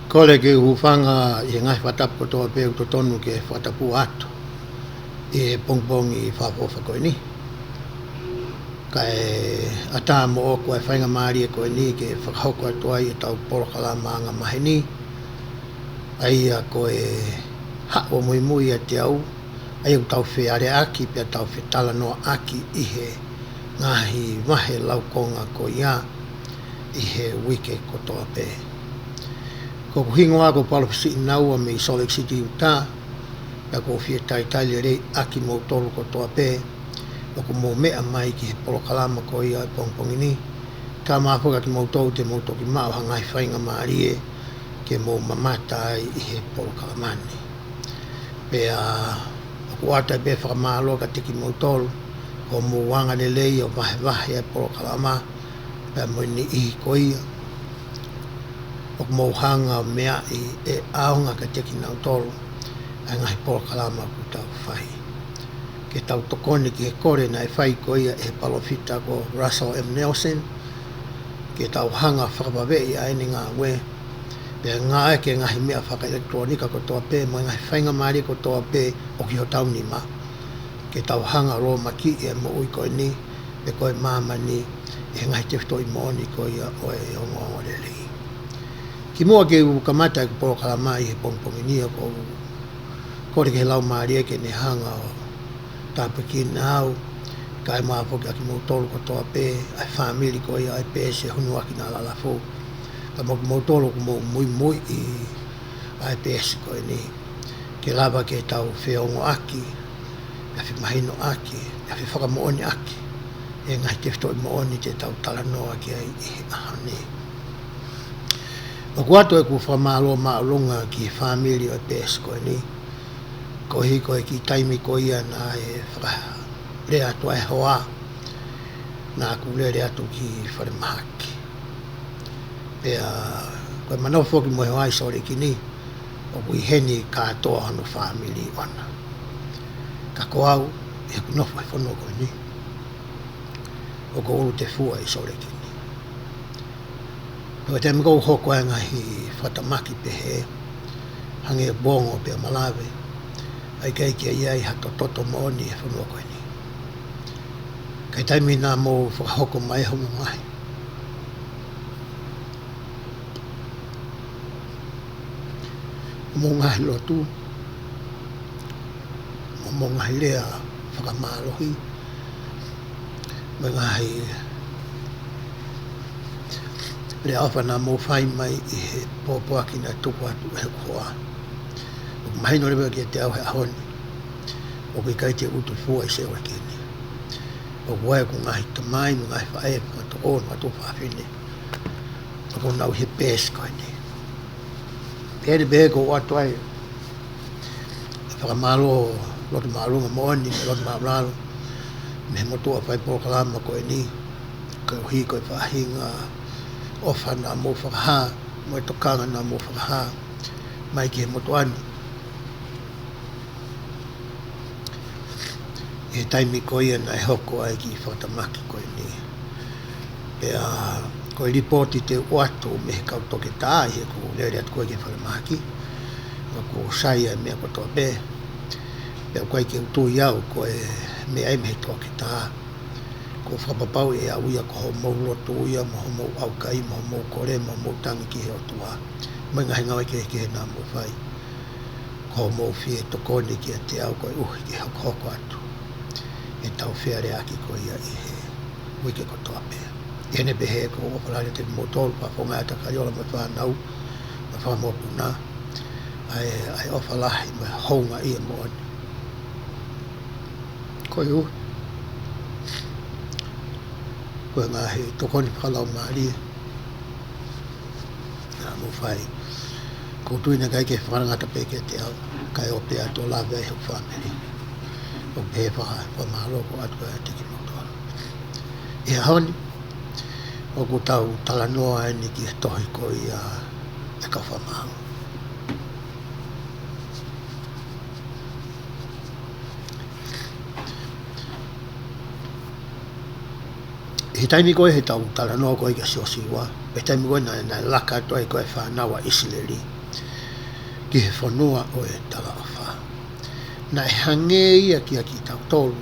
Kole ke ufanga i ngai whatapu toa pēu to tonu ke whatapu ato i pongpong i whapofa koe ni. Kai ata mo o koe whainga maari e koe ni ke whakahoko atua i tau porokalama anga mahe ni. Ai a koe hao mui mui a te au. Ai au tau whiare aki pia tau whetala noa aki i he ngahi wahe laukonga ko ia i he wike kotoa pē. Ko kuhingoa ko palopisi inaua me i Salt Lake City, Utah. Pia ko whie taitali rei aki mo tolu kotoa pē. O ko mō mea mai ki he polokalama ko ia i pongpongi ni. Tā māwhaka ki mautou te mautou ki mau hangai whainga maari e ke mō mamata ai i he polokalamani. Pea o ko ata pe whakamāloa ka tiki mautolu ko mō wanga le lei o vahe vahe e polokalama. Pea mo ni i ko ia. O ko mō hanga mea i e aonga ka tiki nau tolu ai ngahi polokalama ku tau whai. Ke tau tokone ki he kore na e whai ko ia e palofita ko Russell M. Nelson. Ke tau hanga whakapawei a ene ngā we. Pea ngā e ke ngahi mea whaka-elektronika ko toa pē, mo ngahi whainga maari ko toa pē o ki ho tauni ma. Ke tau hanga ro maki e mo ui koe ni, pe koe māma ni, e ngahi te whitoi mooni ko ia o e ongo le lei. Ki mua ke ukamata e ko polokalama i he pongpongi ni o ko kore ke he lau maari e ke ne hanga o tāpaki nāu, kai maa poki aki mou tolu ko toa pē, ai whamiri ko ia ai pē se hunu aki nā lalafo. Ka mou tolu ko mou mui mui i ai pē se koe ni. Ke lava ke tau whiongo aki, ia whi mahino aki, ia whi Fakamo'Ui aki. E ngai te whitoi mooni te tau talanoa ki ai i he aha ni. O kuato e ku whamāloa maalunga ki he whamiri o pē se koe ni. Ko hi koe ki taimi ko ia na e rea atu e hoa na ku rea atu ki wharemahaki. Pea koe manau whoki moe hoa i sore ki ni o kui heni kātoa hano whamiri wana. Ka ko au e ku nofu e whono koe ni o ko uru te fua i sore ki ni. Pea te miko hoko e ngahi whatamaki pehe hange bongo pea malawe. Ai kai kia iai hato toto mooni e whanua koe ni. Kai taimi nā mō whakahoko mai hongo mai. Mō ngahi lotu. Mō ngahi lea whakamālohi. Mō ngahi lea awha nā mō whai mai i he pōpoaki nā tuku atu e koa. Mahi no rewa ki te au he ahoni. O ki kai te utu fua i sewa ki ni. O wae ko ngahi tamai, mo ngahi whae, mo to o, mo to whaafine. O ko nau he pēs koe ni. Pēre behe ko watu ai. Whakamālo, lotu maalunga mooni, lotu maalunga. Me motua whai pōkalama koe ni. Koe hui koe whaahinga. Ofa nā mō whakaha, mo e tokanga nā mō whakaha. Mai ki he motuani. E taimi ko ia na e hoko ai ki whatamaki koe ni. Pea koe ripoti te uatu me he kau toke tā i he ko lere atu koe ki whatamaki. O ko sai ai mea kotoa pē. Pea koe ki utu iau koe me ai me he toke tā. Ko whapapau e au ia ko ho mou lotu ia, mo ho mou aukai, mo ho mou kore, mo ho mou tangi ki he otua. Mai ngahi ngawe ke he nā mou whai. Ko ho mou fie tokone ki a te au koe uhi ki hoko hoko atu. E tau whiare aki ko ia i he wike kotoa pē. Ene pehe ko opalare te motolu pa whonga ata kariola mai whanau, mai whamopuna, ai opalahi mai honga ia moani. Koe u. Koe ngā he tokoni whakalau maari. Nā mo whai. Ko tuina kai ke whanangata pē ke te au, kai ope ato lawe ai hau whameri. O pepa ko malo ko atu e tiki motor. E honi o ko tau talanoa ni ki tohi ko ia e ka whamau. He taimi koe he tau talanoa koe ka siosiwa. He taimi koe na laka toi koe whanawa Isileli. ki he whanua o e tala o wha. Na e hange ia ki a ki tau tolu,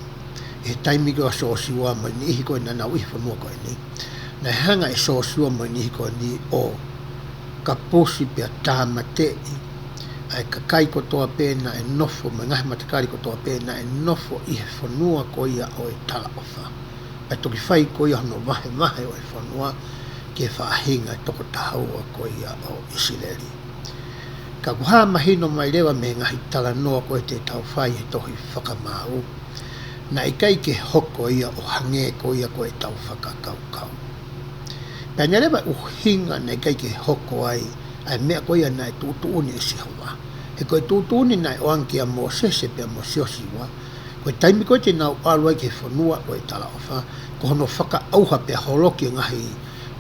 e taimi koa so siwa mai ni ihi koe na nau ihi whanua koe ni. Na e hanga e so siwa mai ni ihi koe ni o ka posi pia tāma te i, ai ka kai kotoa pēna e nofo, mai ngahi matakari kotoa pēna e nofo i he whanua ko ia o e tala o wha. E toki whai ko ia hono vahe vahe o e whanua, ke whaahinga e toko tahaua ko ia o Isileri. Ka kuha mahino mai rewa me ngahi tala noa ko e te tau whai e tohi whakamaau, na i kai ke hoko ia o hange ko ia ko e tau whakakaukau. Pēna rewa uhinga na i kai ke hoko ai, ai mea ko ia na e tūtuuni e sihawa. He koe tūtuuni na e oankia mo sese pia mo siosiwa, koe taimi koe te nau alua ke whanua o e tala o wha, ko hono whaka auha pia holoki ngahi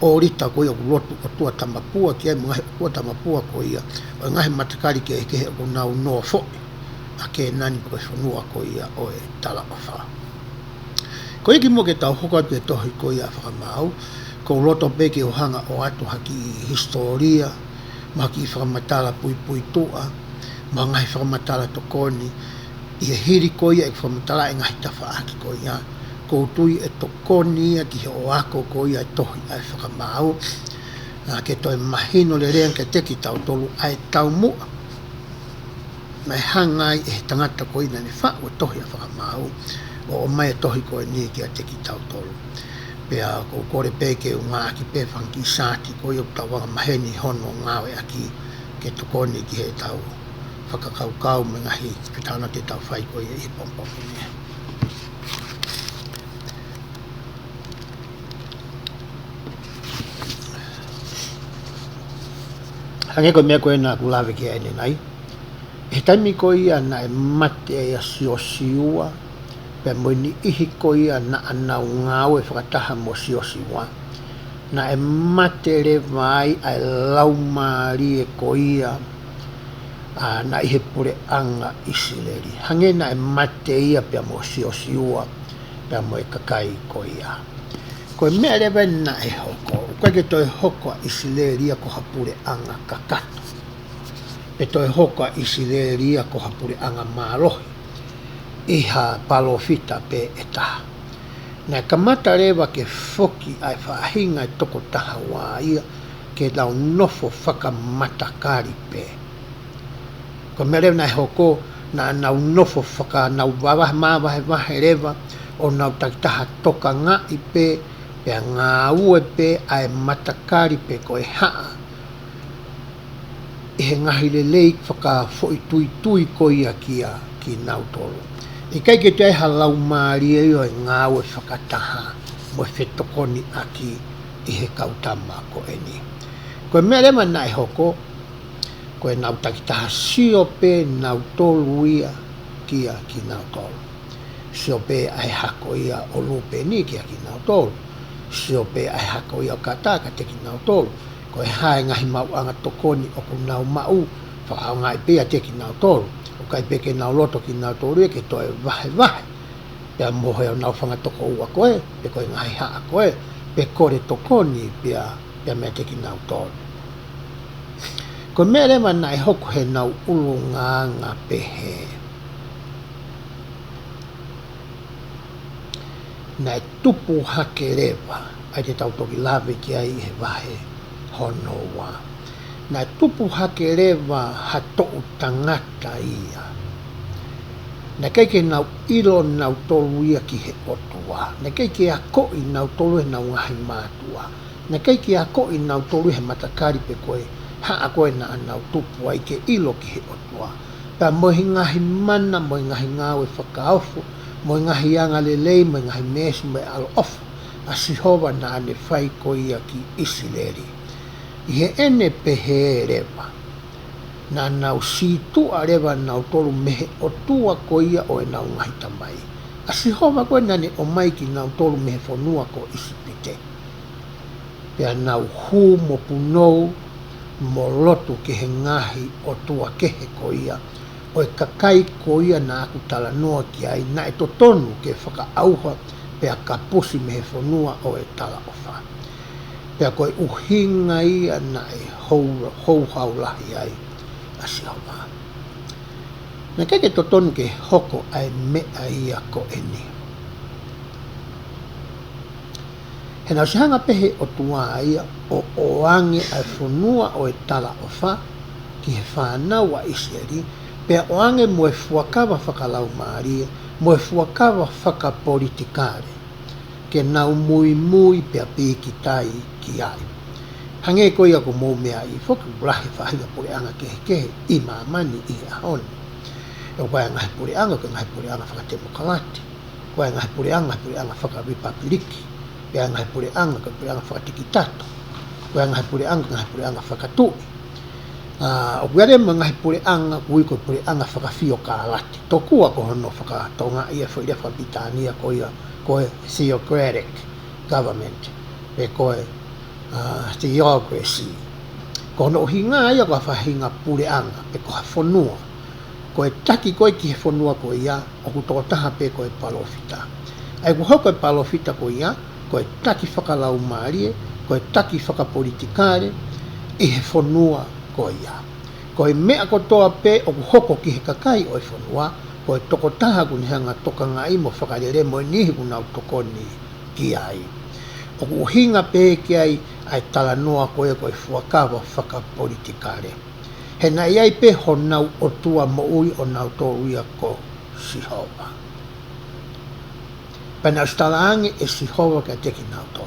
o rita ko ia ulotu o tua tamapua ki ai ngahi o tua tamapua ko ia, o ngahi matakari ke he o nau noa fo'i, a ke nani koe whanua ko ia o e tala o wha. Ko iki mo ke tau hoka te tohi ko ia whakamau, ko loto peke o hanga o atu haki historia, maki i whakamatala pui pui tua, ma ngahi whakamatala tokoni, i he hiri ko ia e whakamatala e ngahi tawha aki ko ia, ko tui e tokoni ia ki he o ako ko ia e tohi ai whakamau, ke toi mahino le reang ke teki tau tolu ai tau mua, mai hangai e tangata ko ina ne wha o tohi a whakamau, o mai e tohi ko e ni ki a teki tau tolu. Pea ko kore peke o ngā ki pe whanki sāti ko i o tawanga maheni hono ngāwe aki ke tokoni ki he tau whakakaukau me ngahi petana te tau whai ko i e pompoki nea. Hange ko mea koe nā kulawe ki aene nai. He taimi ko ia na e mate e a siosiua, pe mo ni ihi ko ia na anau ngau e whakataha mo siosiua. Na e mate re vai ai laumari e ko ia na ihe pure anga Isileri. Hange na e mate ia pe mo siosiua, pe mo e kakai ko ia. Ko mea rewe na e hoko, koe ke toi hoko a Isileri ko hapure anga kakato. Pe toi hoko a Isileri ko hapure anga mārohi. Iha palofita pe e taha. Nā kamata rewa ke foki ai whaahinga e toko taha wā ia ke lau nofo whakamatakari pe. Ko mea rewa nai hoko nā nau nofo whaka nau wawahe wahe rewa o nau takitaha toka ngā i pe pea ngā ue pe ai matakari pe ko e haa. E he ngahi lelei whaka fwoi tui tui ko ia ki nau tolu. I kai ke te halau maari e o e ngā ue whakataha mo e whetokoni aki i he kautama ko e ni. Ko e mea rema nai hoko, ko e nau takitaha sio pe nau tolu ia ki nau tolu. Sio pe ai hako ia o lupe ni ki nau tolu. Sio pe ai hako ia o kataka te ki nau tolu. Ko e hae ngahi mau anga tokoni o ku nau mau, whakao ngai pia te ki nau tolu. Kai peke nau loto ki nau tolu e ke toi vahe vahe. Pea mohe o nau whanga toko ua koe, pe koe ngai haa koe, pe kore tokoni pea mea te ki nau tolu. Ko mea rewa nai hoku he nau ulu ngā pehe. Nai tupu hake rewa, ai te tau toki lawe ki ai he vahe hono wā. Nā tupu hake rewa ha to'u tangata ia. Nā keike nau ilo nau tolu ia ki he otua. Nā keike a koi nau tolu he nau ngahi mātua. Nā keike a koi nau tolu he matakari pe koe. Haa koe nā nau tupu ai ke ilo ki he otua. Pea mohi ngahi mana, mohi ngahi ngāwe whakaofu, mohi ngahi anga lelei, mohi ngahi mesi, mohi alo ofu. A sihova nā ane whai ko ia ki Isileri. I he ene pehe rewa, nā nau situa rewa nau tolu mehe o tua ko ia o e nau ngahi tamai. A sihova koe nani o mai ki nau tolu mehe whanua ko Isipite. Pea nau hū mo punou, mo lotu ke he ngahi o tua kehe ko ia, o e kakai ko ia nā aku tala noa ki ai, nā e totonu ke whakaauha, pea ka pusi mehe whanua o e tala o wha. Pea koe uhinga ia na e hou haulahi ai. asihowa. Na keke totonu ke hoko ai mea ia ko eni. He nau se hanga pehe o tua ia o oange ai whunua o e tala o wha ki he whanau a Israeli pea oange mo e fuakawa whakalau maarie mo e fuakawa whakapolitikare ke nau mui mui pea piki tai ki ai. Hange ko ia ko mou mea i whoki urahi whahinga pure anga kehe i mamani i ahoni. E o kai ngahi pure anga ke ngahi pure anga whakatemokalati. Kai ngahi pure anga whakaripapiliki. Kai ngahi pure anga ke pure anga whakatikitato. Kai ngahi pure anga Fokotu'U. O kuare mo ngahi pure anga kui ko pure anga whakawhio kālati. Tokua ko hono whakatonga ia whaia whabitania ko ia koe theocratic government. E koe theocracy. Ko no hinga ia ko whahinga pure anga e ko whanua. Ko e taki koe ki he whanua ko ia o ku tokotaha pe ko e palofita. Ai ku hoko e palofita ko ia ko e taki whakalau maarie, ko e taki whakapolitikare i he whanua ko ia. Ko e mea ko toa pe o ku hoko ki he kakai o e whanua ko e tokotaha ku nihanga toka ngai mo whakarere mo nihi ku nau tokoni ki ai. O ku hinga pe ki ai ai tala noa koe koe fuakawa whakapolitikare. He na iai pe ho nau o tua mo'ui o nau tōruia ko Sihova. Pana ustalaangi e Sihova ka teki nau tō.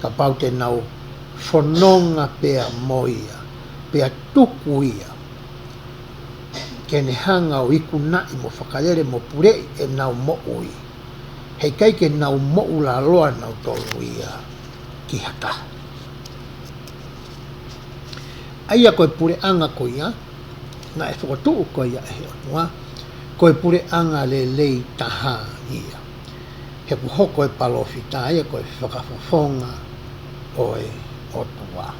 Ka pau te nau whanonga pea moia, pea tukuia. Kene hanga o iku nai mo whakarere mo purei e nau mo'ui. Hei kai ke nau mo'u la loa nau tōruia ki hata. Aia koe pure anga ko ia, nga e Fokotu'u ko ia e honua, koe pure anga le lei taha ia. He ku hoko e palofita ia koe whakafofonga o e otua.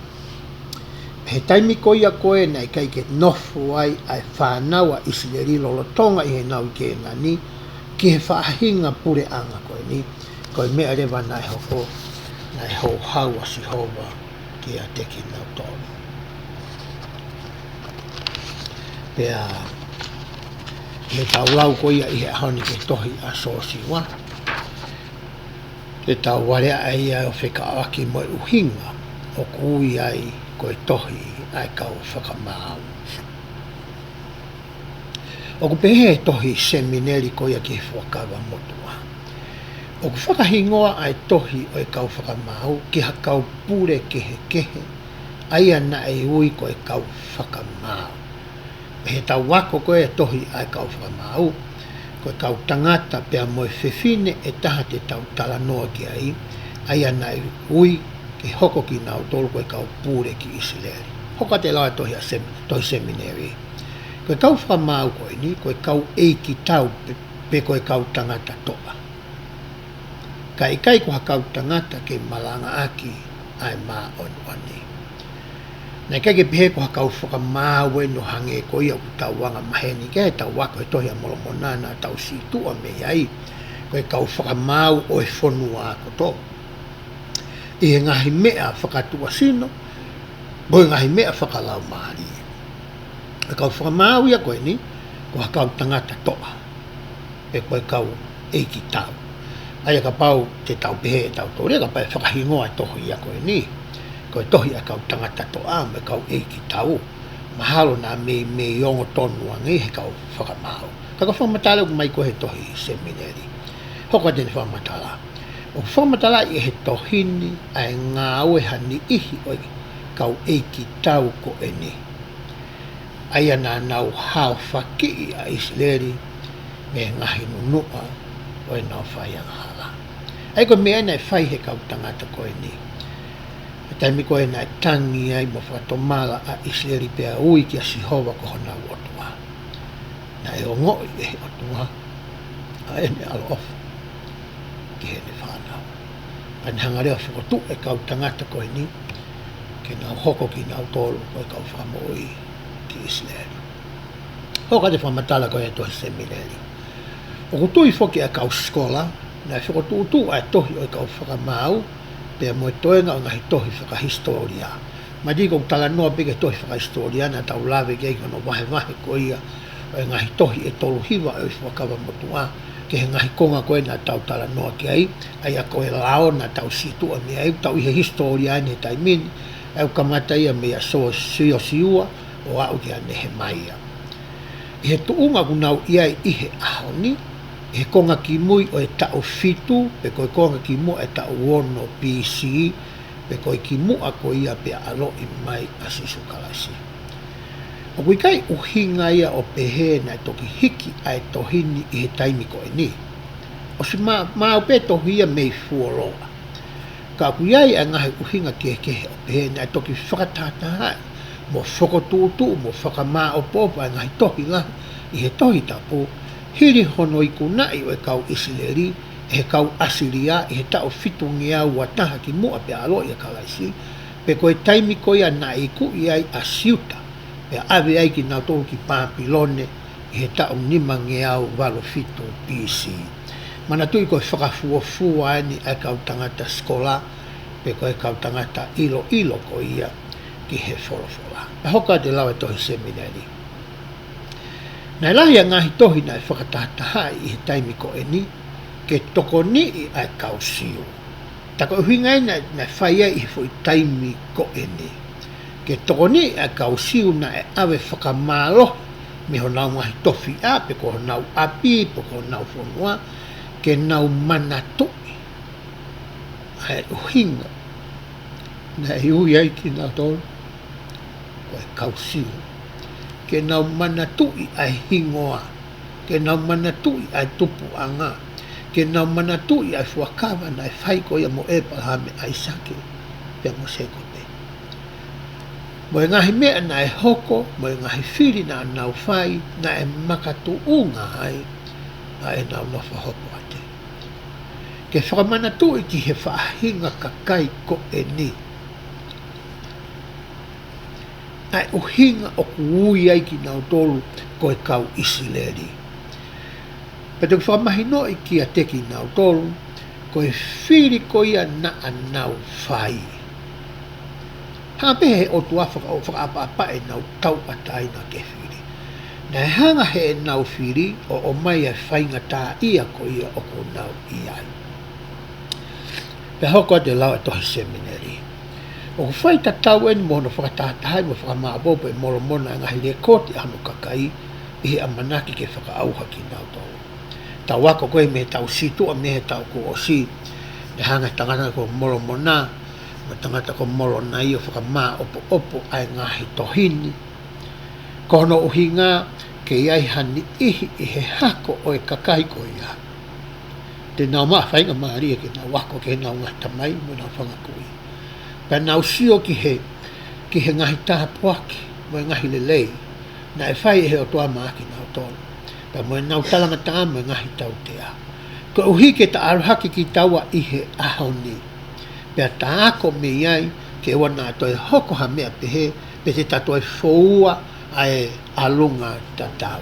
He taimi ko ia koe na i kai ke nofu ai ai whanau a Israeli lolotonga i he nau ke ngani, ki he whaahinga pure anga koe ni, koe mea rewa na e hoko, na e hou hau a Sihova ki a teki nau tōru. Pea me tau lau ko ia i he ahoni ke tohi a sosiwa. Te tau warea ai o whekaawaki mo e uhinga o kui ai ko e tohi ai kau FAKAMAAU. O ku pehe tohi semineri ko ia ki he whakawa motua. O ku whakahingoa ai tohi o e kau FAKAMAAU ki ha kau pure kehe aia na e ui ko e kau FAKAMAAU. He tau wako koe e tohi ai kau FAKAMAAU, koe kau tangata pea mo e whewhine e taha te tau tala noa ki ai, aia na e ui ke hoko ki nau tolu koe kau pure ki Israeli. Hoka te lawa tohi seminari. Koe kau FAKAMAAU koe ni, koe kau Eiki tau pe koe kau tangata toa. Ka ikai koha kau tangata ke malanga aki ai maa oni. Nei kake pehe ko hakau FAKAMAAU no hange ko ia ku tau wanga maheni ke tau wako e tohi a molomonana tau situa me iai ko e kau FAKAMAAU o e whonua ko to. I he ngahi mea whakatua sino, bo e ngahi mea whakalau maari. E kau FAKAMAAU ia koe ni, ko hakau tangata toa. E koe kau Eiki tau. Aia ka pau te tau pehe e tau tō, rea ka pai whakahingoa e tohi ia koe ni. Koe tohi a kau tangata toa me kau Eiki tau. Mahalo na me yongo tonu angi he kau FAKAMAAU. Kaka whamatala ku mai ko he tohi seminari. Hoka tene whamatala. O whamatala i he tohini ai ngā ue hani ihi oi kau Eiki tau ko eni. Aia nā nau hao whaki a Israeli me ngahi nunua oi nau whaianga hala. Ai ko mea nei whai he kau tangata ko eni. Taimi koe nai tangi ai mo whakatomala a Israeli pea ui ki a Sihova ko hona otua. Na e o ngoi e otua, a ene alo ofu, ki hene whanau. Pani hangarea Fokotu'U e kau tangata koe ni, ke nau hoko ki nau tolu koe kau Fakamo'Ui ki Israeli. Hoka te whamatala koe e tohi seminari. O kutui whoki a kau skola, na Fokotu'u a tohi o kau FAKAMAAU, pea mo e toenga o ngahi tohi whakahistoria ma di ko tala no pe ke to fa historia na tau lave ke no vahe ko ia e ngahi tohi e tolu hiwa e Fakamo'Ui ke he ngahi konga koe na tau tala no ke ai a koe lao na tau situ a mea tau i he historia ne tai mini au kamata ia mea so siua o au ke ane he maia he tuunga kunau ia i he ahoni he konga ki mui o e tau fitu pe koe konga ki mu e tau wono PC pe koe ki mua ko ia pe alo i mai asisu kalasi. O kui kai uhinga ia o pehe na toki hiki ai tohini i he taimi ko e ni. O si maa pe tohia mei fuoloa. Ka kui ai a ngahi uhinga kehe o pehe na toki whakatata mo Fokotu'u mo FAKAMAAU popa a ngahi tohi ngahi i he tohi tapu hiri hono i kunai o e kau isileri he kau asiria he tau fitungia wataha ki mua pe alo ia kalaisi pe koe taimi koia na iku iai a siuta pe ave ai ki nau tolu ki Papilone he tau nima ngeau valo fitu PC mana tui koe whakafuafua ani ai kau tangata skola pe koe kau tangata ilo ko ia ki he wholofola a hoka te lawe tohi seminari nai lahi a ngahi tohi nai whakatahataha i he taimi ko e ni ke toko ni i ai kau siu. Tako uhingai na whaia i fui taimi ko e ni. Ke toko ni i ai kau siu na e awe whakamalo me ho nau ngahi tofi a, pe ko ho nau api, pe ko ho nau whonua, ke nau manatui. Ai uhinga. Na e ui ai ki nau tolu. Ko e kau siu. Ke nau manatui ai hingoa. Ke nau manatui ai tupu anga. Ke nau manatui ai fuakawa na e whai ko ia mo e palahame ai sake pia mo seko pe. Mo e ngahi mea na e hoko, mo e ngahi whiri na nau whai, na e makatuunga ai, a e nau nofa hopo ate. Ke whakamanatui ki he whaahinga kakai ko e ni. Ai uhinga o kuui ai ki nau tolu ko e kau isileri. Pero whamahino i ki a teki nau tolu, ko e whiri ko ia na a nau whai. Hanga pehe o tuafaka o whakaapa e nau tau atai na ke whiri. Na e hanga he e nau whiri o mai e whainga tā ia ko ia o ko nau iai. Pe hoko te lau e tohi seminari. O ko whai ta tau eni mohono whakatātai mo whakamaapopo e molo mona e ngahi rekoti anu kakai i he amanaki ke whakaauha ki nau tolu. Tau wako koe me tau situ a me he tau ko o si. Ne hanga tangata ko molo mona, ma tangata ko molo na i o whakamaa opo ai ngahi tohini. Kono uhinga ke iai hani ihi i he hako o e kakai ko ia. Te nau maa whainga maaria ke nau wako ke nau ngahi tamai mo nau whangakui. Pea nau sio ki he ngahi taha puaki mo e ngahi lelei. Na e whai e he o toa maa ki nau tolu. Pa mo nau talanga taa mo ngahi tau tea. Ko uhi ke ta aruhaki ki taua i he ahoni. Pea ta ako me iai ke wana atoe hoko ha mea pehe pe te tatoe foua ai alunga tatau.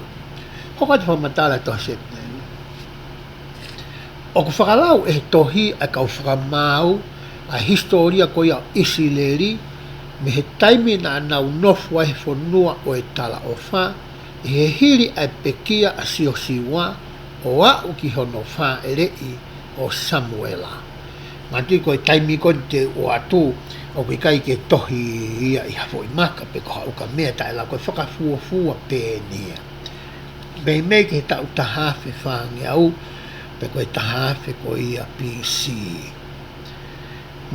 Hoka te whamatala toha sepnei. O ku whakalau e tohi a kau whakamau a historia ko ia isileri me he taimi na nau nofu ai whanua o e tala o wha i he hiri ai pekia a siosiwa o au ki hono wha erei o Samuela. Mati ko e taimi ko te o atu o ki kai ke tohi ia i hafo i maka pe ko hauka mea tae la ko whakafuafua pēnia. Bei mei ke tau tahawhi whangi au pe ko e tahawhi ko ia PC.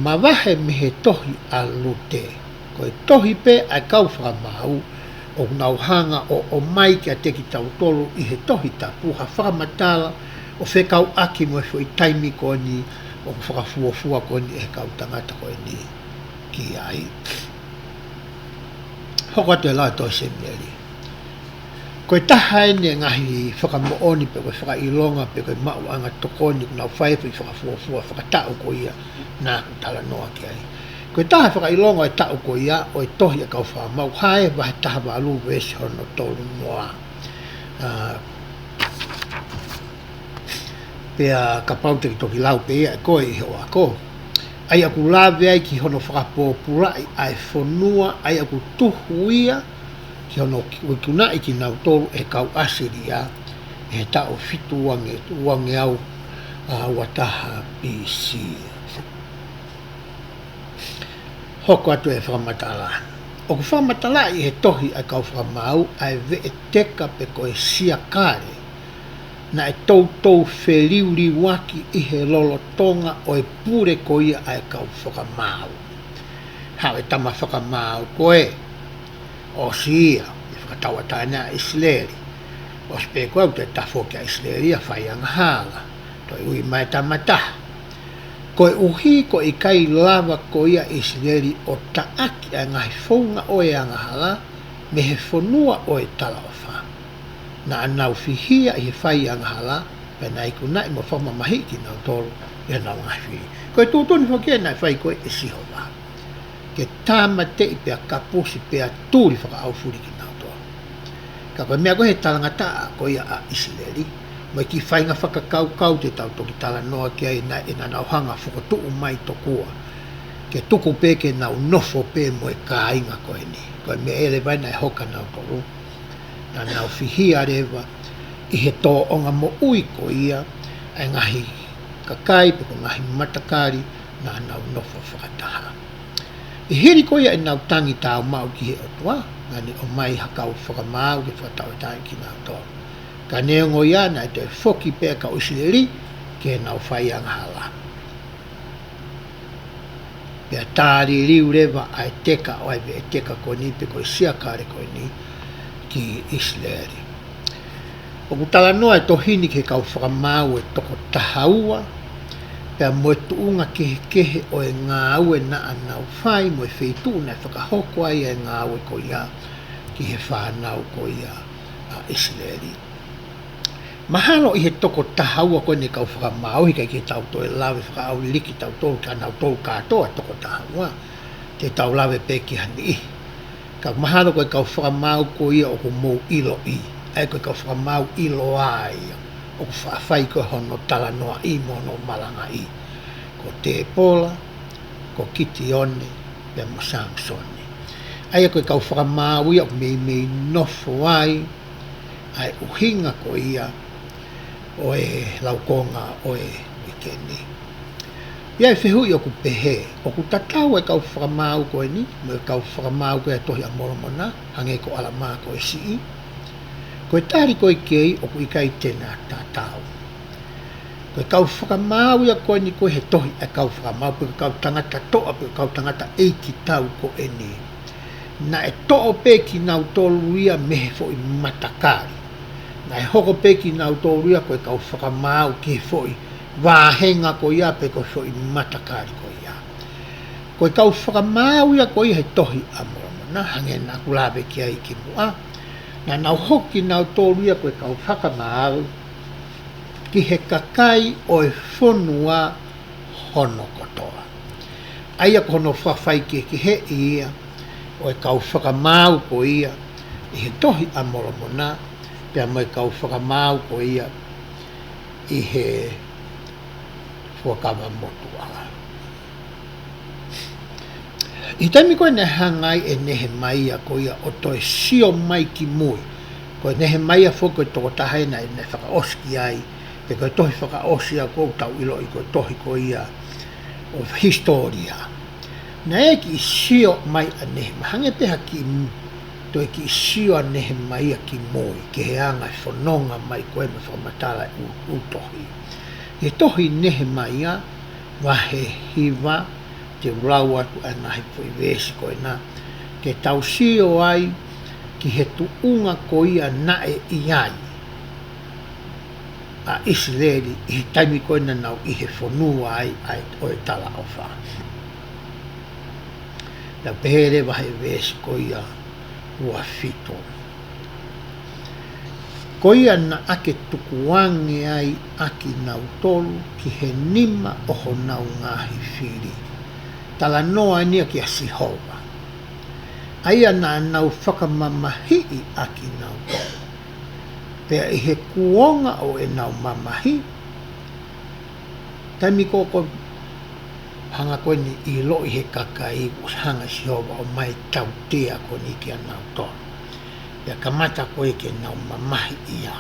Ma vahe me he tohi a lute. Ko e tohi pe ai kau whakamau o nau hanga o mai ki a teki tau tolu i he tohi tapu ha whakamatala o whekau aki mo e fo i taimi ko ni o whakafuafua ko ni e kau tangata ko ni ki ai. Hoko te lai toi se meri. Ko e taha ene ngahi whakamo'oni pe koe whakailonga pe koe mau anga tokoni ku nau whaifu i whakafuafua whakatau ko ia nā ku tala noa ki ai. Ko e taha whakailonga e tau ko ia o e tohi a kau whamau hae wahe taha walu wesi hono tolu noa. Pea ka paute ki toki lau pe ia e koe i hoa ko. ai aku lawe ai ki hono whakapōpurai ai whanua ai aku tuhuia ki hono kunai ki nau tolu e kau asiria e tau fitu wange au wataha PC hoko atu e whakamatala o ku whakamatala i he tohi ai kau whakamau ai ve e teka pe koe sia kare na e tau wheliuri waki i he lolotonga o e pure koia ai kau whakamau. Hau e tama whakamau koe o sia i whakatawatana Isleri. O spe koe au te tafo kia Isleri a whaianga hala. Toi ui mai tamataha. Koe uhi ko i kai lava koia Isleri o taaki a ngahi whaunga o e anga hala me he whanua o e talawa. Na anau fihia i he whai anga hala, pe na iku nai mo whama mahi ki nau tolu i anau ngai whiri. Koe tūtoni whakia nai whai koe e siho wā. Ke tāma te i pia kapusi pia tūri whaka au furi ki nau tolu. Ka koe mea koe he talangata a koe a Isileri, mo i ki whainga whakakau te tau toki tala noa ki ai nai ina nau hanga Fokotu'U mai tokua. Ke tuku pe ke nau nofo pe mo e ka inga koe ni. Koe mea ele vai nai hoka nau tolu. Na nau whihia rewa i he tō onga mo ui ko ia ai ngahi kakai pe ko ngahi matakari na nau nofo whakataha. I hiri ko ia i nau tangi tāu mau ki he otua, ngani o mai hakau whakamau ki whakatau tai ki nau tō. Ka neongo ia na te whoki pēr ka Isileri ke nau whai anga hala. Pea tāri riu rewa ai teka o ai ve e teka ko ni pe ko sia kare ko ni ki Isleri. O kutala noa e tohini ke kau whakamau e toko tahaua, pea mo e tuunga kehe o e ngā ue na anau whai, mo e wheitu na e whakahoko ai e ngā ue ko ia, ki he whanau ko ia Isleri. Mahalo i he toko tahaua ko ne kau whakamau, hika ki tau to e lawe whakau liki tau tolu ka nau tolu katoa toko tahaua, te tau lawe peki hani i. Ka mahalo koe kau whakamau ko ia o ko mou ilo i. Ai koe kau whakamau ilo ai. O ko whaafai koe hono tala noa i mono malanga i. Ko te pola, ko kiti one, pe mo Samsoni. Ai koe kau whakamau ia o mei nofo ai. Ai uhinga ko ia o e laukonga o e wikeni. Ia e whehui o ku pehe, o ku tatau e kau whakamau koe ni, mo e kau whakamau koe tohi a moromona, hange ko alama koe sii. Koe tari koe kei o ku ikai tena tatau. Koe kau whakamau ia koe ni koe he tohi e kau whakamau, koe kau tangata toa, koe kau tangata Eiki tau ko e ni. Na e to'o pe ki nau tolu ia mehe fo i matakari. Na e hoko pe ki nau tolu ia koe kau whakamau ki foi VAHE ko ia pe ko so i matakari ko ia. Ko kau whakamau ia ko ia he tohi amoromona, hange na kulawe ki ai ki mua. Na nau hoki nau tolu ia ko kau FAKAMAAU ki he kakai o e whonua hono kotoa. Aia ko hono whawhai ki he ia o e kau whakamau ko ia i he tohi amoromona, pia mo e kau whakamau ko ia i he whakawa motu ala. I taimi koe ne hangai e nehe mai a ko ia o toi sio mai ki mui. Koe nehe mai a whoko e toko tahaina e ne whakaoski ai, pe koe tohi whakaosi a kou tau ilo i koe tohi ko ia o historia. Na e ki sio mai a nehe, mahange peha ki toi ki sio a nehe mai a ki mui, ke he anga e whanonga mai koe me whamatala u tohi. E tohi nehe mai a, wahe hiwa, te urau atu anahi pui vesi koe na, ke tau sio ai, ki he tuunga ko ia na e iai. A Israeli, i he taimi koe na nau i he whanua ai o e tala o wha. Na pehere wahe vesi ko ia ua fito. Ko ia na ake tukuange ai aki nau tolu ki he nima oho nau ngahi whiri. Tala noa nia ki a sihova. Aia na nau whakamamahi i aki nau tolu. Pea i he kuonga o e nau mamahi. Taimi koko hanga koe ni I lo I he kakai hanga si hova o mai tau tea ko ni kia nau tō. Ia kamata koe ke nau mamahi ia.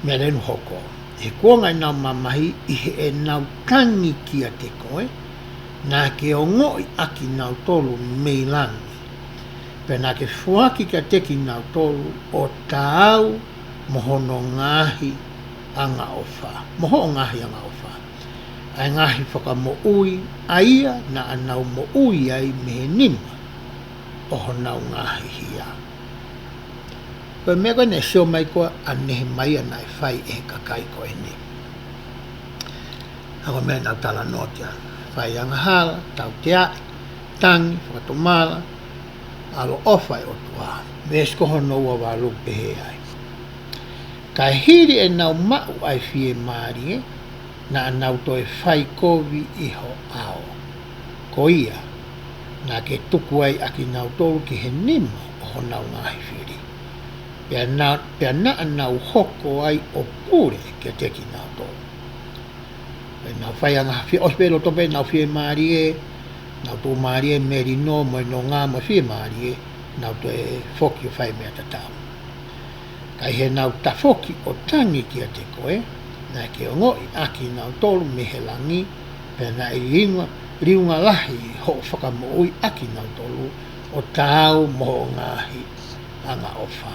Mea renu hoko. He kuonga nau mamahi I he e nau tangi kia te koe, nā ke o ngoi aki nau tolu meilangi. Pena ke fuaki ka teki nau tolu o tāu mohono ngahi anga ofa. Moho ngahi anga ofa. Ai ngahi Fakamo'Ui aia na anau mo'ui ai me nima oho nau ngahi hia. Koe mea koe ne sio mai koe anehe mai ana e whai e kakai koe ni. Ako mea nau tala notia. Whai anga hala, tau te ai, tangi, whakatomala, alo ofa e otua. Mes koho noua walu pehe ai. Kai hiri e nau mau ai fie maari na anau toe whai kovi iho ao. Ko ia, na ke tuku ai aki nau tolu ki he nima oho nau ngahi whiri. Pea na anau hoko ai o pure ke teki nau tolu. Pea nau whai anga whiri, ospelo tope nau whie maari nau tō maari meri no mo no ngā mo whie maari nau toe whoki o whai mea tatau. Kai he nau ta whoki o tangi kia te koe, na ke o ngoi aki nau tolu mehelangi, pea na I riunga lahi ho Fakamo'Ui aki nau tolu o tāu moho ngahi anga o whā.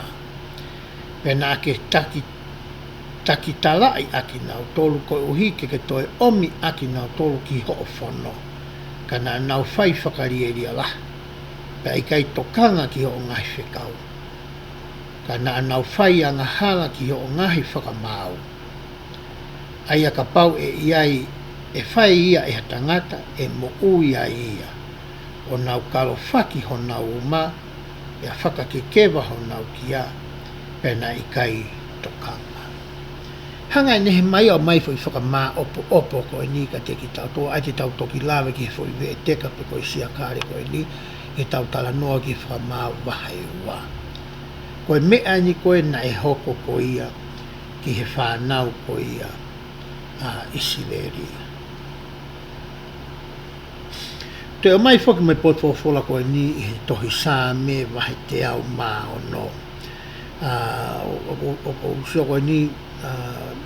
Pea na ke taki talai aki nau tolu koe uhike ke toe omi aki nau tolu ki ho o whono. Kana nau whai whakarieria lah. Pea ikai tokanga ki ho o ngahi whekau. Kana nau whai anga hala ki ho o ngahi FAKAMAAU. Aia ka pau e iai e whai ia e hatangata e mo ui a ia. O nau kalo whaki ho nau uma e a whakakekewa ho nau kia pena ikai tokanga. Hanga nehe mai o mai fo I whakamaa opo koe ni ka teki tau tō, ai te tau toki lawe ki fo I vee teka pe koe sia kāre koe ni, e tau tala noa ki whakamaa VAHE ua. Koe mea ni koe na e hoko ko ia, ki he whanau ko ia isileri. Te o mai whoki mai potfofola koe ni I he tohi sā me VAHE te au mā o no. O ko usio koe ni,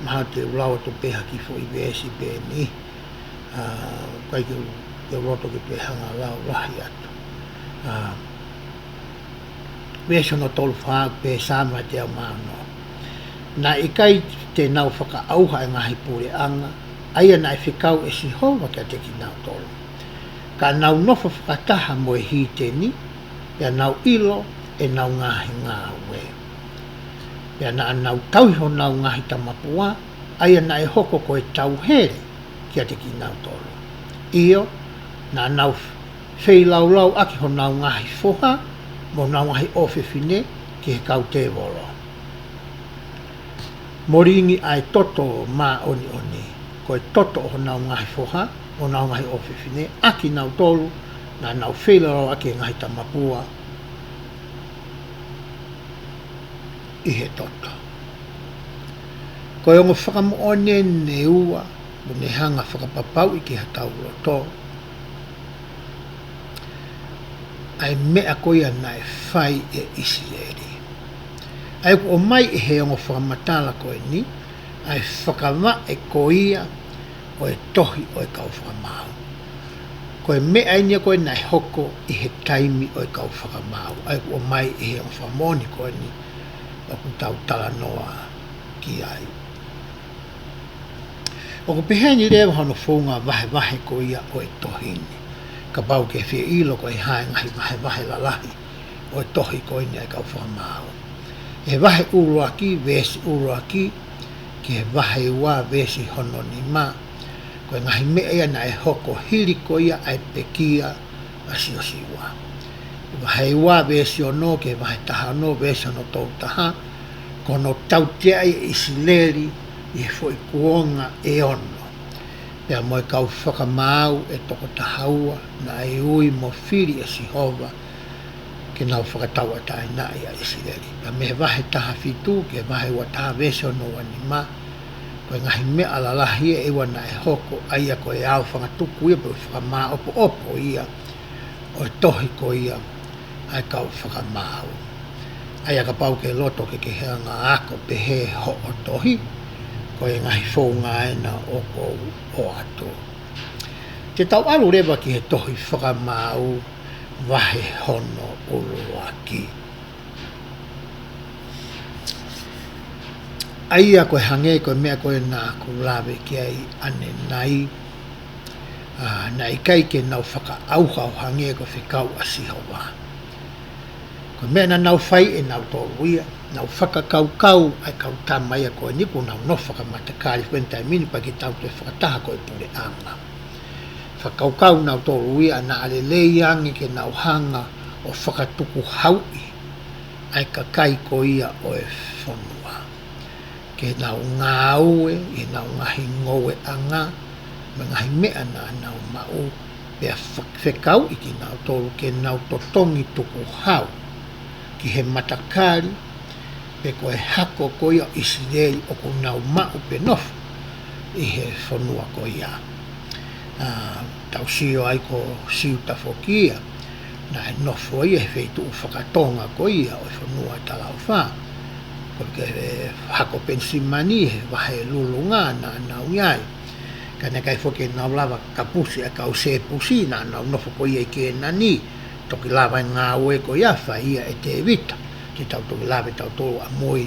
maha te ulawa to peha ki fo I vesi pe ni, kai ke roto ki pehanga lau rahi atu. Vesi no tolu whaak pe sāma te au māno. Na ikai te nau whakaauha e ngahi pure anga, aia na e whikau e si hova kia te ki nau tolu. Ka nau nofa whakataha mo e hi te ni, ia nau ilo e nau ngahi ngā ue. Ia na nau tauho nau ngahi tamapua, aia na e hoko ko e tau here kia te ki nau tolu. Io, na nau wheilau aki ho nau ngahi foha, mo nau ngahi ofefine ki he kau te volo. Moringi ai toto mā oni, ko e toto ho nau ngahi foha, o nau ngahi ofefine, aki nau tolu, na nau wheilau aki ngahi tamapua, I he toto. Ko e ongo whakamo'one ne ua, mo ne hanga whakapapau I ki hatau roto. Ai mea koia na e whai e isileri. Ai o mai e he ongo whakamatala koe ni, ai whakama e koia o e tohi o e kau whakamau. Koe mea inia koe na e hoko I he taimi o e kau whakamau. Ai o mai e he ongo whamoni koe ni, o ku tau tala noa ki ai. O ku peheni rewa hono whunga vahe ko ia o e tohini. Ka pau ke whia ilo ko e hae ngahi vahe lalahi o e tohi ko ini ai kau whamao. E vahe uruaki, vesi uruaki, ki he vahe ua vesi hono ni ma. Ko e ngahi mea ia na e hoko hiri ko ia ai pekia a siosiwa. Vahe ua vesi ono, ke vahe taha ono, vesi ono tau taha, kono tau te ai isileri, I fo I kuonga e ono. Pea mo e kau whakamaau e toko tahaua na e ui mo whiri e si hova ke nau whakatau a tae nai a isileri. Pea me vahe taha fitu ke vahe wa taha vese ono anima Koe ngahi mea alalahi e wana e hoko aia koe au whangatuku ia pe whakamā opo ia o e tohi ko ia ai kau whakamāu. Aia ka pau ke loto ke hea ngā ako pe he ho o tohi koe ngahi whonga e na oko o ato. Te tau alu rewa ki he tohi whakamāu vahe hono uluaki. Aia koe hange koe mea koe nā kulawe ki ai ane nai. Na ikai ke nau whakaauha o hange koe whikau asiho wā. Koe mea na nau whai e nau tōruia. Nau whakakaukau ai kau tamaia koe nipu nau no whakamatakari whentai mini pa ki tau te whakataha koe pule anga. Whakaukau nau tōruia na alelei ange ke nau hanga o whakatuku haui ai ka kai ko ia o e whonua. Ke nau ngā ue, e nau ngahi ngoe anga, me ngahi mea na nau mau, pia whekau i ki nau tolu ke nau totongi tuku hau, ki he matakari, pe koe hako ko ia isidei o ko nau mau pe nofu, i he whonua ko ia. Tau sio ai ko siu tafokia, na e nofu ia he wheitu whakatonga ko ia o whonua talau whaa. Porque hako pensimani he vahe lulunga na nau iai. Kana kai foke nau lava kapusi a kau se pusi na nau nofo ko ia ke nani. Toki lava ngā ue ko ia wha ia e te evita. Te tau toki lava tau tolu a moi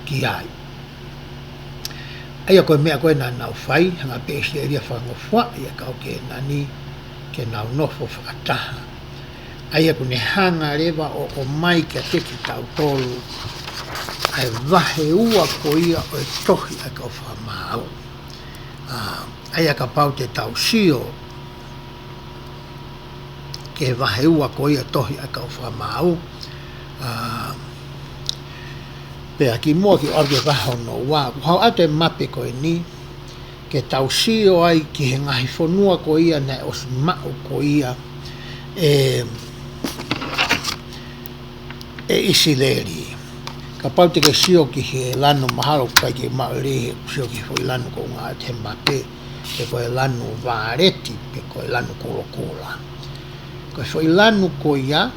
ki ai. Aia koe mea koe na nau whai, hanga pēsi e ria whangofua ia kau ke nani ke nau nofo whakataha. Aia kune hanga rewa o mai kia teki tau tolu ai vahe ua ko ia o e tohi a kau whakamāu. Aia ka pau te tau sio ke vahe ua ko ia tohi a kau whakamāu. Pea ki mua ki orge vahe no wā. Hau ate mape ko ni ke tau sio ai ki he ngahi whonua ko ia na e osi mau ko ia e isi leri. Ka pau te ke sio ki he lanu mahalo kai ke maore sio ki hoi lanu ko ngā te mape ke koe lanu vāreti ke koe lanu kula. Koe hoi lanu ko ia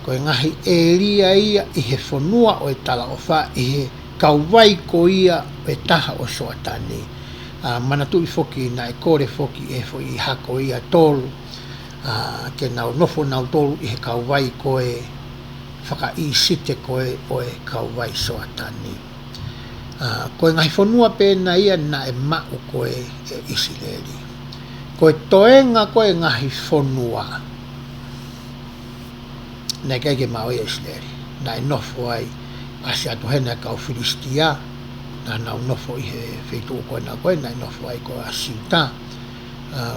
koe ngahi e ria ia i he whonua o e tala o wha i he kauwai ko ia o e taha o soatani. Manatu i foki na e kore foki e fo i hako ia tolu ke nau nofo nau tolu i he kauwai ko e whaka i site koe o e kauwai soatani. Koe ngai whonua pēna ia na e mau koe e isileri. Koe toenga koe ngahi whonua. Nei kai ke mau e isileri. Na e nofo ai asi atu hena kau Filistia. Na nau nofo i he wheitu koe na koe na e nofo ai koe asiuta.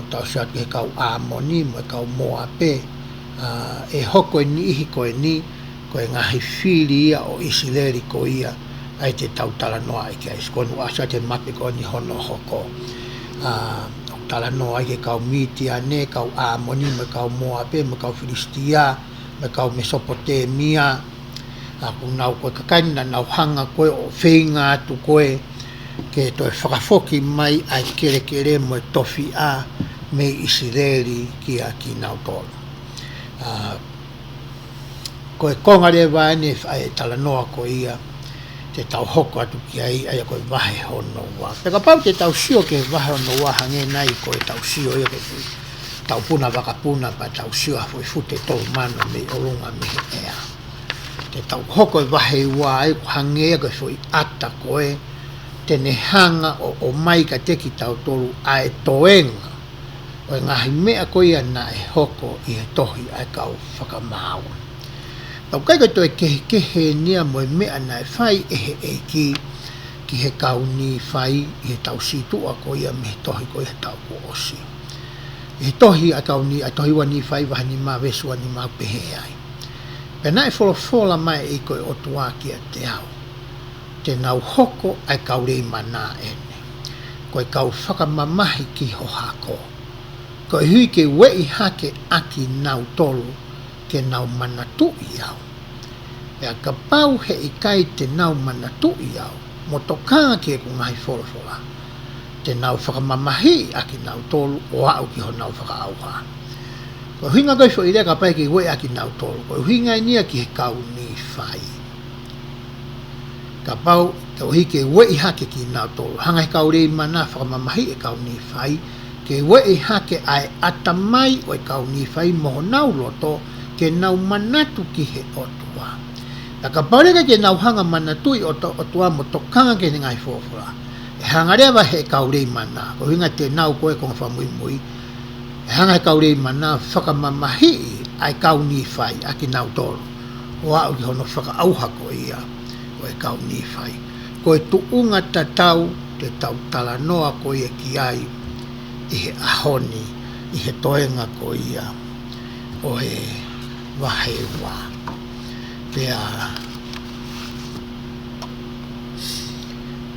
Tau siat ke kau Amoni mo e kau Moape. E hoko e ni ihi koe ni koe ngahi whiri ia o isileri ko ia ai te tautala noa ai kia iskonu asa te mapi ko ni hono hoko. Tala noa ai ke kau Mitia ne, kau Amoni, me kau Moape, me kau Filistia, me kau Mesopotamia. Aku nau koe kakaina nau hanga koe o whenga atu koe ke toi whakafoki mai ai kere kere mo e tofi a me isileri kia ki nau tolu. Koe konga rewa ane ai tala noa ko ia te tau hoko atu ki ai ai koe vahe hono wā. Peka pau te tau sio ke vahe hono wā hange nai koe tau sio ia ke tau puna wakapuna pa tau sio hafoi fute tolu mano me olunga me ea. Te tau hoko e vahe wā ai hange ia koe fui ata koe te nehanga o mai ka teki tau tolu a e toenga. O ngahi mea koe ia na e hoko i he tohi ai kau whakamāu. Tau kai koe toi kehe nia mo e mea na e whai e he eiki ki he kauni whai i he tau situa ko ia me he tohi ko i he tau ko osi. I he tohi a kauni a tohi wani whai wahani mā wesu wani mā pehe ai. Pena e wholofola mai e koe o tua ki a te au. Te nau hoko ai kaurei mana ene. Koe kau whakamamahi ki ho hako. Koe hui ke wei hake aki nau tolu ke nau manatu i au. Pea ka pau he i kai te nau manatu i au. Mo tokaa ke ku ngai wholofola. te nau whakamamahi a ki nau tolu o au ki ho nau whakaauha. Ko hinga kai fo ire ka pai ki we a ki nau tolu, ko hinga nia ki he kau ni whai. Ka pau te ohi ke we i hake ki nau tolu, hanga he kau rei mana whakamamahi e kau ni whai, ke we i hake ai atamai o e kau ni whai moho nau loto ke nau manatu ki he otua. Ka paureka ke nau hanga manatui o tua mo tokanga ke ngai fofura. E hanga rewa he kaurei mana, ko hinga te nau koe konga whamui mui, e hanga he kaurei mana whakamamahi ai kau ni whai a ki nau tolu. O au ki hono whakaauha ko ia o e kau ni whai. Ko e tuunga tatau te tau tala noa ko ia ki ai i he ahoni, i he toenga ko ia o e vahe wā. Pea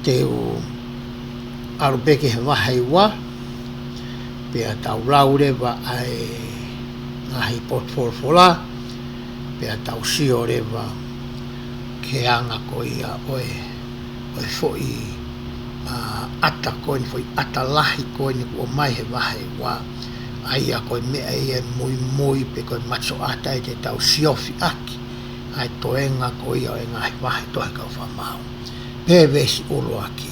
te o arupeke he vahe wā, pea tau raurewa ai ngahi potfolfola, pea tau sio rewa ke anga ko ia oe foi ata koe ni foi ata lahi koe ni kua mai he vahe wā, ai a koe mea e mui mui pe koe macho ata e te tau siofi aki, ai toenga ko ia o e ngahi vahe tohe kau whamau. Pe vesi ulu aki.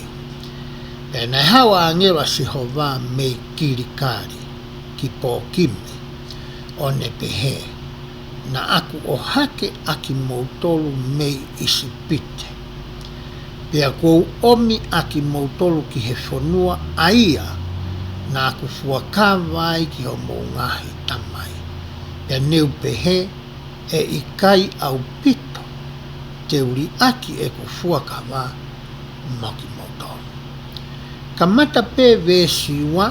Pe nei hawa angela si hova mei kirikari ki pō kimi o ne pehe na aku o hake aki mautolu mei isi pite. Pea kou omi aki mautolu ki he whanua aia na aku fuakawai ki ho mou ngahi tamai. Pea neu pehe e i kai au pito te uri aki e ku fuakawa maki mautolu. Ka mata pe vesiwa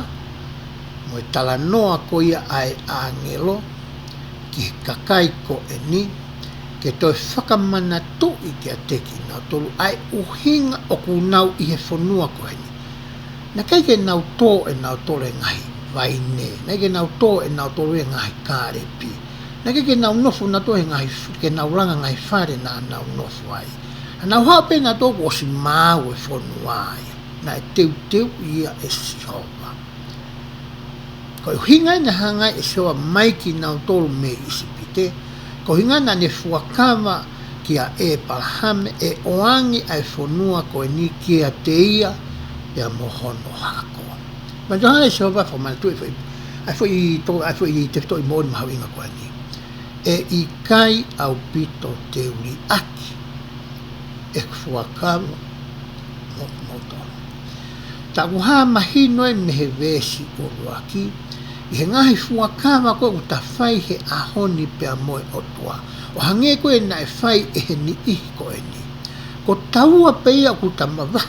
mo e tala noa ko ia ai angelo ki kakai ko e ni ke toi whakamana tu i ke a teki nau tolu ai uhinga o ku nau i he whanua ko e ni. Na kai ke nau tō e nau tolu e ngahi vaine, na ke nau tō e nau tolu e ngahi kārepi, na ke nau nofu na tō e ngahi ke nau ranga ngahi whare na nau nofu ai. Nau hape na tō ko si māu e whanua ai, na e teu ia e sihowa. Ko hinga na hanga e sewa mai ki nau tolu me isipite, ko hinga na ne fuakawa ki a e palahame e oangi ai whanua ko e ni ki a te ia e a mohono hako. Ma johana e sewa whamana tu ai fwoi i te toi mōni mahawinga ko e ni. E i kai au pito te uri aki e fuakawa motono. Taku haa mahino e mehe vesi uru aki, i he ngahi fuakawa koe u ta whai he ahoni pea moe otua. O hange koe na e whai e he ni ihi koe ni. Ko taua peia ku ta mawa,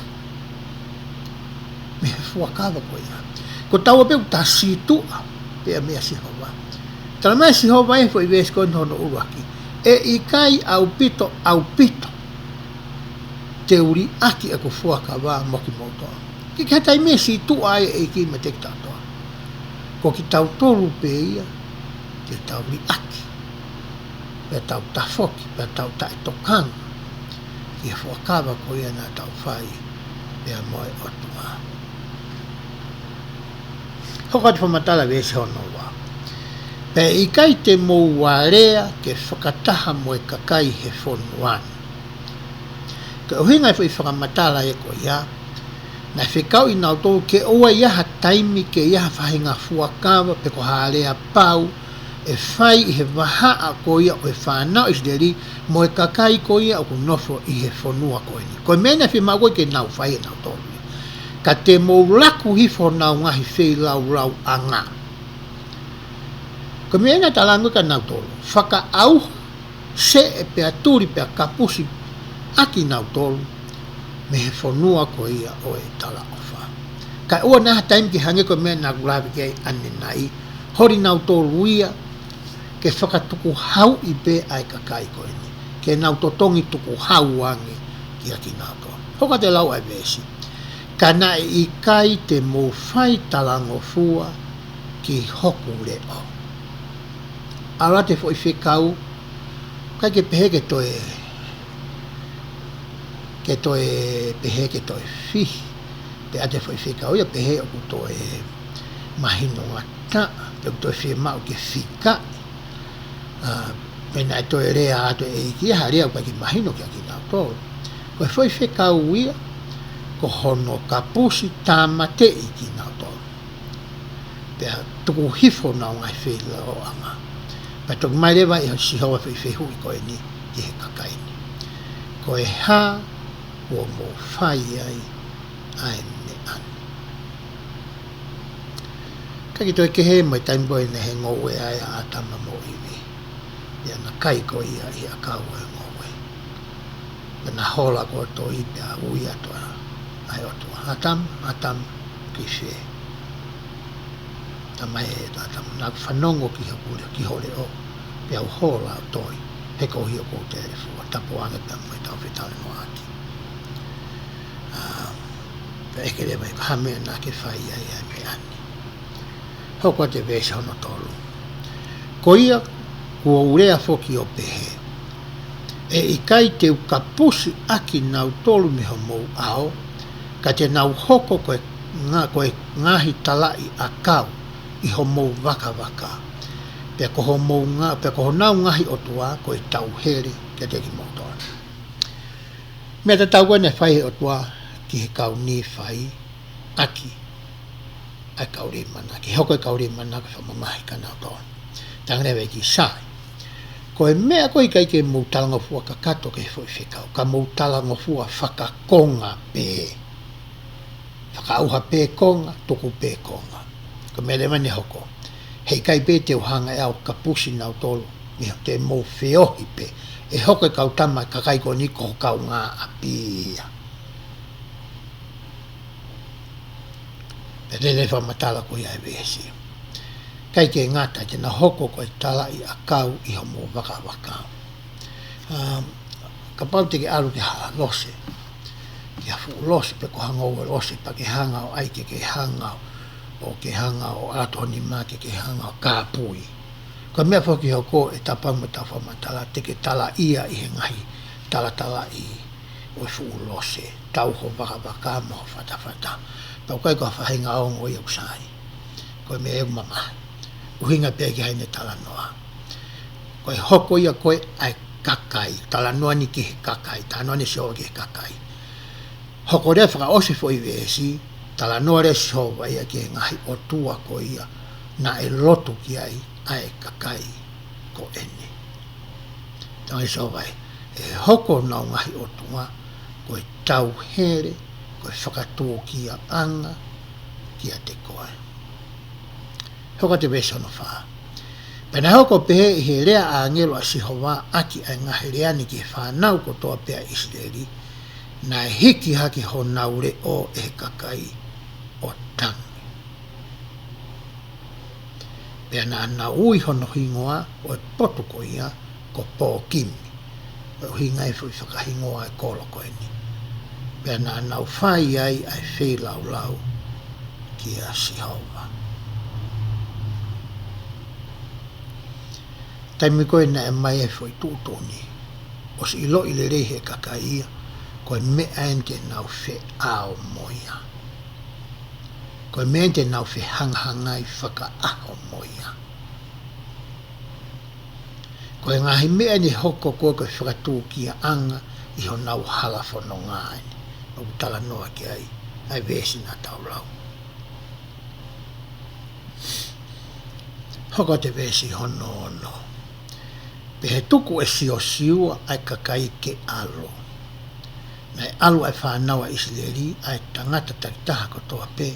mehe fuakawa koe ia. Ko taua pea ku ta situa pea mea sihowa. Tala mai sihowa e fwoi vesi koe hono uru aki. E i kai au pito te uri aki e ku fuakawa moki motoa. Ki katai me situa ai e ki me te kitatoa. Ko ki tau tolu pe ia, te tau ri aki, pe tau tafoki, pe tau tae tokanga, ki e fuakawa ko ia na tau whai, pe a moe otua. Hoka te whamatala vese hono wā. Pe i kai te mou warea ke whakataha moe kakai he whonuan. Ke ohinga e whakamatala e ko ia, na whekau i nau tō ke oa iaha taimi ke iaha whahinga fuakawa pe ko hārea pau e whai i he wahaa ko ia o e whanau isderi mo e kakai ko ia o ku nofo i he whanua ko ini. Ko mena whima koe ke nau whai e nau tō. Ka te mou laku hifo nau ngahi whei lau anga. Ko mena talangu ka nau tō. Whakaau se e pea turi pea kapusi aki nau tō. Me he whanua ko ia o e tala ofa. Kai ua naha taimi ki hange ko mea nā gurawe ki ai ane nai, hori nau tōru ia, ke whakatuku hau i pe ai kakai ko ini. Ke nau totongi tuku hau angi ki aki nau tō. Hoka te lau ai vesi. Ka na i kai te mō whai talango fua ki hoku reo. Ara te fo i whekau, kai ke pehe ke toe pehe ke toe fihi, pe ate foi whekau ia pe he o kuto e mahino ngata pe kuto e whemau ke whika pe nai toi rea ato e Eiki haria pa ki mahino ki a ki nau tolu koe foi whekau ia ko hono kapusi tamate i ki nau tolu pe tuku hifo nau ngai whila o anga pe tuku mai lewa i si hoa whi hui koe ni ki he kakaini koe ha ua mo whai ai ai me ani kaki toi ke he mai taimboe ne he ngowe ai a tama mo iwi ia na kai koe ia i a kau e ngowe pe na hola koe to i pe a ui atoa ai otua atam ki she tamai e atam na whanongo ki hapule ki hole o pe au hola o toi he kohi o kou telefua tapo ange pe mo i tau whetale no aki pe eke le mai hame na ke whai ai ai me ani hoko te vese hono tolu ko ia kua urea foki o pehe e i kai te ukapusi aki nau tolu me ho mou ao ka te nau hoko koe ngahi talai a kau i ho mou waka pe ko nau ngahi o tua koe tau here ke te ki motora mea te tau ne whai o tua ki he kau ni whai aki ai kauri mana ki hoko kauri mana ka whamamahi ka nau toa tangarewe ki sai koe mea koe kai ke moutalanga fua ka kato ke foi whekau ka moutalanga fua whakakonga pe whakauha pe konga tuku pe konga ko mea le mani hoko hei kai pe te uhanga e au kapusi nau tolu mi te mou whiohi pe e hoko kau tama ka kai ko niko kau ngā apia pe rele whamatala ko ia e vesi kai ke ngata te na hoko ko e tala i a kau i ho mou waka ka pau te ke alu ke haa lose ki hafu lose pe ko hanga o lose pa ke hanga o aike ke hanga o ke hanga o atoni ma ke hanga o kāpui ko mea whoki hoko e tapamu ta whamatala te ke tala ia i he ngahi tala i o fu lose tau ho waka mo whata pau kai ko whahinga o ngoi au sai ko me e mama uhinga pe ki haine tala noa ko hoko ia koe ai kakai tala noa ni ki he kakai ta noa ni sio ki he kakai hoko rea whaka osi fo i vesi tala noa rea sio vai a ki he ngahi o tua ko ia na e lotu ki ai ai kakai ko ene tangai sio vai e hoko nau ngahi o tua ko e tau here ko e whakatū ki a anga ki a te koe hoko te vese ono wha pena hoko pehe i he rea a ngelo a sihowa aki ai ngahi reani ki he whanau ko toa pea Israeli na e hiki haki ho naure o e kakai o tangi pea na ui hono hingoa o e potu ko ia ko pō kimi o hinga e fui whakahingoa e kolo ko eni pea na nau whai ai ai whelau ki a sihowa taimi koe na e mai e fwoi tūtoni o si ilo i le rehe kakaia koe mea ente nau whe ao moia koe mea ente nau whe hanghangai whaka aho moia koe ngahi mea ni hoko koe koe whakatū ki a anga i ho nau halafono ngāi o tala noa ki ai vesi na tau lau hoko te vesi hono pe he tuku e siua ai kakai ke alo na e alu ai whanawa Israeli ai tangata takitaha ko toa pe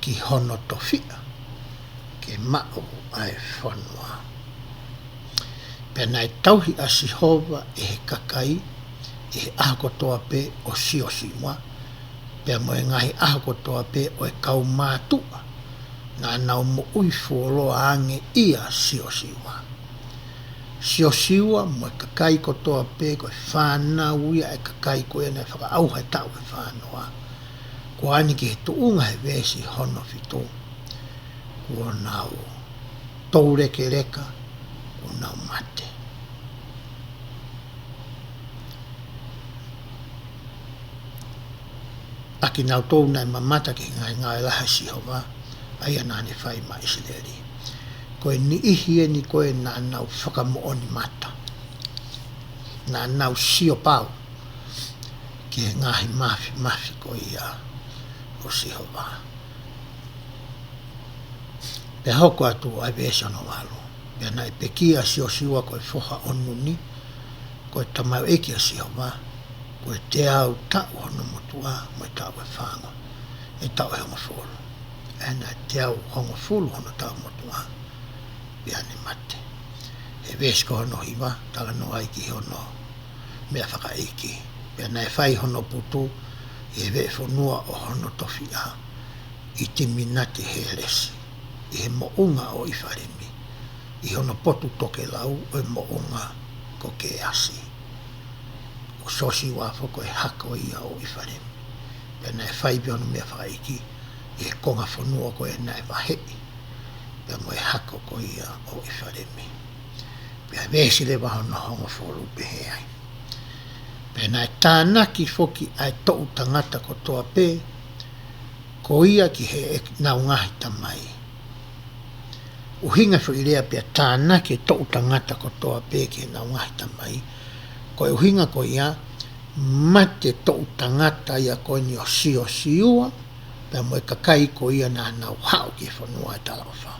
ki hono tofia ke mao ai whanua pe na e tauhi a Sihova e he kakai e he aha ko toa pe o siua pe mo e ngahi aha ko toa pe o e kau mātua na nau mo ui fuoloa ange ia siua mo e kakai ko toa pe ko e whanau ia e kakai ko e nei whaka auhai tau e whanoa ko ani ki he tuunga he vesi hono fitu ko nau toureke reka ko nau mate aki ki nau tōu nai mamata ki ngai laha sihowa, aia nāne whai mai sileri. Koe ni ihi e ni koe nā nau whakamo'oni mata. Nā nau sio pau, ki he ngahi mafi ko ia o sihowa. Pe hoko atu ai vesi ono walo. Pe nai pe kia sio siwa koe foha onu ni, koe tamau eki a sihowa, koe te au tau hono motua, mo e tau e whango, e tau e hongo fulu. E nai te au hongo fulu hono tau motua, pe ane mate. E vesi ko hono hiwa, tala no aiki hono, mea whaka eiki. Pe nai whai hono putu, e ve whanua o hono tofi a, i te minati he lesi, i he mounga o i wharemi, i hono potu toke lau o i mounga ko ke asi. O sosi wa foko e hako ia o i wharemi. Pe nai whai biono mea whaiki, i he konga whanua ko e nai VAHE, pe mo e hako ko ia o i wharemi. Pe a vesi le wahono hongo wholu pehe ai. Pe nai tānaki foki ai tou tangata ko toa pe, ko ia ki he nau ngahi tamai. Uhinga fo ilea pe tānaki tou tangata ko toa pe ki he nau ngahi tamai, ko e uhinga ko ia mate tou tangata ia ko ni o siua, pe mo e kakai ko ia nā nau hao ki whanua e talawha.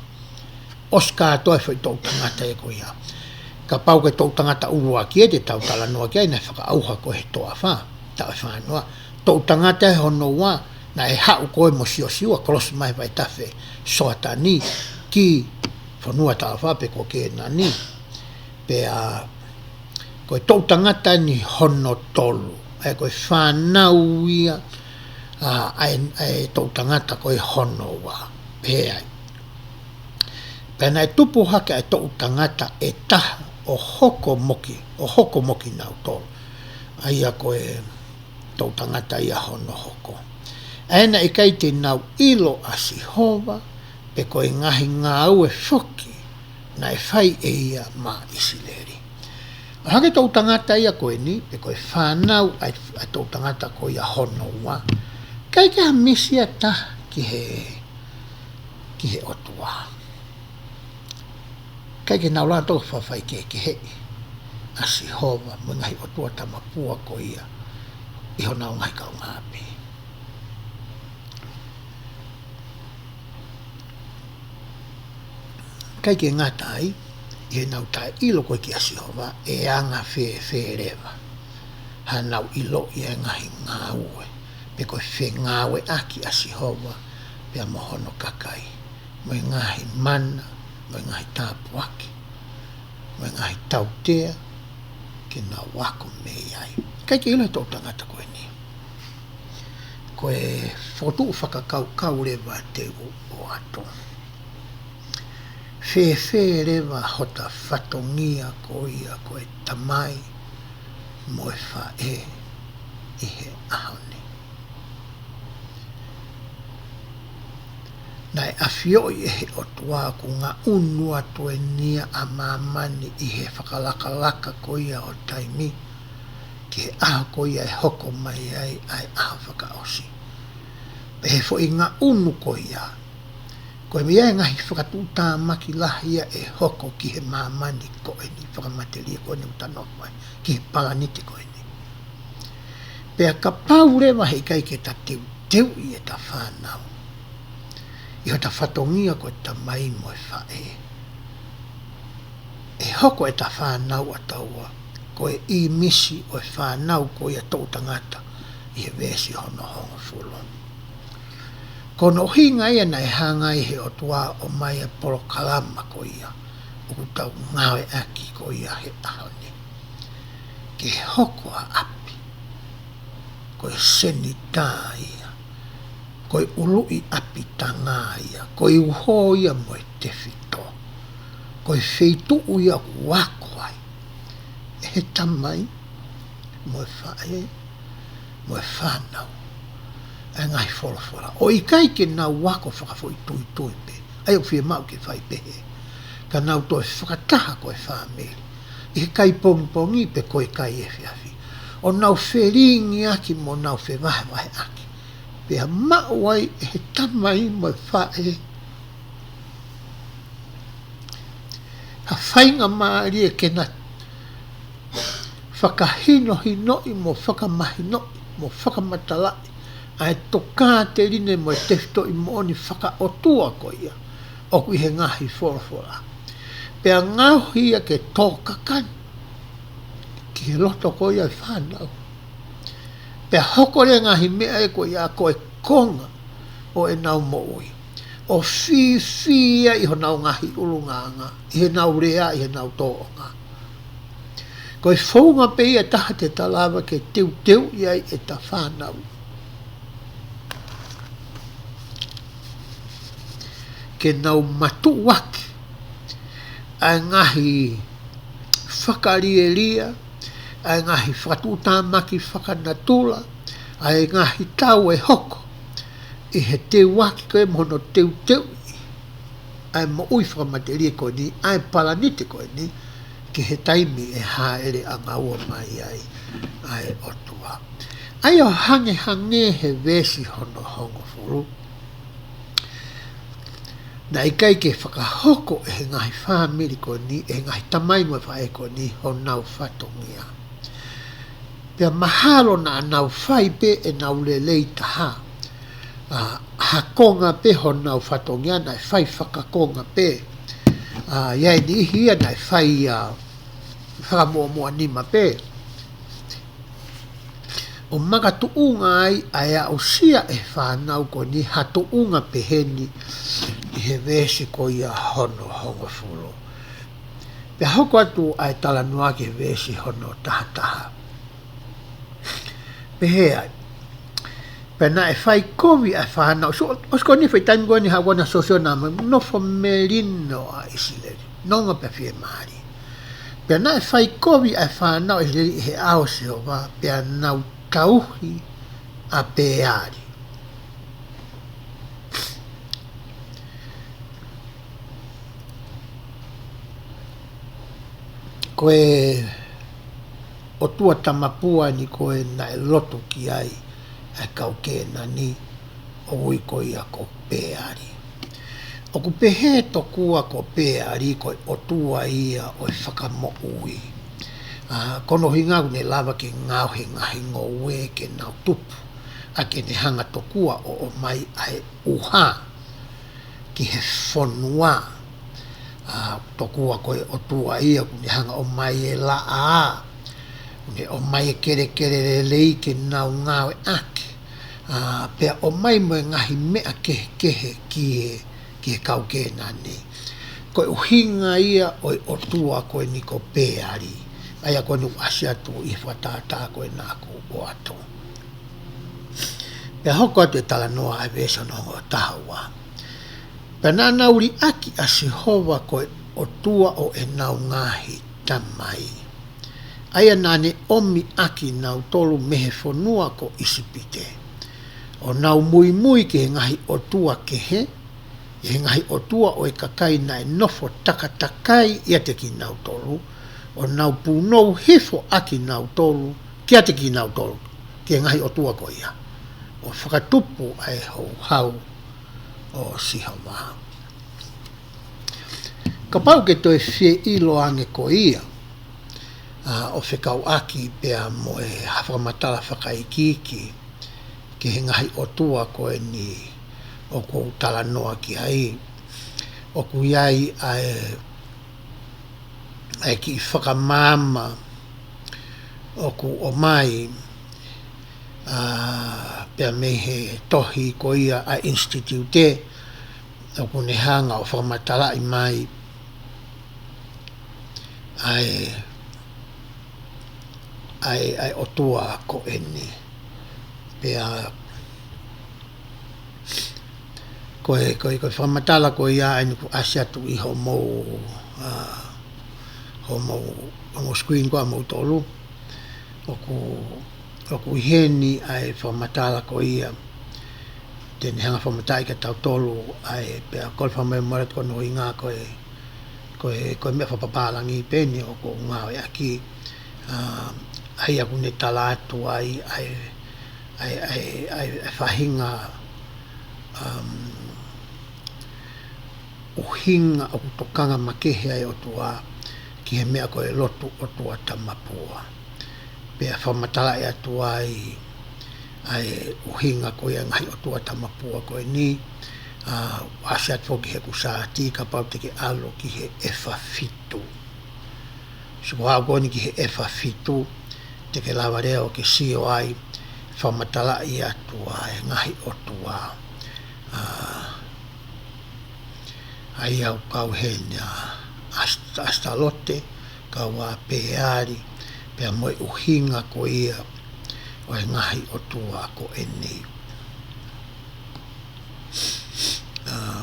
Oska atoa fo i tou tangata e ko ia. Ka pau ke tou tangata urua ki e te tau tala noa ki ai na whakaauha ko he toa wha, tau e whanua. Tou tangata e hono wā, na e hau koe mo siua, kolosi mai vai tawhe soata ni, ki whanua tala wha pe ko ke nani. Pe a, koe tou tangata ni hono tolu, ai koe whanau ia, ai tou tangata koe hono wā, pe ai. Pe na e tupu hake ai tou tangata e taha, o hoko moki nau tolu. Aia koe tau tangata ia hono hoko. Aina e kai te nau ilo a sihova, pe koe ngahi ngā ue whoki, na e whai e ia mā isileri. Hake tau tangata ia koe ni, pe koe whanau ai tau tangata koe ia hono wā. Kai ke ha misia ta ki he otua. Kai ke nau la tau whawhai ke he a sihova mo ngahi o tua tamapua ko ia i ho nau ngai kau ngapi. Kai ke ngatai i he nau tai ilo koe ki a sihova e anga whe rewa. Ha nau ilo i e ngahi ngāue pe koe whe ngāue aki a sihova pe a mohono kakai mo i ngahi mana mo i ngahi tāpuaki mo i ngahi tautea ki nā wako me ai. Kai ke ilo e tō tangata koe ni. Koe Fokotu'u whakakau rewa te o ato. Whe rewa hota whatongia ko ia koe tamai mo e whae i he ahone. Nai awhioi e he otua ko ngā unua toe nia a mamani i he whakalaka ko ia o taimi ki he aho ko ia e hoko mai ai aho whakaosi. Pe he fo i ngā unu ko ia, ko e mea ngahi whakatu'u tā maki lahia e hoko ki he mamani ko e ni whakamateria ko e ni utanopai, ki he palaniti ko e ni. Pe a ka pau rewa hei kai ke ta teu i e ta whanau. I ho ta whatongia ko e ta mai mo e whae. E hoko e ta whanau a taua, ko e i misi o e whanau ko i a tau tangata i he vesi hono hongo fulon. Ko no hinga ia na e hanga i he o tua o mai e polo kalama ko ia, o ku tau ngawe aki ko ia he ahone. Ke hoko a api, ko e seni tā ia, ko e ului api tanga ia, ko e uho ia mo e te fito, ko e feitu'u ia wako ai, e he tamai, mo e whae, mo e whanau, e ngai whora. O i kai ke nau wako whakafo i tui pe, ai o whia mau ke whai pehe, ka nau to e whakataha ko e whameli, i he kai pongpongi pe ko e kai e whiawhi, o nau wheringi aki mo nau whewahe wahe aki, pea ma'u ai he tamai mo whae. Ha whainga maari e kena whakahino hinoi mo whakamahino mo whakamatalai ai toka te rine mo te whito i mooni whakaotua ko ia o kui he ngahi whorafora. Pea ngau hia ke tōkakan ki he loto ko ia i whanau. Pea hoko rea ngahi mea e ko ia ko e konga o e nau mo ui. O whia i ho nau ngahi ulunganga, i he nau rea, i he nau tōonga. Ko e whaunga pe ia taha te talawa ke teu iai e ta whanau. Ke nau matu waki, ai ngahi whakarieria, ai ngahi whatutamaki whakanatula, ai ngahi tau e hoko, i he te waki koe mono teu ai mo ui whakamateria koe ni, ai palanite koe ni, ki he taimi e haere a ngaua mai ai otua. Ai o hange he vesi hono hongo furu. Na i kai ke whakahoko e he ngahi whamiri koe ni, e ngahi tamai mo e whae koe ni, ho nau whatongia. Pea mahalo na nau whai pe e nau lelei taha. Hakonga pe ho nau whatongia, na e whai whakakonga pe. Iai ni hia na e whai whakamoa nima pe. O maka tuunga ai a o sia e whanau ko ni ha tuunga peheni i he vesi ko ia hono hongo furo. Pe hoko atu ai talanua ke vesi hono taha. Pehe ai. Pe na e whai kovi ai whanau. So, osko ni whai taimi koe ni hawana sosionama, no merino a isileri. Nonga pe fie maari. Pe na e whai kovi ai whanau isileri i he ao seo wa, pe nau tauhi a peari. Koe o tua tamapua ni koe na e loto ki ai e kau kena ni o ui ko ia ko peari. O ku pehe to kua ko peari koe o tua ia o e Fakamo'Ui. Kono hinga ne lava ke ngau he ngahi ngowe ke nau tupu a ke ne hanga tokua o mai ai uha ki he whonua tokua koe o tua ia ne hanga o mai e la a ne o mai e kere lei ke nau ngau e ake pea o mai mo e ngahi mea kehe ki he kau ke nani koe uhinga ia o tua koe ni ko peari aia koe nuk asia tu i whatata koe nāku o ato. Pea hoko atu e tala noa ai vesa nongo o tahawa. Pea nā nauri aki a Sehova koe o tua o e nau ngahi tamai. Aia nane omi aki nau tolu mehe whanua ko isipite. O nau mui ke he ngahi o tua kehe, he ngahi o tua o e kakai na e nofo takatakai ia te ki nau tolu, o nau punou hefo aki nau tolu, kia te ki nau tolu, ki ngahi o tua ko ia. O whakatupu ai hau o Sehova. Ka pau ke toi whie ilo ange ko ia, o whekau aki pea mo e hawhamatala whakaikiki, ki he ngahi o tua ko e ni o kou tala noa ki ai, o ku iai ai ki whakamama o ku o mai pea me he tohi ko ia a institute o ku ne hanga o whakamatala i mai ai o tua ko eni pea koe whamatala ko ia ai nuku asia tu i homo screen ko mo tolu o ku heni ai whamatala ko ia tene hanga whamatai ka tau tolu ai pea kol whamamorat ko no inga koe mea whapapalangi peni o ko ngā e aki ai aku ne tala atu ai ai whahinga uhinga o tokanga makehe ai o tua ki he mea koe lotu o tua tamapua. Pea whamatala e atua ai uhinga koe ngai o tua tamapua koe ni asiat fo ki he kusāti ka pau te ke alo ki he efa fitu. So hao koe ni ki he efa fitu te ke lawarea o ke sio ai whamatala i atua e ngai o tua ai au kau he nia asta lote kau a peari pea moe uhinga ko ia o e ngahi o tua ko e nei.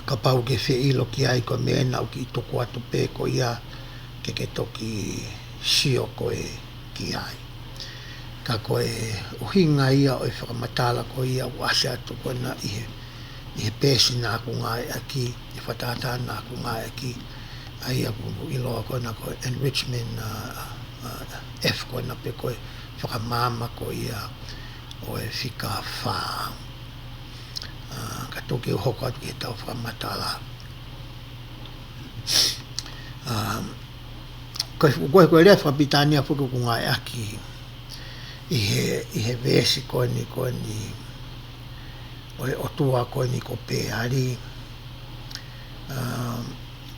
Ka pau ke whi ilo ki ai ko me ena o ki toko atu pe ko ia ke toki sio ko e ki ai. Ka ko e uhinga ia o e whakamatala ko ia o ase atu ko na ihe pēsi nā ku ngai aki, i whatata nā ku ngai aki, ai a kunu iloa ko na ko enrichment F ko na pe ko e whakamama ko ia o e whika whā. Ka toki o hoko atu ki he tau whakamatala. Koe rea whakapitania whuku ku ngai aki, i he vesi ko ni o e otua koe ni ko peari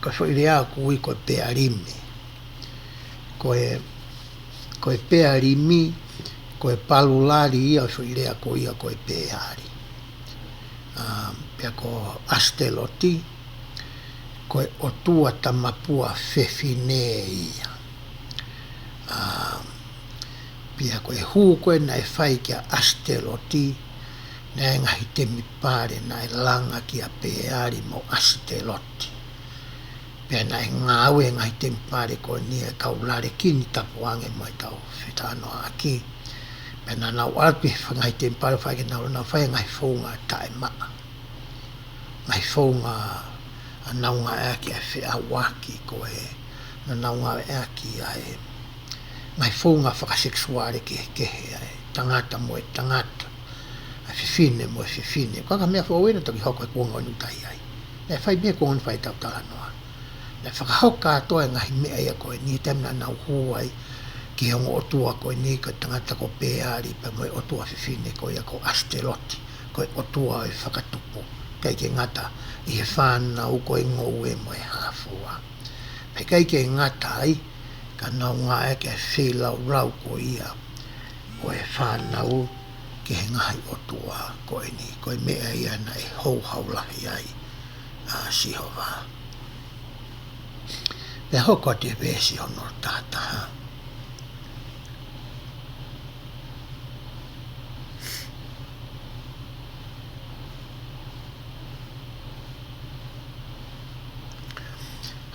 ko so irea kui ko pearimi koe pearimi koe palulari ia so irea ko ia koe peari pea ko asteloti koe otua tamapua fefine ia pea koe hu koe na e whai kia asteloti na e ngahi te mipare na e langa ki a peari mo asteloti. Pea na e ngāwe e ngahi te mipare ko ni e kaulare kini tapuange mai tau whetano aki. Pea na nau alpi ngahi te mipare whai ke nau whai ngahi whaunga tae maa. Ngahi whaunga a naunga ea ki a whea waki ko e na naunga ea ki a e ngahi whaunga whakaseksuare ki he kehe a e tangata mo e tangata. Fifine mo fifine ko ka mea fo wena to ki hoko ko ngonu tai ai e fai me ko on fai tau tala noa le fa hoka to nga hi me ai ko ni temna na hu ai ki ngo tua ko ni ka tangata ko peari pa mo o tua fifine ko ia ko asteloti ko o tua e fakatupu kai ke ngata i he fan na u ko ngo e mo e hafua pe kai ke ngata ai ka na nga e ke fila rau ko ia o e fan na u ke he ngahi o tua ko e ni, ko e mea ia na e hou haulahi ai Sihova. Pea hoko te vesi hono tātaha.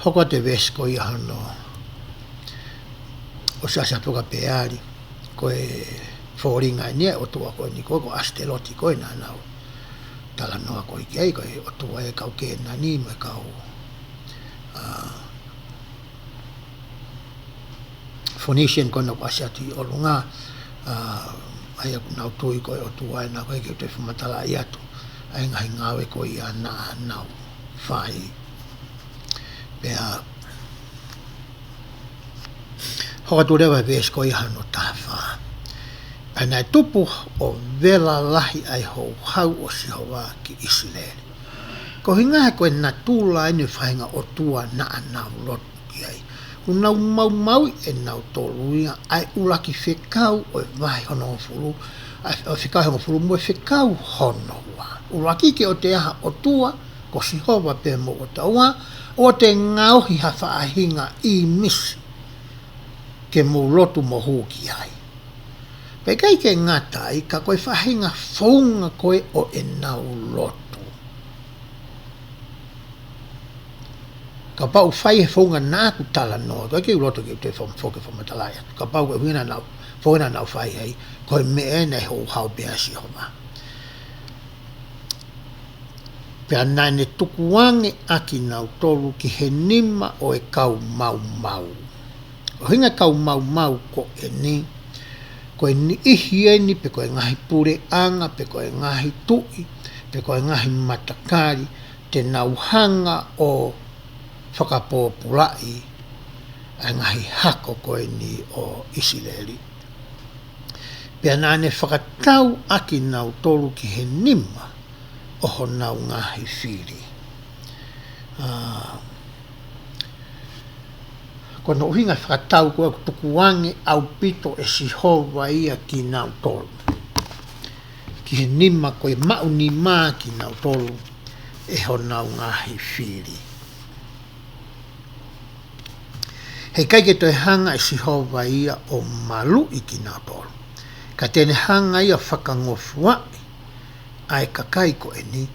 Hoko te vesi ko ia hono o sasa puka peari ko e fōringa ni o tua koe ni ko asteloti koe nā nau tala noa koe ki ai koe o tua e kau ke nā ni me kau Phoenician koe na kwasi atu i olunga ai aku nau tui koe o tua e nā koe ki o te whamatala i atu ai ngahi ngawe koe i a nā nau whai pea hoka rewa ves koe i hano tāwha ana tupu o vela lahi ai hou hau o Sihova ki Israel. Ko hinga koe na tūla inu whainga o tua na anau lotu ki ai. Unau mau e nau tōluia ai ulaki whekau o e vahe hono furu, o whekau hono furu mo e whekau hono wa. Ulaki ke o te aha o tua ko Sihova pe mo o taua o te ngauhi hawha ahinga i misi ke mo lotu mo huu ki ai. Pei kai ke ngata i ka koe whahinga whaunga koe o e nau lotu. Ka pau whai he whaunga nāku tala noa, koe ke uloto ke te whoke whamatalaya. Ka pau koe wina nau whai hei, koe me e nei hou hau pea Sihova. Pea nai ne tukuange aki nau tolu ki he nima o e kau mau. O hinga kau mau ko e ni, koe ni ihi eni pe koe ngahi pure anga, pe koe ngahi tui, pe koe ngahi matakari, te nauhanga o whakapōpulai, ai ngahi hako koe ni o Isileli. Pea nāne whakatau aki nau tolu ki he nima, oho nau ngahi whiri. Ko no uhinga whakatau koe tukuange au pito e sihova ia ki nau tolu. Ki he nima koe mau ni mā ki nau tolu, e ho nau ngahi whiri. Hei kai ke toi hanga e sihova ia o malu i ki nau tolu. Ka tene hanga ia whakangofuai, ai kakai ko e ni,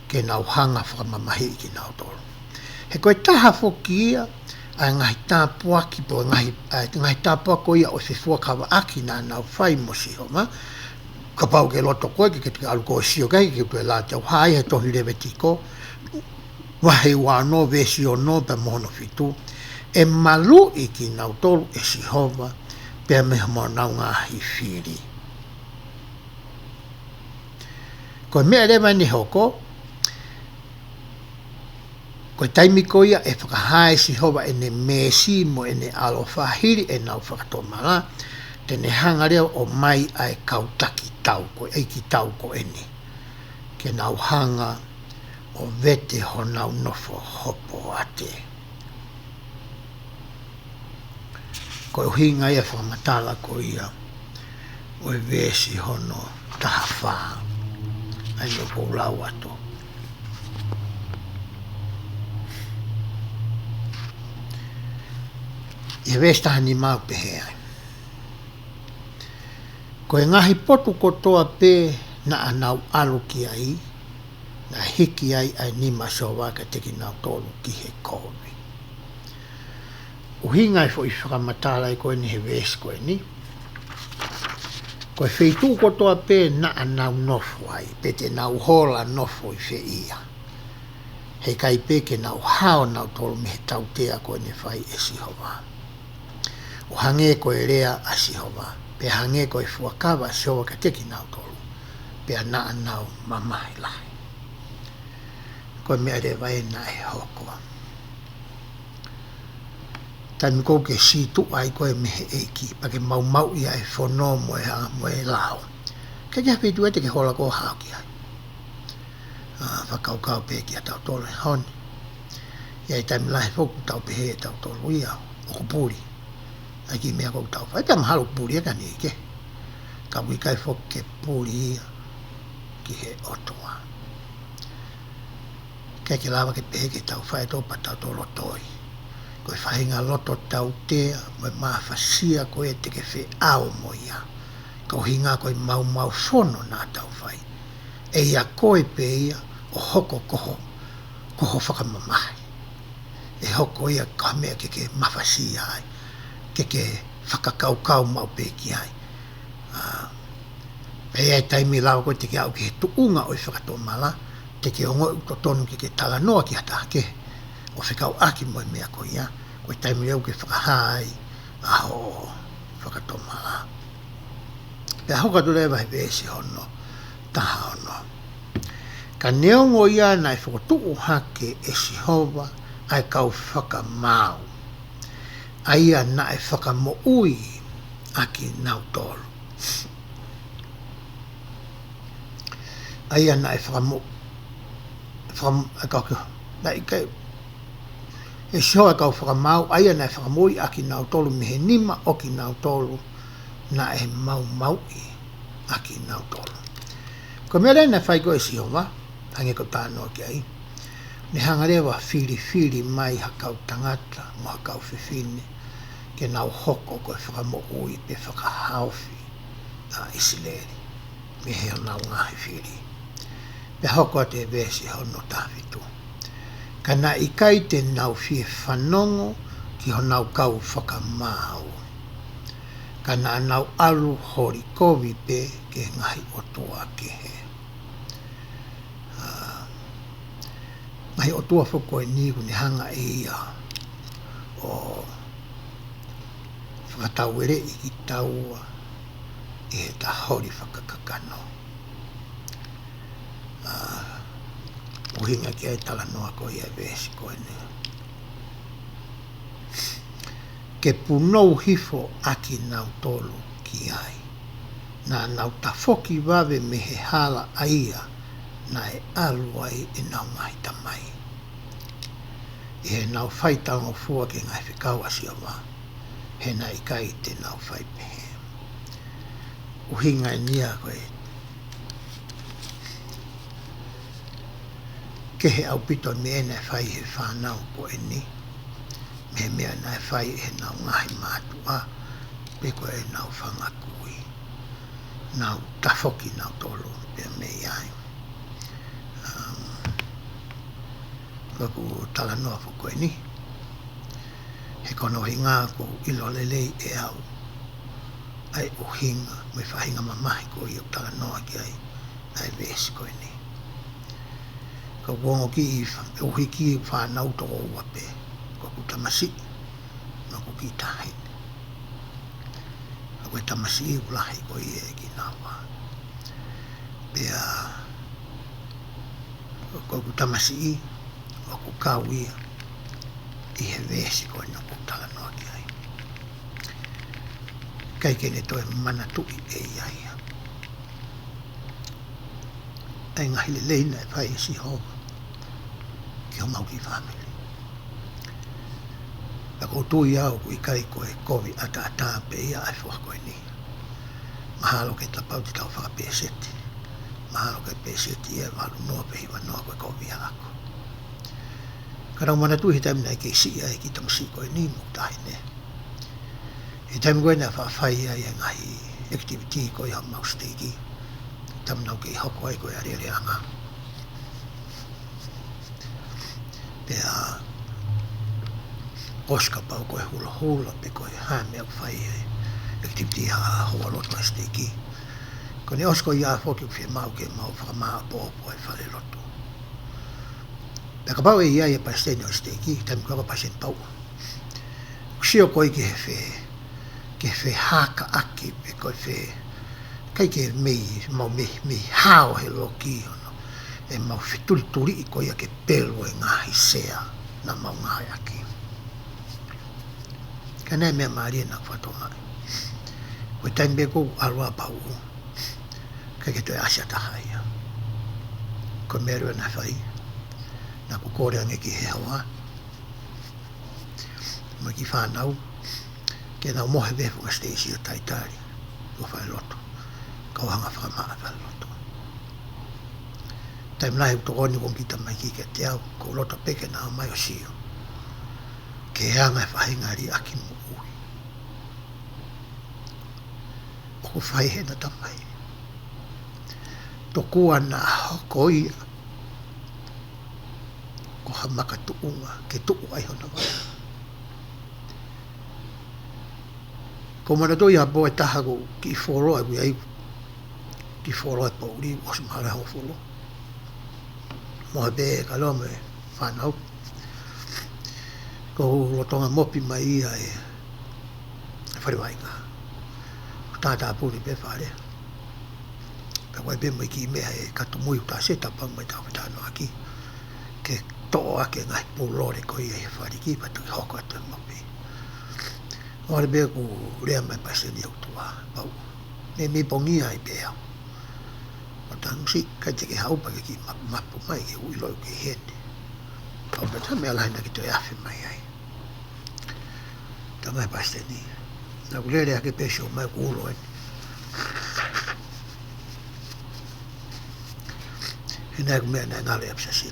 ke nau hanga whakamamahi i ki nau tolu. He koe taha whoki ia, ai ngahi tāpuaki, po ngahi tāpuako ia o se fuakawa aki nā nau whai mo sihoma, ka pau ke loto koe, ke tika alu koe sio kai, ke koe la tau hai, he tohi rewe tiko, wahe wano, vesi o no, pe mohono fitu, e malu i ki nau tolu e sihova, pea meha mo nau ngahi whiri. Koe mea rewa ni hoko, koe taimi ko ia e whakahae sihova e ne mesi mo e ne alo whahiri e nau whakatomala, tene hanga reo o mai ai kautaki tau ko, eiki tau ko eni. Ke nau hanga o vete ho nau nofo hopo ate. Koe uhinga ia whakamatala ko ia, o e vesi hono taha wha, ai no poulau ato. E vesi taha ni mau pehe ai. Koe ngahi potu kotoa pe na anau alu ki ai, na hiki ai ai ni masowa ka teki nau tolu ki he kovi. Uhinga i fo i whakamatala i koe ni he vesi koe ni. Koe wheitu kotoa pe na anau nofu ai, pe te nau hola nofu i whe ia. Hei kai pe ke nau hao nau tolu me he tautea koe ni whai e sihova. O hange koe rea a sihova. Pe hange koe fuakawa sewa ka teki nau tolu. Pe na anau mamahi lai. Koe mea rewa e na e hokoa. Taimi kou ke situ ai koe mehe eiki, pa ke mau ia e whono mo e lao. Ka kia whetu e te ke hola ko hao ki ai. Whakaukau pe ki a tau tolu e honi. Ia i taimi lahi foku tau pehe e tau tolu ia, o kupuri. Ai ki mea kou tau whai, tama halu kupuri e ka ni ke. Ka wikai foku ke puri ia, ki he otoa. Kai ke lawa ke pehe ke tau whai tau pa tau tolu toi. Koe whahinga loto tau tea, moe mawhasia koe te ke whe ao mo ia. Kau hinga koe mau sono nā tau whai. E ia koe pe ia o hoko koho whakamamahi. E hoko ia ka mea ke mawhasia ai, ke whakakaukau mau pe ki ai. E ia taimi lau koe te ke au ki he tuunga o i whakatomala, te ke ongo utotonu ke talanoa ki hata Hake. O whekau aki mo mea ko ia, koe taimi reu ke whakahai, aho whakatomala. Pea hoka tu rewa he vesi hono, taha hono. Ka neongo ia nai Fokotu'u Hake e sihova ai kau FAKAMAAU. Aia na e Fakamo'Ui aki nau tolu. Aia na e Fakamo'Ui, e sihoa kau FAKAMAAU, aia na e Fakamo'Ui aki nau tolu mehe nima o ki nau tolu na e maui aki nau tolu. Ko mea rei na whai koe sihoa, hange ko tānoa ki ai, ne hangarewa whiri mai hakau tangata mo hakau whiwhine, ke nau hoko koe Fakamo'Ui pe whakahauwhi a Isileli, me heo nau ngahi whiri. Pe hoko a te vesi hono tāwhitu. Ka na ikai te nau whie whanongo ki ho nau kau FAKAMAAU. Ka na nau alu hori kovi pe ke ngahi otua ke he. Ngahi otua whoko e niku ni hanga e ia o whakatau ere i ki taua i he ta hori whakakakano. Uhinga ki ai tala noa ko i e vesi koe ne. Ke punou hifo aki nau tolu ki ai. Na nau ta foki wawe me he hala aia na e alu ai e nau mai tamai. I he nau whai talongo fua ke ngai whikau asia wā. He na i kai te nau whai pehe. Uhinga e nia koe. Ke he au pito me ene whai he whanau po e ni. Me mea na e whai he nau ngahi mātua. Pe koe e nau whangakui. Nau tafoki nau tolu pe me iai. Kaku tala noa fo koe ni. He kono hi ngā ko ilo lelei e au. Ai uhinga, me whahinga mamahi ko i o tala noa ki ai. Ai vesi koe ni. Ka wongo ki i uhi ki i whanau to o wape. Kaku tamasi. Kaku ki tahine. Kaku e tamasi i ulahi ko i e ki nā wā. Pea kaku tamasi i. Kaku kauia. I he vesi koe ni o tala noa ki ai. Kai kene toi mana tui e iaia. Ai ngahi le leina e whai si hoa. Ki ho mau ki whamili. A ko tui au kui kai koe kovi ata pe ia ai fua koe ni. Mahalo ke tapau te tau whakapeseti. Mahalo ke peseti e walu noa pe hiwa noa koe kovi ako. Karau mana tui he taimina e ke si ai ki tamasi koe ni mo tahine. He taimi koe na whawhai ai e ngahi activity koe ha mau stegi. Taminau ke hoko ai koe are anga. Pea oska pau koe hula hula pe koe hame au whai ai. Activity ha hoa loto a stegi. Ko ne osko ia whoki uwhia mau ke mau whakamaa pōpo e whare loto. Pea ka pau e ia e pasteni o stegi, taimi koe pasen pau. Kusio koe ki he whee. Ke whe haka aki pe koe whe kai ke mei mau me hao he loki ono e mau wheturi turi i koe ke pelo e ngahi sea na mau ngahi aki ka nei mea maari e na whatonga koe taimbe kou arua pau kai ke toi asia tahaia koe meru e na whai na ku kore ange ki he hawa mo ki whanau ke nau mohe vefu a stesi o taitari o whai loto kau hanga whakamaa whai loto taim lahi uto oni kong kita mai ki ke te au ko loto peke na mai o sio ke hanga whahingari aki mo ui o ko whai he na tamai to kua na hoko ia ko hamaka tuunga ke tuu ai hona wai ko mana toi ha boe taha ko ki foro ai ai ki foro ai pauri o se mara ho foro mo be ka lo me fanau ko lo tonga mopi mai ai fare vai ka ta puri be fare ka vai be mai ki me ai ka tu mui ta se ta pa mai ta no aki ke to ake ngai pulore ko ia fare ki pa tu hoko atu mopi ora be ku rea mai paseni autua pau me pongia ai be o tang si ka te ke hau pa ki mapu mai ke uilo ke hende o be ta me ala na ki to afi mai ai ta mai paseni na ku rea ke pesho mai ku ulo ai ina ku me na ngale apsasi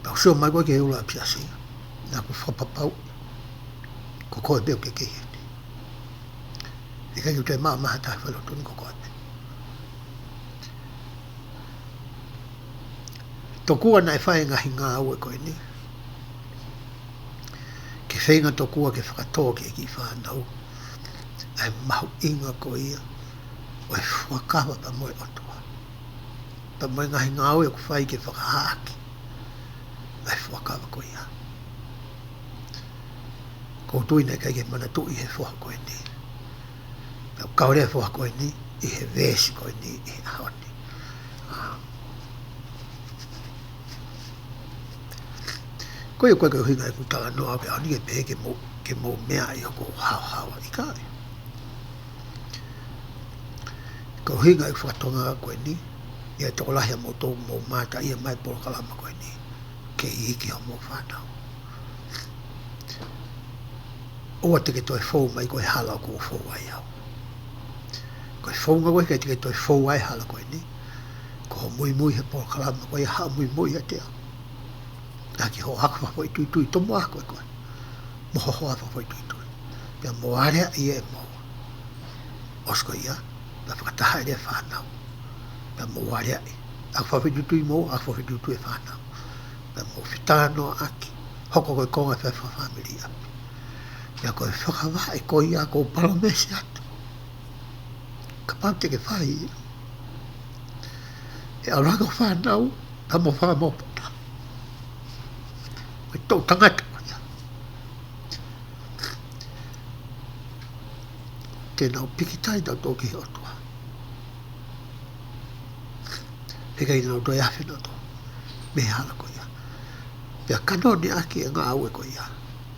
pa so mai ko ke ulo apsasi na ku fa pau ko koe beo ke ke hete. E kai ki te maa maha tae whaloto ni ko koe be. Tokua nai whae ngahi ngā au e koe ni. Ke whenga tokua ke whakatoke ki whanau. Ai mahu inga ko ia. O e whakawa pa moe otua. Pa moe ngahi ngā au e ku whae ke whakahaaki. Ai whakawa ko ia. Ko tui nei kai ke mana tui he whoha koe ni. Kaore fo ko ni I he vesi ko ni I honi. Koe koe koe hinga e kutala noa pe ani e pe ke mo mea I hoko hawa I kai. Ko hinga I whakatonga koe ni ia toko lahi a mo tō mo mata ia mai polo kalama koe ni ke iki ho mo whanau. Oa teke toi fōu mai koe hala ko fōu ai au. Koe fōu ngā koe teke toi fōu ai hala koe ni ko ho mui he polo kalama koe ha mui a te au. Aki ho haka whawhoi tui tomo a koe koe. Mo ho hoa whawhoi tui. Pia mo area ia e mo. Osko ia, na whakataha ere whanau. Pia mo area i. Ako whawhoi tui mo, ako whawhoi tui e whanau. Pia mo whitano aki. Hoko koe konga whawha family api. Pia koe whakawa e koe ia ko palamese atu. Ka pau teke whai ia. E auranga whanau, na mo whakamopo. Koe tau tangata koe ia. Tēnau pikitai tau tōki he otua. Peka I nau toi awhina tō. Me hala koe ia. Pea kanoni aki e ngā aue koe ia.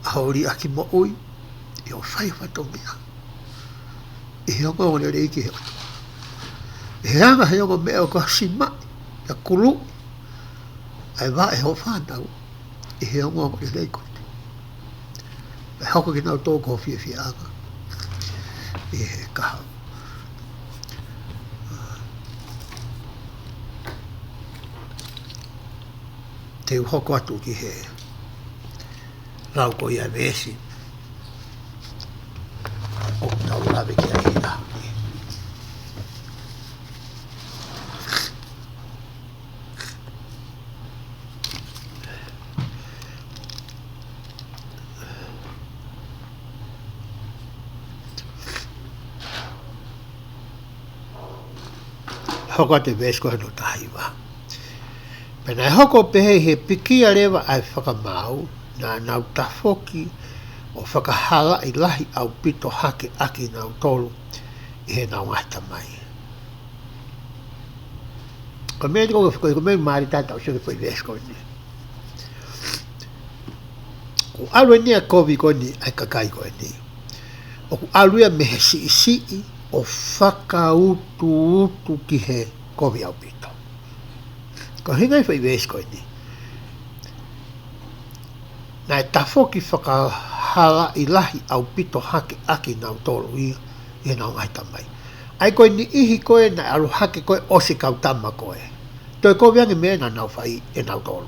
Ahauri aki mo ui. I o whai whatongi ia. I he onga o le reiki he otua. I he anga he onga mea o ka simai. Ia kulu. Ai wā e ho whanau. I he onga o le reiko. Pea hoko ki nau tō ko fia anga. I he kahau. Te uhoko atu ki he rauko ia vesi. O tau lawe ki a i rauki. Hoko te vesi ko hano tahiwa. Pena hoko pehe he pikia rewa ai FAKAMAAU na nau tafoki o whakahala I lahi au pito hake aki nau tolu I he nau ngata mai. Ko mea ko mea maari tata o seke poi vesko ni. Ko alue ni a kovi ko ni ai kakai ko ni. O ku alue me he si o whakautu ki he kovi au pito. Ko hingai whai vesko ni. Nā e tafoki whakahala I lahi au pito hake aki nau tolu I nau ngai tamai. Ai koe ni ihi koe na alu hake koe osi kau tama koe. Toi koe viangi mea na nau whai e nau tolu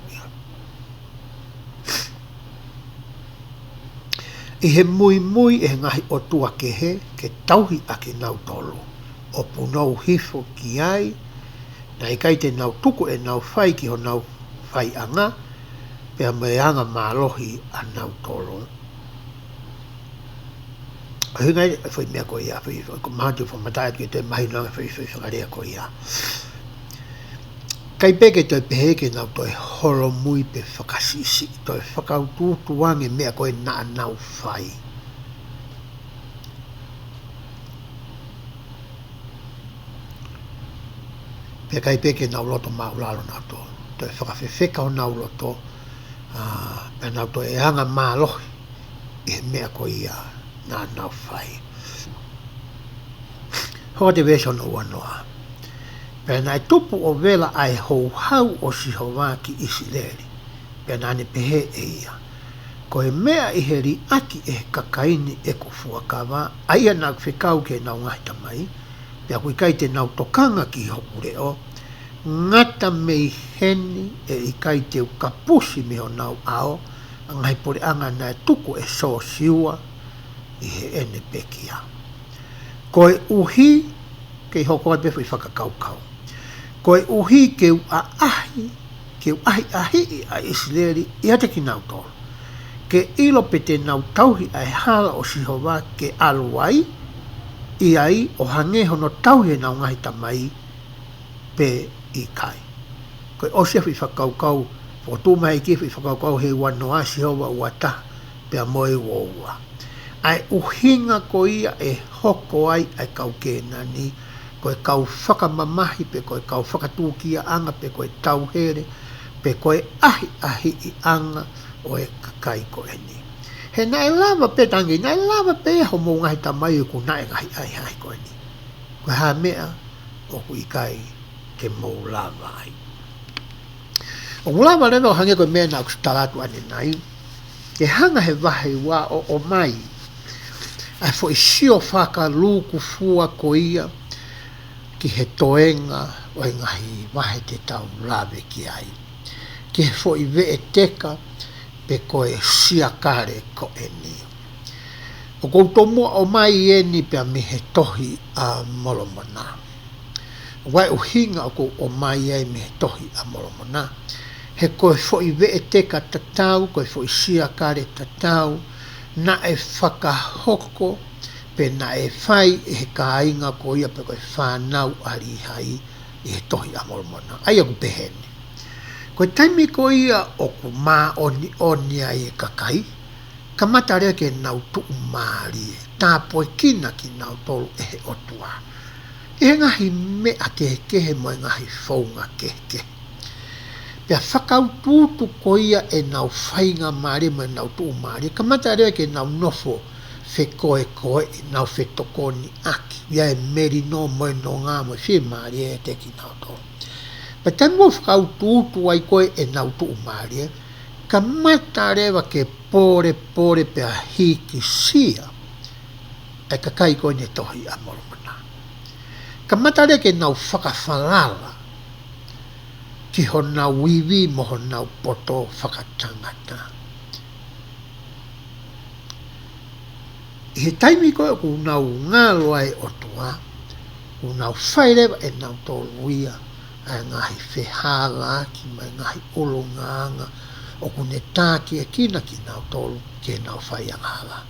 I he mui e ngahi o tua ke he ke tauhi aki nau tolu. O punou hifo ki ai. Na I kai te nau tuku e nau whai ki ho nau whai anga. Pea me anga mālohi a nau tolo. Hingai whai mea ko ia. Ko mahatu whamatai atu ki te mahi nanga whai whakarea ko ia. Kai peke toi pehe ke nau toi horo mui pe whakasisi. Toi whakaututu wange mea koe na nau whai. Pea kai peke nau loto maulalo nau to. Toi whakawhewheka o nau loto. Pea nau toi e hanga mālohi. I mea ko ia na nau whai. Hoa te weso no wanoa. Pea nai tupu o vela ai hou hau o si hoa ki Isileli. Pea nane pehe e ia. Ko he mea I he ri aki e kakaini e ku fuakawa. Aia nau whekau ke nau ngahita mai. Pea kui kai te nau tokanga ki hopu reo. Ngata mei heni e I kai te kapusi me o nau ao. Ngai pore anga nai tuku e so siua I he ene pekia. Ko e uhi ke hoko at befu I whakakaukau. Ko e uhi ke u ahi I a Isileli I ate ki nau tolo. Ke ilo pe te nau tauhi ai hala o Sihova ke aluai I ai o hange hono tauhi nau ngahi tamai pe I kai. Ko e osia fi whakaukau Fokotu'U mai ki fi whakaukau he wanoa Sihova ua ta pe a moe woua. ai uhinga ko ia e hoko ai ai kau kena ni ko e kau whakamamahi pe ko e kau whakatūkia anga pe ko e tauhere pe ko e ahi i anga o e kakai ko e ni. He na e lava pe tangi, na e lava pe ho mo ngahi tamai ku na e ngahi ai ko e ni. Ko ha mea o ku ikai ke mo lava ai. O lava lewa hange ko mea na kustalatu ane nai. Ke hanga he vahe wa o mai. Ai fo isio whaka luku fua ko ia ki he toenga o e ngahi vahe te tau lawe ki ai. Ki he fo i ve e teka pe ko e siakare ko e ni. O koutomo o mai e ni pe a me he tohi a molomona. Wai o hinga o mai e me he tohi a molomona. He ko e fo i ve e teka tatau, ko e fo i siakare tatau, na e whakahoko, pe na e whai e he kāinga ko ia pe ko e whanau ari hai i he tohi a molomona. Ai aku pehene. Ko e taimi ko ia o ku mā oni ai e kakai, ka mata rea ke nau tuu maari e, tā poe kina ki nau tolu e he otua. E ngahi mea kehe mo e ngahi whaunga kehe. Pea whakaututu ko ia e nau whainga maari mo e nau tuu maari, ka mata rea ke nau nofo whekoe koe e nau whetokoni aki, ia e meri no mo e no ngā mo e maari e te ki nau tolu. Pa tango whakaututu ai koe e nau tuu maari e, ka mata rewa ke pore pe a hiki sia e ka kai koe ne tohi a molomana. Ka mata rewa ke nau whakawhalala ki ho nau wiwi mo ho nau poto whakatangata. I he taimi koe ku nau ngalo ai otua, ku nau whairewa e nau tolu ia, ai ngahi whehanga ki mai ngahi ulunganga o kune tāki e kina ki nau tolu ke nau whaiangala.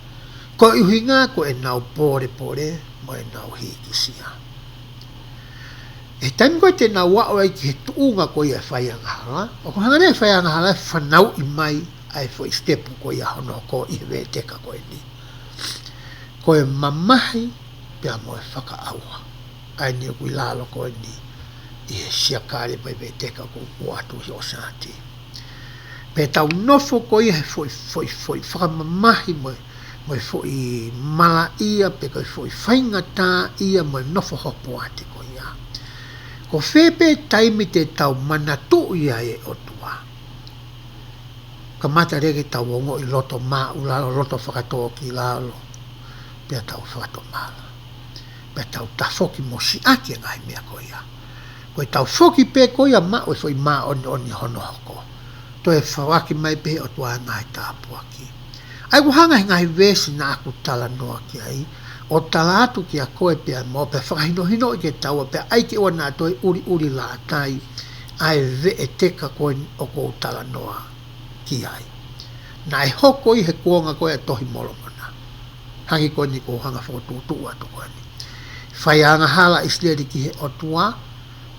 Ko iuhinga ko e nau pore mo e nau hikisia. E taimi koe te nau wao ai ki he tuunga ko ia whaiangala, o ko hangare whaiangala whanau i mai ai fo i stepu ko ia hono ko i we teka ko e ni. Ko e mamahi pia mo e whakaaua. Ai ni kui lalo ko e ni. I he siakare mai me teka ko uatu hi o sāti. Pe tau nofo ko ia he foi whakamamahi mo e foi mala ia pe ko foi whaingata ia mo e nofo hopo ate ko ia. Ko whepe taimi te tau manatu ia e otua. Ka mata rege tau ongo i loto maa ulalo, loto whakatoa ki lalo. Pea tau whakato mala. Pea tau tafoki mo si aki e ngai mea ko ia. Ko e tau foki pe ko ia ma o foi ma oni hono hoko. To e whawaki mai pe o tua ngai tāpua ki. Ai ku hanga ngai vesi na aku tala noa ki ai. O tala atu ki a koe pe mo pe whakahino i ke tau pe ai ke o nā toi uri la tai. Ai ve e teka koe o kou tala noa ki ai. Na e hoko i he kuonga koe a tohi molomona. Hangi koe ni ko hanga Fokotu'U atu koe ni. Whai anga hala isleri ki he otua.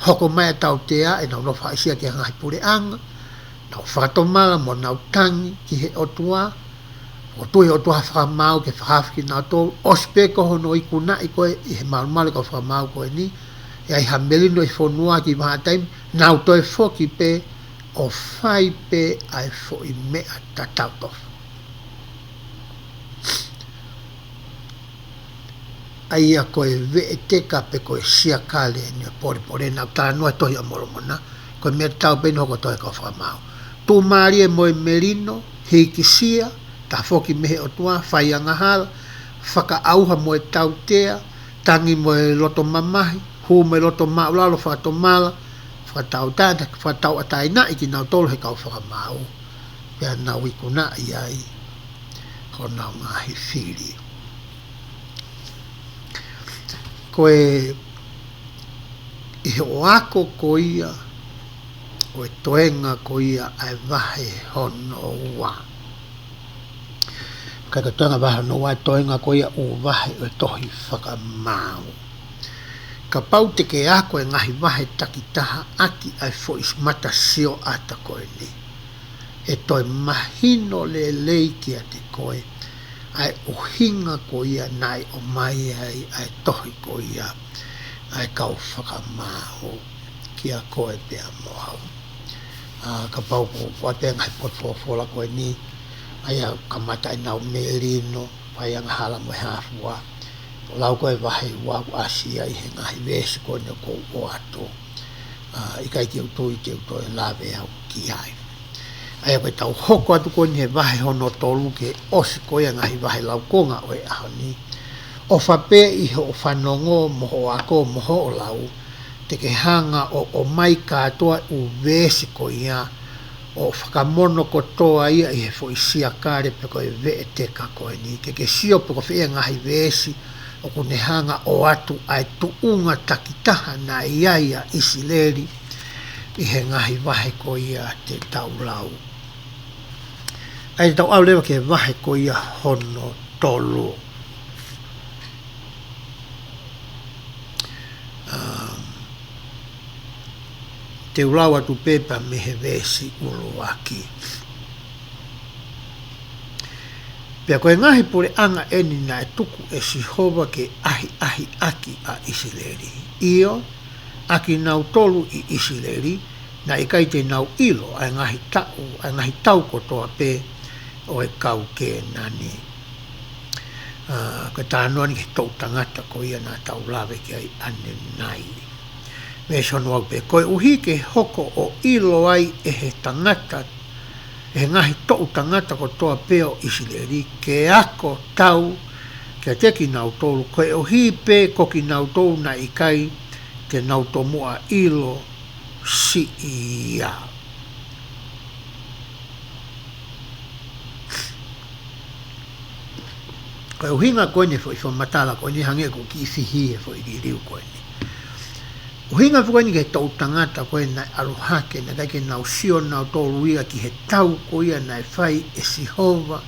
Hoko mai tau tea e nau nofa isia ki hangai pure anga. Nau whakatomala mo nau tangi ki he otua. O tui o tua whakamau ke whakawhiki nau tō. Ospe ko hono i kuna i koe i he marumale ko whakamau koe ni. E ai hamelino i whonua ki maha taim. Nau toi whoki pe o whai pe ai who i mea tatau tofu. Ai a koe ve e teka pe koe siakale ni pore na tā noa tohi a molomona koe mea tau pe no ko tohi ka whakamau. Tū maari e moe merino, hikisia, ta whoki mehe o tua, whai angahara, whakaauha moe tau tea, tangi moe loto mamahi, hu me loto maulalo whakatomala, whakatau tāta, whakatau atai na iki nau tolu he kau whakamau. Pea nau iku na i ai, ho nau ngahi whiri. Koe i he oako ko ia, o e toenga ko ia ai vahe hono ua. Kai ka toenga vahe hono ua e toenga ko ia o vahe o e tohi whakamau. Ka pau te ke ako e ngahi vahe takitaha aki ai fo ismata sio ata koe ni. E toi mahino le leiki a te koe, ai uhinga ko ia nai o mai ai tohi ko ia ai kau whakamāu kia koe pia mohau. Ka pau ko te ngai potfofola koe ni ai kamata i nau merino pai anga hala mo hafua lau koe vahe ua asia i he ngahi vesi koe ne ko o ato i kai ki utui e lawe au ki ai. Ai koe tau hoko atu koe ni he vahe hono tolu ke osi koe ngahi vahe lau konga oe aho ni o whape i ho whanongo moho ako moho o lau te ke hanga o mai katoa u vesi ko ia o whakamono ko toa ia i he fo isia kare pe koe vee te ka koe ni ke sio pe ko whia ngahi vesi o kune hanga o atu ai tuunga takitaha na iaia isi leri i he ngahi vahe ko ia te tau lau. Ai tau au lewa ke vahe ko ia hono tolu. Te ulau atu pepa me he vesi ulu aki. Pea koe ngahi pure anga eni na e tuku e sihova ke ahi aki a isileri. Io, aki nau tolu i isileri, na ikai te nau ilo ai ngahi tau kotoa pe o e kau ke nani. Ka tānoa ni ke tau tangata ko ia na tau lawe ki ai ane nai. Me sono au pe koe uhi ke hoko o ilo ai e he tangata e ngahi tau tangata ko toa peo isileri ke ako tau ke te ki nau tolu koe uhi pe ko ki nau tolu na ikai te nau tomua ilo si ia. Koe uhi nga koe ne fo i fo matala koe ni hange ko ki fihi e fo i riu koe ni. Uhinga fuka ni ke tau tangata koe na aluhake na kai ke nau sio nau tolu ia ki he tau ko ia na e whai e sihova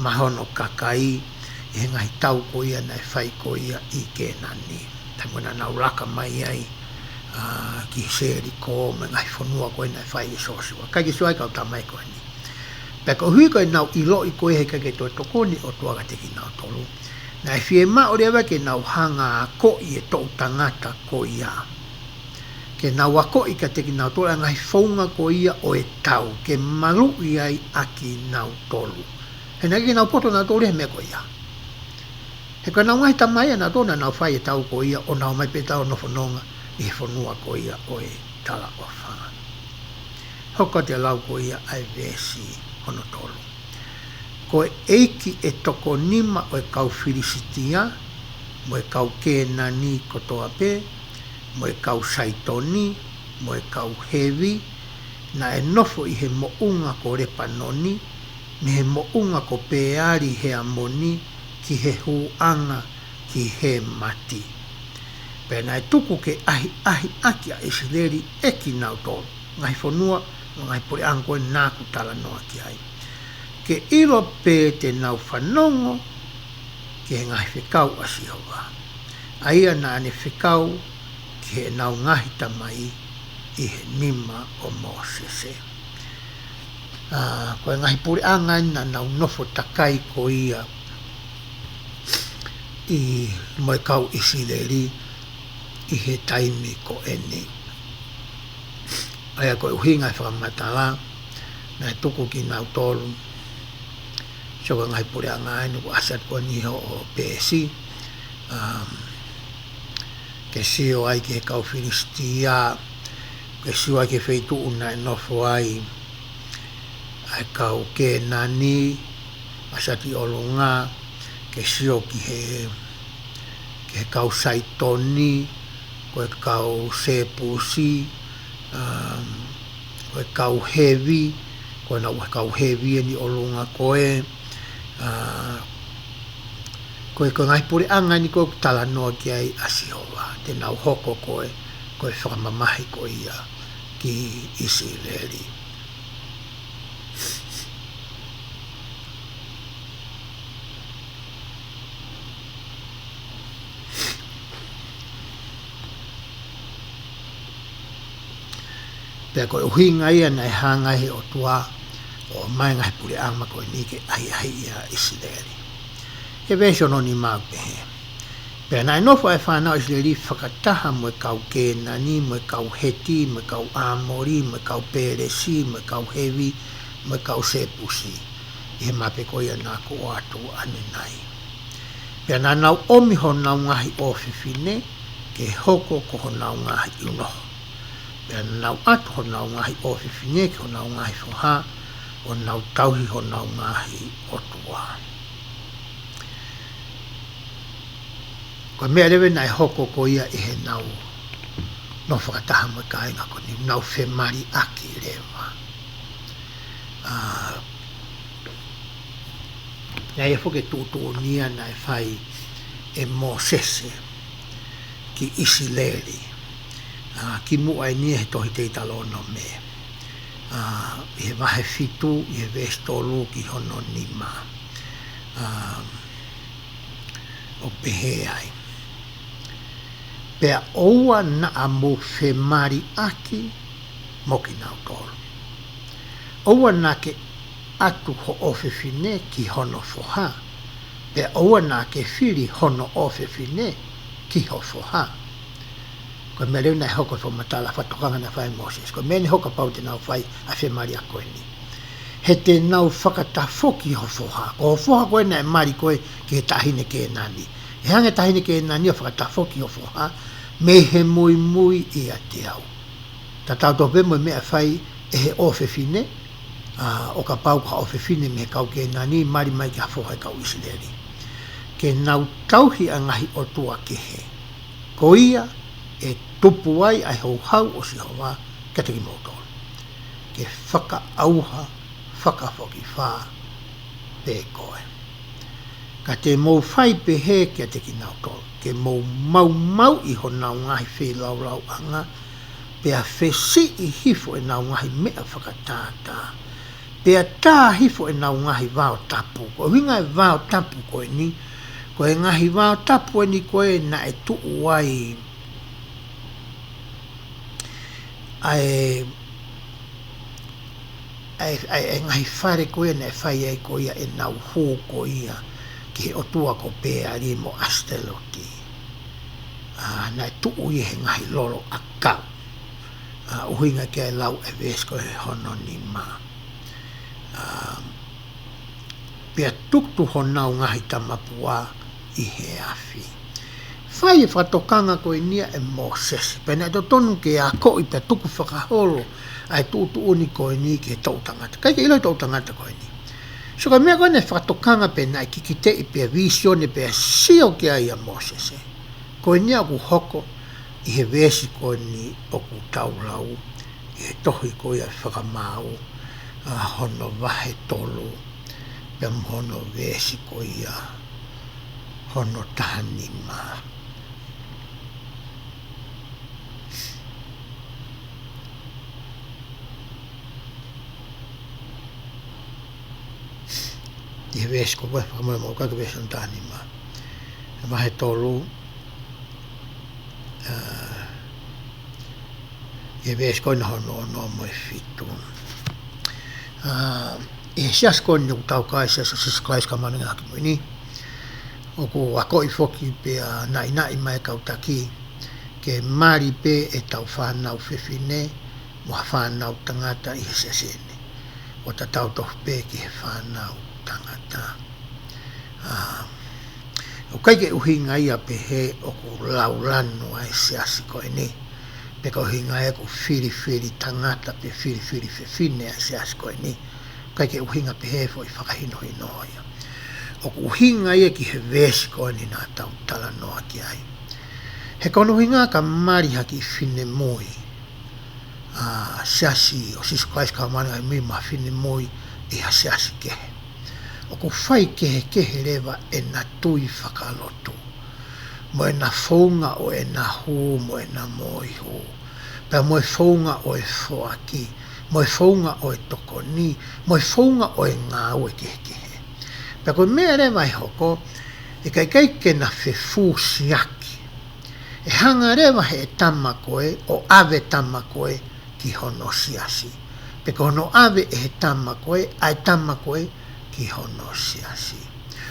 mahono kakai e he ngai tau ko ia na e whai ko ia i ke nani. Tamuna nau laka mai ai ki seri ko me ngai whanua koe na e whai e sosua. Kai ke suai kau tamai koe ni. Peka hui koe nau ilo i koe he kai ke toi tokoni o tuaga te ki nau tolu. Na e fie ma o rewa ke nau hanga ko i e tau tangata ko ia. Ke nau ako i ka teki nau tolu, ngai whaunga ko ia o e tau, ke malu i ai aki nau tolu. He nai ki nau poto nau tolu he mea ko ia. He ka nau ngai tamai nau tolu na nau whai e tau ko ia, o nau mai pe tau no whanonga, i he whanua ko ia o e tala o whanga. Hoka te lau ko ia ai vesi hono tolu. Ko e eiki e toko nima o e kau whirisitia, mo e kau kēna ni kotoa pe, mo e kau saitoni, mo e kau hevi, na e nofo i he mounga ko repanoni, ni he mounga ko peari he amoni, ki he huanga, ki he mati. Pena e tuku ke ahi aki a isileri e ki nau tolu, ngai whanua, ngai pure anko e nāku tala noa ki ai. Ke ilo pe te nau whanongo, ki he ngai whikau a sihova. Aia na ane whikau, he nau ngahi tamai i he nima o Mosese. Koe ngahi puri angai na nau nofo takai ko ia i moe kau isileri i he taimi ko eni. Aia koe uhinga i whakamatala na e tuku ki nau tolu. So koe ngahi puri angai nuku asat ko niho o pesi. Ke sio ai ke kau filistia, ke sio ai ke feitu una e nofo ai kau ke nani, asati olunga, ke sio ki he kau saitoni, koe kau sepusi, koe kau hevi, koe na ua kau hevi ni olunga koe, koe ngai puri anga ni koe tala noa ki ai asihova, te nau hoko koe whakamamahi ko ia ki Isileri. Pea koe uhinga ia nei hangai o tua o mai ngai puri anga koe ni ke ai ia Isileri. he veso no ni mau pehe. Pea nai nofo e whanau is le li whakataha mo e kau kēnani, mo e kau heti, mo e kau āmori, mo e kau pēresi, mo e kau hewi, mo e kau sepusi. I he mape ko ia nā ko atu ane nai. Pea nā nau omi ho nau ngahi o whiwhine, ke hoko ko ho nau ngahi unoho. Pea nau atu ho nau ngahi o whiwhine, ke ho nau ngahi whoha, o nau tauhi ho nau ngahi o tua. Ko mea lewe nai hoko ko ia i he nau no whakataha mo ka inga ko ni nau whemari aki lewa. Nai e whoke tūtū nia nai whai e mō sese ki isi leri. Ki mua e nia he tohi te italo no me. I he vahe fitu, i he vestolu ki hono nima. O pehe ai. Pea oua na a mo whemari aki moki nau tolu. Oua na ke atu ho ofewhine ki hono whoha. Pea oua na ke whiri hono ofewhine ki ho whoha. Ko me leu nai hoko fo matala whatokanga na whai Moses. Ko me ni hoka pau te nau whai a whemari a koe ni. He te nau whakatafoki ho whoha. Ko ho whoha koe na e mari koe ki he tahine ke nani. He hange tahine ke nani o whakatafoki ho whoha. Me he mui mui i a te au. Ta tau tope mo mea whai e he ofewhine. O ka pau ka ofewhine me he kau ke nani mari mai ki ha whoha kau isileri. Ke nau tauhi a ngahi o tua ke he. Ko ia e tupu ai ai hau hau o si hoa ka te ki mōtoro. Ke whakaauha, whakawhoki whā, pē koe. Ka te mō whai pe he kia te ki nau toro. Ke mō mau i ho nau ngahi whē lau lau anga, pea whesi i hifo e nau ngahi mea whakatātā. Pea tā hifo e nau ngahi wāo tapu. Ko winga e wāo tapu koe ni, ko e ngahi wāo tapu e ni koe na e tuu ai ai ngahi whare koe na e whai ai ko ia e nau hō ko ia ki o tua ko pēa ri mo asteloti. Na e tuu i he ngahi lolo a kau. Uhinga kia e lau e ves ko he hono ni mā. Pea tuktu ho nau ngahi tamapua i he awhi. Whai e whatokanga koe nia e Moses. Pena e to tonu ke a koi pe tuku whakaholo ai tūtu uni koe ni ke tau tangata. Kai ke ilo tau tangata koe ni. So ka mea koe ne whatokanga pena e kikite i pia visione pia sio kia ia Moses. Koe nia ku hoko i he vesi koe ni o ku taulau i he tohi koe a FAKAMAAU hono vahe tolu pia mhono vesi koe ia hono tahanima. I ves ko koe whakamoe ka ves on tahanima. Vahe tolu i ves koe na hono no moe fitu. I sias koe ni utau kai sias o sisklais ka mananga haki moe ni. O ko ako i foki pe nai mai kautaki ke mari pe e tau whanau whiwhine mo whanau tangata i he sesene. O ta tau tohu pe ki he whanau tangata. O kai ke uhinga ia pe he o ku laulanu ai siasi koe ni. Pe ka uhinga ia ku whiri tangata pe whiri whiwhine ai siasi koe ni. Kai ke uhinga pe he fo i whakahino ia. O ku uhinga ia ki he vesi koe ni nā tau tala noa ki ai. He kono uhinga ka mari haki whine moi. Siasi o sisu kais ka mani ai mi ma whine moi i ha siasi kehe. O ku whai kehe rewa e na tui whakalotu. Mo e na whaunga o e na hū, mo e na moi hū. Pea mo e whaunga o e whoaki, mo e whaunga o e tokoni, mo e whaunga o e ngāu e kehe. Pea koe mea rewa i hoko, e kai ke na whewhū siaki. E hanga rewa he tama koe, o ave tama koe ki hono siasi. Pe hono ave e he tama koe, ai tama koe ki hono siasi.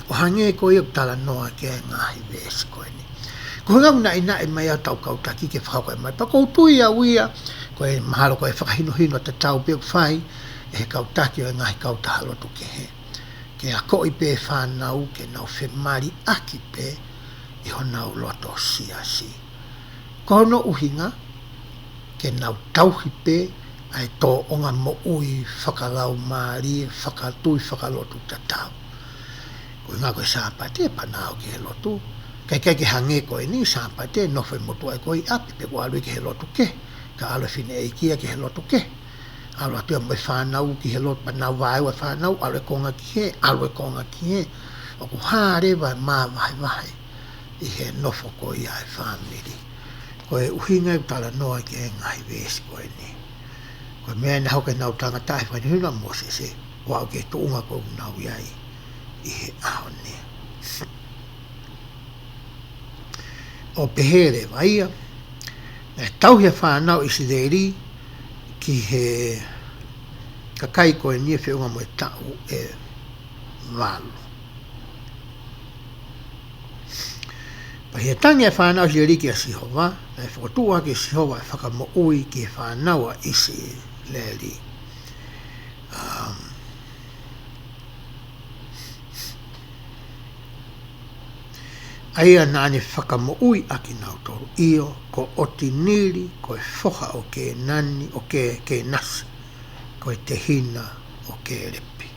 O hange ko i tala noa ke ngahi vesi koe ni. Ko ngau na ina e mai au tau kautaki ke whakau mai. Pa koutu ia uia, koe mahalo koe whakahino hino te tau peo whai, e he kautaki o e ngahi kautahalotu ke he. Ke a ko i pe whanau ke nau whemari aki pe, i ho nau loto siasi. Ko no uhinga, ke nau tauhi pe, ai tō onga mo ui whakalau maari, whakatui whakalotu tatau. Ko ngā koe sāpate, panao ke he lotu. Kai ke hange koe ni sāpate, no whai motu ai koe api, pe ko alui ke he lotu ke. Ka alo fine Eikia ke he lotu ke. Alo atua mai whanau ki he lotu, panau vai wa whanau, alo e konga ki he, alo e konga ki he. O ku hāre vai mā vai, i he nofo koe i ai whamiri. Koe uhinga i tala noa ki e ngai vesi koe ni. Koe mea na hauke nau tangatai whai huna mo se, wau ke tuunga koe nau iai, i he aho ni. O pehere vaia, e tauhia whanau i sideri, ki he kakai koe nia whiunga mo e tau e walu. Pa hia tangi e whanau si riki a Sihova, e Fokotu'U ke Sihova e Fakamo'Ui ki e whanau a isi leri. Aia nani Fakamo'Ui aki nau toru io, ko oti niri, ko e whoka o ke nani, o ke nasi, ko e te hina o ke repi.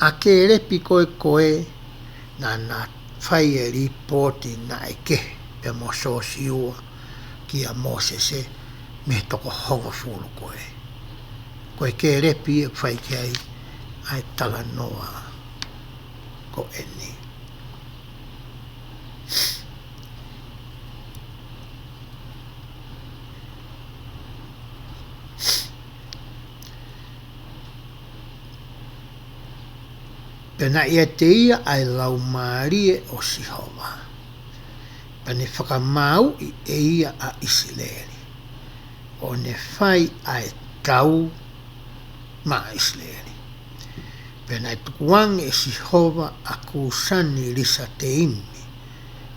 A ke repi koe, na whai e ripoti na e ke, pe mo sosiua, ki a Mosese, me toko honga fulu koe. Koe ke repi e whai ke ai tala noa ko eni. Pena ia te ia ai lau maarie o Sihova. Pane whakamau i e ia a Isileri. O ne whai ai tau ma Isileri. Pena i tukuang e Sihova a kusani risa te imi.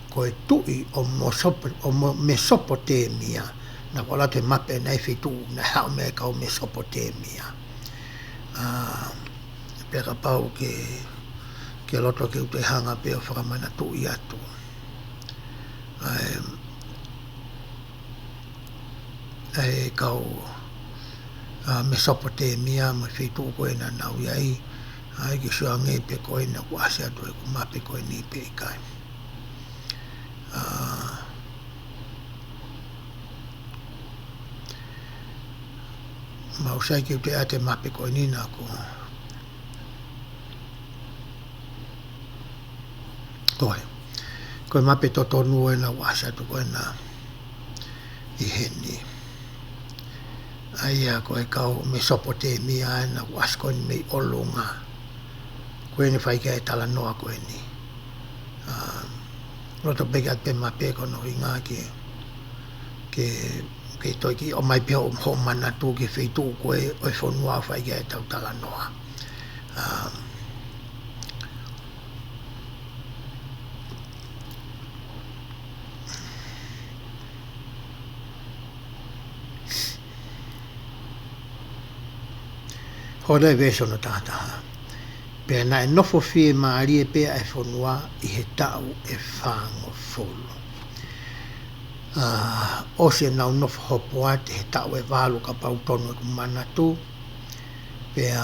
Ko e tui o Mesopotamia. Na wala te mape na i whitu na hao mea kau Mesopotamia. Peka pau ke loto ke ute hanga pe o whakamana tui atu. Ai kau Mesopotamia ma whitu koe na nau iai. Ai ki sua ngai pe koe na kuasi atu e kumape koe ni pe ikai. Mausai ki ute ate mape koe ni na ku. Koe mape totonu e na wasa tu koe na i heni. Aia koe kau Mesopotamia na wasa koe ni mei olunga. Koe ni whaika e tala noa koe ni. Roto peke at pe mape kono i ngā ke toi ki o mai pia o mho mana tu ke wheitu koe o e whonua whaika e tau tala noa. Hore veso no tātaha. Pea na e nofo fie maari e pea e whonua i he tau e whango folo. O se nau nofo hopo ate he tau e walu ka pau tonu e kumana tu. Pea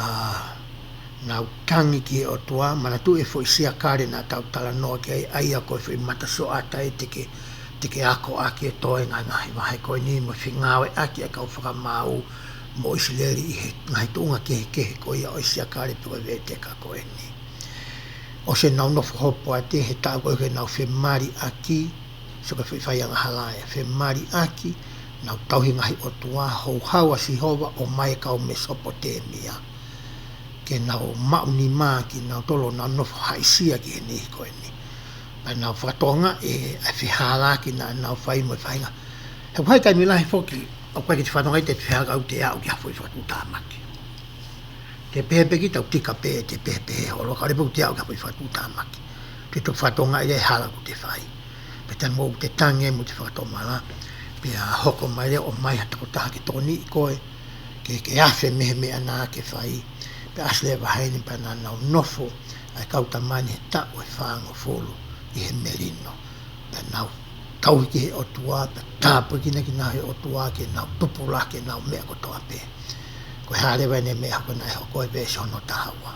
nau tangi ki e o tua, mana tu e fo i sia kare na tau tala noa ki ai aia koe fo i mata so ata e teke ako aki e toe ngahi wahe koe ni mo whingāwe aki e kau whakamau mo Isileri i he ngai tunga kehe ko ia o isia kare pua vete ka koe ni. O se nau nofo hopo a te he tau koe ke nau whemari aki, so ka whaianga halaya, whemari aki, nau tauhi ngahi o tua hou hawa Sihova o mai kau Mesopotamia. Ke nau mauni maa ki nau tolo nau nofo haisia ki he ni koe ni. Pa nau whatonga e whihala ki nau whai mo whainga. He whai kai milahi whoki, o koe ki te whanongai te whihaka au te au ki hafo i whatu tāmaki. te pepe ki tau tika pe te pepe holo ka repu te au ka pui whatu tāmaki te to whatonga i hala ku te whai pe te mou te tange mo te whatomala pe a hoko mai le o mai hata ko taha ki toni i koe ke afe mehe me ana ke whai pe asle vahaini pa na nau nofo ai kauta mani he ta o e whaango folo i he merino pe nau tau ki he otua pe tāpu ki na he otua ke nau tupula ke nau mea ko toa pe ko hare wene me hako nai hoko e bese hono tahawa.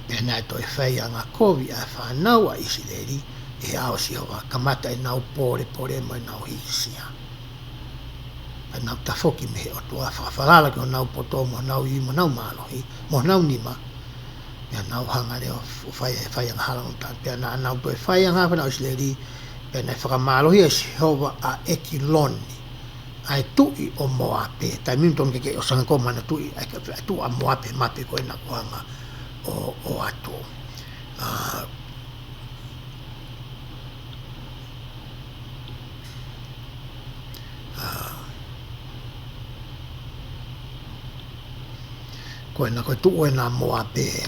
Pe nai toi whai anga kovi a whanau a Isideri e ao si hoa kamata e nau pore mo e nau hisia. Pe nau tafoki me he o tua whawhalala ki o nau poto mo nau i mo nau malohi mo nau nima. Pe nau hanga reo whai anga halangu tan. Pe nau toi whai anga whanau Isideri pe nai whakamalohi e si hoa a Eiki loni. Ai tui o moape tai minton ke o sanga ko mana tui ai ka tu a moape mape ko na kuanga o ato ko na ko tu o na moape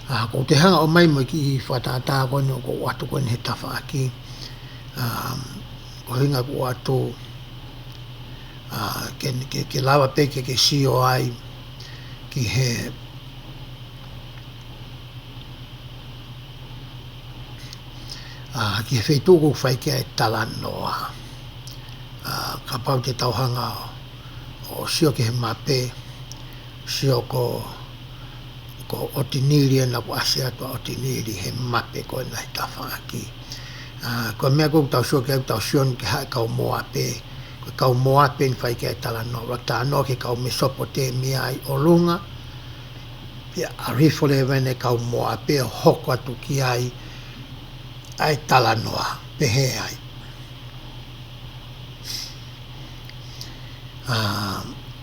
na ko te hanga o mai mo ki whatata ko no ko ato ko ni tafa aki ko hinga ko ato ke lawa pe ke sio ai ki he ki he feituku whai ke ai talanoa ka pau te tauhanga o sio ke he mape sio ko otiniri na ko asia to otiniri he mape ko na tafaki ko mea ko tau sio ke tau sion ke ha ka moa pe kau moa pen fai ke tala no rata no ke kau Mesopotamia ai olunga pia arifole vene kau moa pe hoko atu ki ai tala noa pe he ai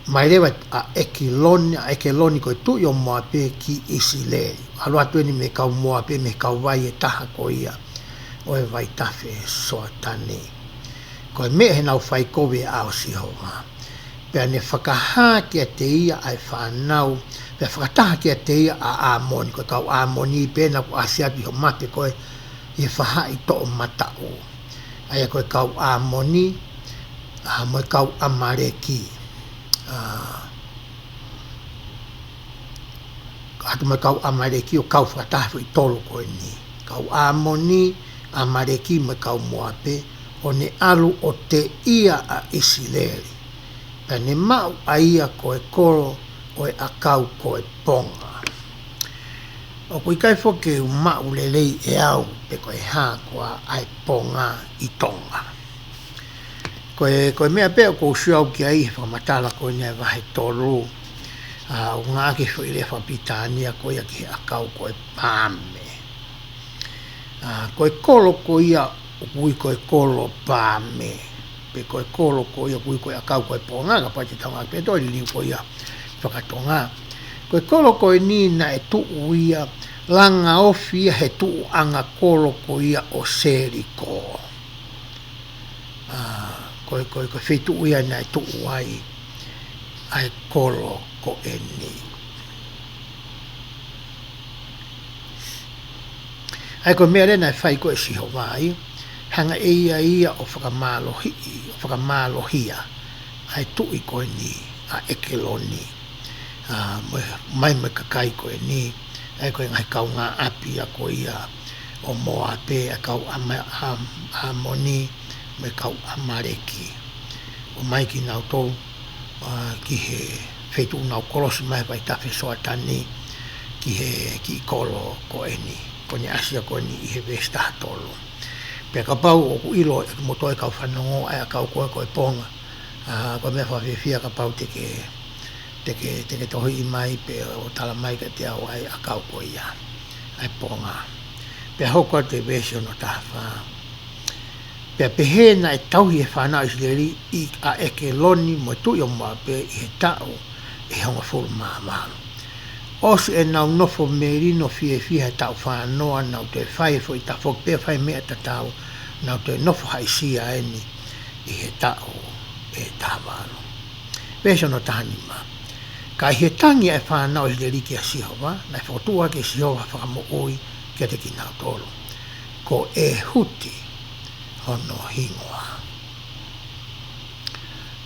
mai lewa a Eiki loni ko tu yo moa pe ki Isileli alo atu ni me kau moa pe me kau vai e taha ko ia o e vai tafe soa tane ko me he nau whai kowe ao si hoa. Pea ne whakaha kia te ia ai whanau, pea whakataha kia te ia a amoni, ko kau amoni pēna ko asiapi ho mate koe i whaha i to o matao. Aia koe kau amoni, mo kau amareki. Hatu mo kau amareki o kau whakataha i tolu koe ni. Kau amoni, amareki mo kau moape, o ne alu o te ia a Isileli. Pea ne mau a ia koe koro o e akau koe ponga. O kui kai foke u mau lelei e au pe koe hā koa ai ponga i tonga. Koe mea pea ko usiau ki ai whamatala koe nei vahe toru. O ngā ke whaile whapitania koe a ki akau koe pāme. Koe kolo ko ia kui koe kolo pāme pe koe kolo ko ia kui koe akau koe ponga ka pati tanga pe toi liu ko ia whakatonga koe kolo koe ni na e tuu ia langa ofi he tuu anga kolo ko ia o seriko koe whetu ia na e tuu ai kolo ko eni ai koe mea rena e whai koe siho vai hanga ia o whakamalohia ai tui koe ni a Eiki loni mai me kakai koe ni ai koe ngai kau ngā api a koe ia o moa pe a kau amoni me kau amareki o mai ki nau tau ki he whetu nau kolosi mai pai tawhi soa tani ki kolo koe ni kone asia koe ni i he vesta tolo pe ka pau o ku ilo e moto e kau whanongo ai a kau koe ponga ko mea whawhiwhia ka pau teke tohi i mai pe o tala mai ka te au ai a kau koe ia ai ponga pe hoko te vesi ono taha pe pehena e tauhi e whanau Isileli i a Eiki loni mo tui o mua pe i he tau e honga fulu maamalu osi e nau nofo merino fie tau whanoa nau te whai fo i ta fok pe whai mea ta tau nau te nofo haisia eni i he tau e tawano. Veso no tahanima. Ka he tangi e whanau i le riki a Sihova, na Fokotu'U ke Sihova Fakamo'Ui kia te kinau tolo. Ko e huti hono hingoa.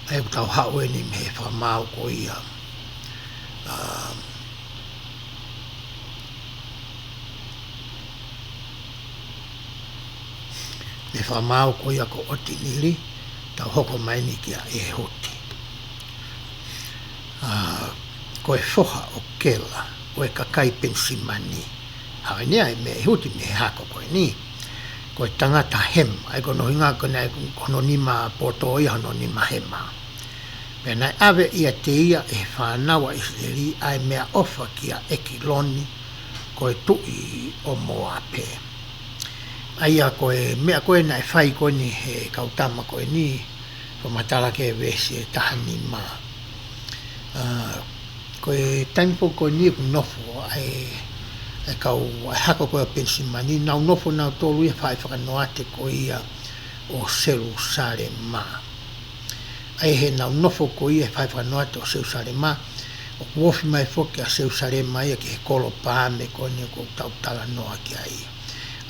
E tau hau e ni me he whakamau ko ia. Me whakamau ko ia ko oti nili, tau hoko mai ni kia e huti. Ko e whoha o kela, o e kakai pensimani. Hawe nia e me e huti me he hako koe ni. Ko e tangata hema, ai kono hinga kona e kono nima poto ia hono nima hema. Pena ave ia te ia e whanawa isleri ai mea ofa kia eki loni ko e tui o moa pe. Aia ko e mea koe na e whai koe ni he kautama koe ni, ko matala ke vesi e tahani maa. Ko e taimpo ko ni ku nofo ai kau hako ko pensimani nau nofo nau tolu ia fai whakanoate ko ia o selu sare ma ai he nau nofo ko ia fai whakanoate o selu sare ma o kuofi mai foki a selu sare ma ia ki he kolo pāme ko ni ko tau tala noa ki ai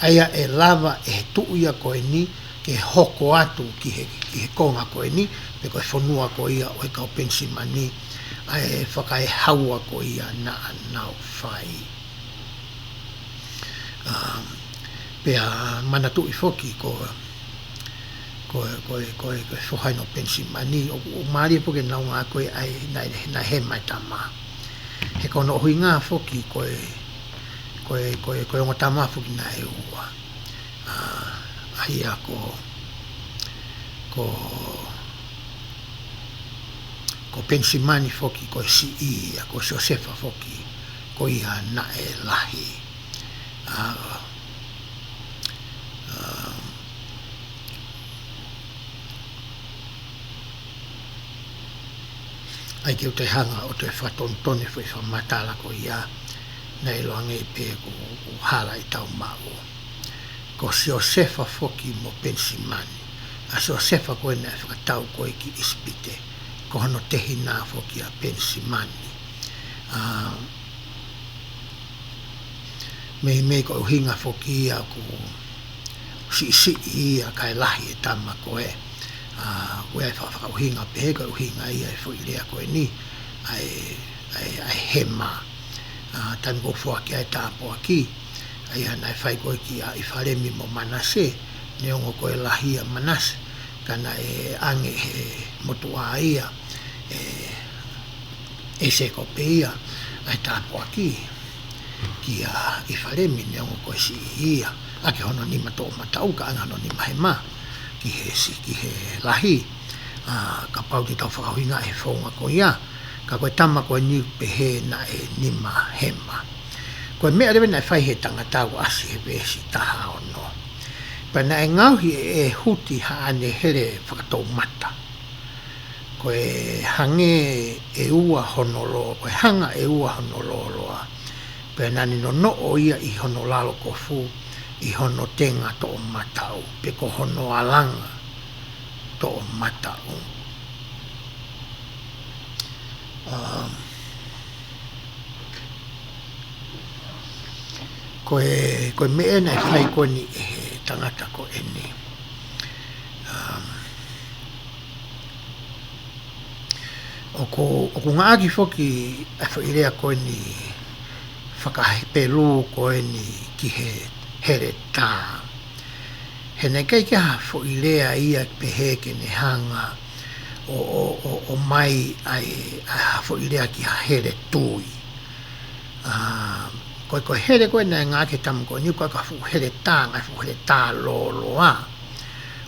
aia e lava e tuu ia ko ni ke hoko atu ki he konga ko ni pe ko e whanua ko ia o e kau pensimani ai whakai haua ko ia na anau whai. Pea mana tui foki ko whahai no pensimani o maari poke nau ngā koe ai na he mai tama. He kono hui ngā foki koe ongo tama foki na e ua. Ahia ko pensimani foki ko si ia ko se osefa foki ko ia na e lahi ai ke te hanga o te whatontone whi whamatala ko ia na e loanga i pe ko hala i tau mau ko se osefa foki mo pensimani a se osefa ko e na e whakatau ko e ki ispite ko hono tehi nā foki a pensimani. Mei ko uhinga foki ia ko si ia kai lahi e tama ko e. Koe ai whawhaka uhinga pehe ko uhinga ia e whuilea ko e ni ai hema. Tan ko fuaki ai tāpo aki. Ai hana e whai koe ki a i wharemi mo manase. Ne ongo ko e lahi a manase. Kana e ange he motua ia e se kope ia ai tāpo aki ki a i wharemi ne ongo koe si ia ake hono nima tō matau ka anga hono nima he ma ki he lahi ka pau te tau whakahuinga e whaunga ko ia ka koe tama koe ni pehe na e nima he ma koe mea rewe na e whai he tangatau asi he vesi taha ono Pena e ngauhi e huti haane here whakatau mata. Koe hange e ua honolo, koe hanga e ua honololoa. Pena ni no o ia i honolalo kofu, i hono tenga to o matau, pe ko hono alanga to o matau. Koe mea na e whai koni e tangata ko ene. O ko ngāki whoki a whairea koe ni whakahepelu koe ni ki he here tā. He nei kei kia whairea ia pehe ke ne hanga o mai ai whairea ki ha here tui. Koe here koe nei ngāke tamu koe ni koe ka here tā ngai here tā loloa.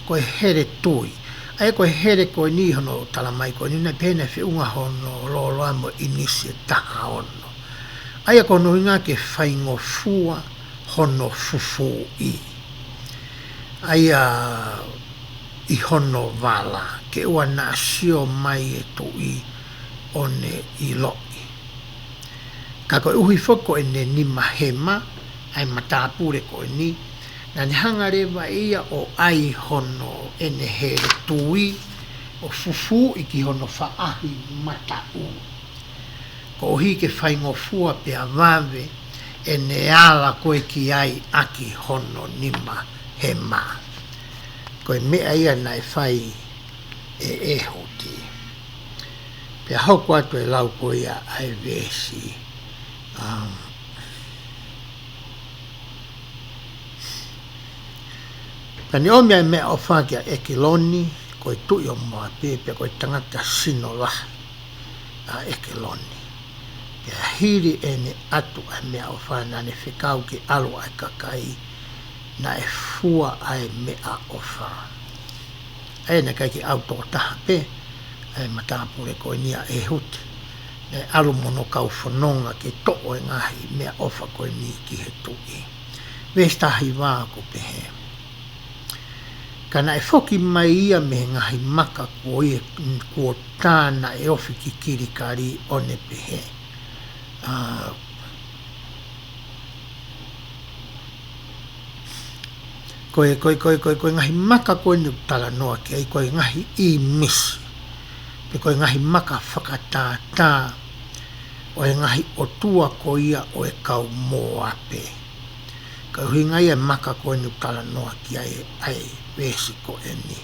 Koe here tui. Ai koe here koe ni hono talamai koe ni nei pēne whiunga hono loloa mo inisi e taha ono. Ai kono ngāke whaingo fua hono Fokotu'U. Ai i hono wala ke ua na sio mai e tui one i loi. Ka koe uhi whoko e ne ni mahema, ai matāpure koe ni, na ni hangarewa ia o ai hono e ne here tui, o Fokotu'U ki hono whaahi matau. ko hi ke whaingofua pe a wawe e ne ala koe ki ai aki hono nima he mā. Koe mea ia nai whai e hoti. Pe hoko atu e lau koe ia ai vesi. Pani o mea mea o whakia e ki loni, koe tui o mua pe koe tangata sino laha e ki loni. Pe hiri e ne atu ai mea o whana ne whikau ki alo ai kakai na e fua ai mea o whana. E ne kai ki auto taha pe, e matapure koe nia e huti. Ne alu mono kau whanonga ke to'o e ngahi mea ofa koe ni ki he tui. Vestahi wā ko pehe. Kana e whoki mai ia me ngahi maka kua tāna e ofi ki kirikari o ne pehe. Koe ngahi maka koe ni tala noa ki ai koe ngahi I misi. Pe koe ngahi maka whakatātā o e ngahi o tua ko ia o e kau mō ape. Ka hui ngai e maka koe ni tala noa ki ai vesi ko e ni.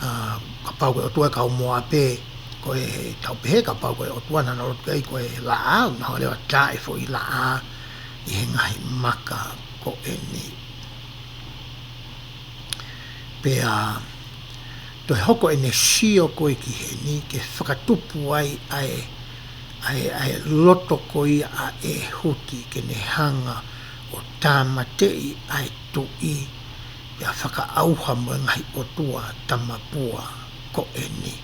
Ka pau koe o tua e kau mō ape, koe tau pehe ka pau koe o tua nana rotu kei koe la au, na ho lewa tā e fo I la a I he ngahi maka ko e ni. Pe toi hoko e ne sio koe ki he ni, ke whakatupu ai loto koe a e huti ke ne hanga o tāmatei ai tui, pia whakaauha mo ngahi o tua tamapua ko e ni.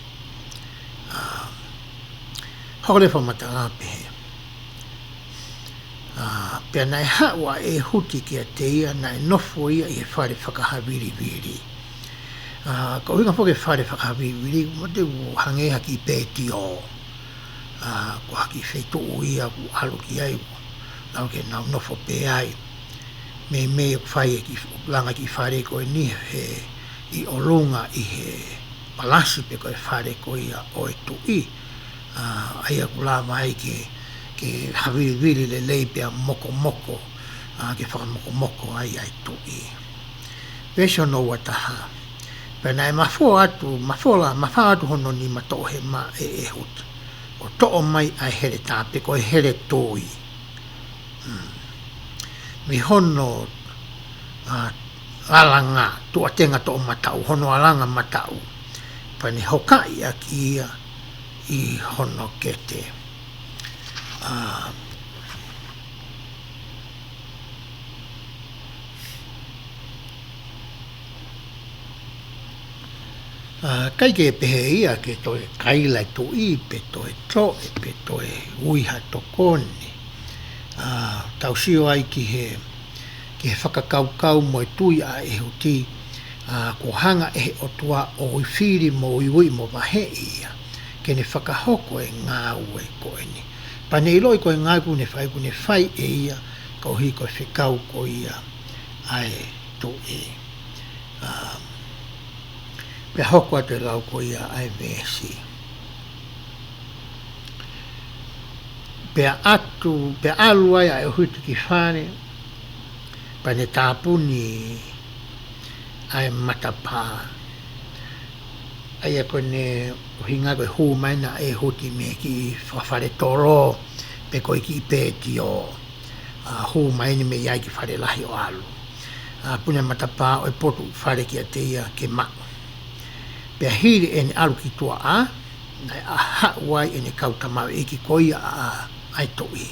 Hoko le whamata apehe. Pia nai hawa e huti ki a te ia, nai nofo ia I he whare whakahaviri-viri. Ko hinga whoke whare whakahaviri, mo te hangeha ki pēti o. Ko haki wheitu'u ia, ku alu ki ai, lau ke nau nofo pē ai. Me o whai e ki langa ki whare koe ni he I olunga I he palasi pe koe whare koe ia o e tui. Ai a kula mai ke haviri-viri le lei pia moko, ke whakamoko ai tui. Pesho no wataha. Pena e mawha atu hono ni mato he ma e huti. O to'o mai ai here tāpe koe here tui. Mi hono alanga tua tenga to'o matau, hono alanga matau. Pani hokai a ki ia I hono kete. Kai ke pehe ia ke toi kaila tui pe toi toe pe toi uiha tokoni. Tau sio ai ki he whakakaukau mo tui a e huti ko hanga e o tua o whiri mo iwi mo VAHE ia. Ke ne whakahoko e ngā ue koe ni. Pa ne iloi koe ngā kune whai e ia ko hi koe whikau ko ia ai tui. Pe hoko atu e lau ko ia ai vesi. Pe alu ai ai hutu ki whare, pa ne tāpuni ai matapā. Ai a koe ne hinga koe hū mai na e huti me ki whawhare toro, pe koe ki pēti o hū mai ni me iai ki whare lahi o alu. Pune matapā o e potu whare ki a te ia ke mako. Pea hiri e ne alu ki tua a, nai a hauai e ne kautamau e ki koia a ai toi.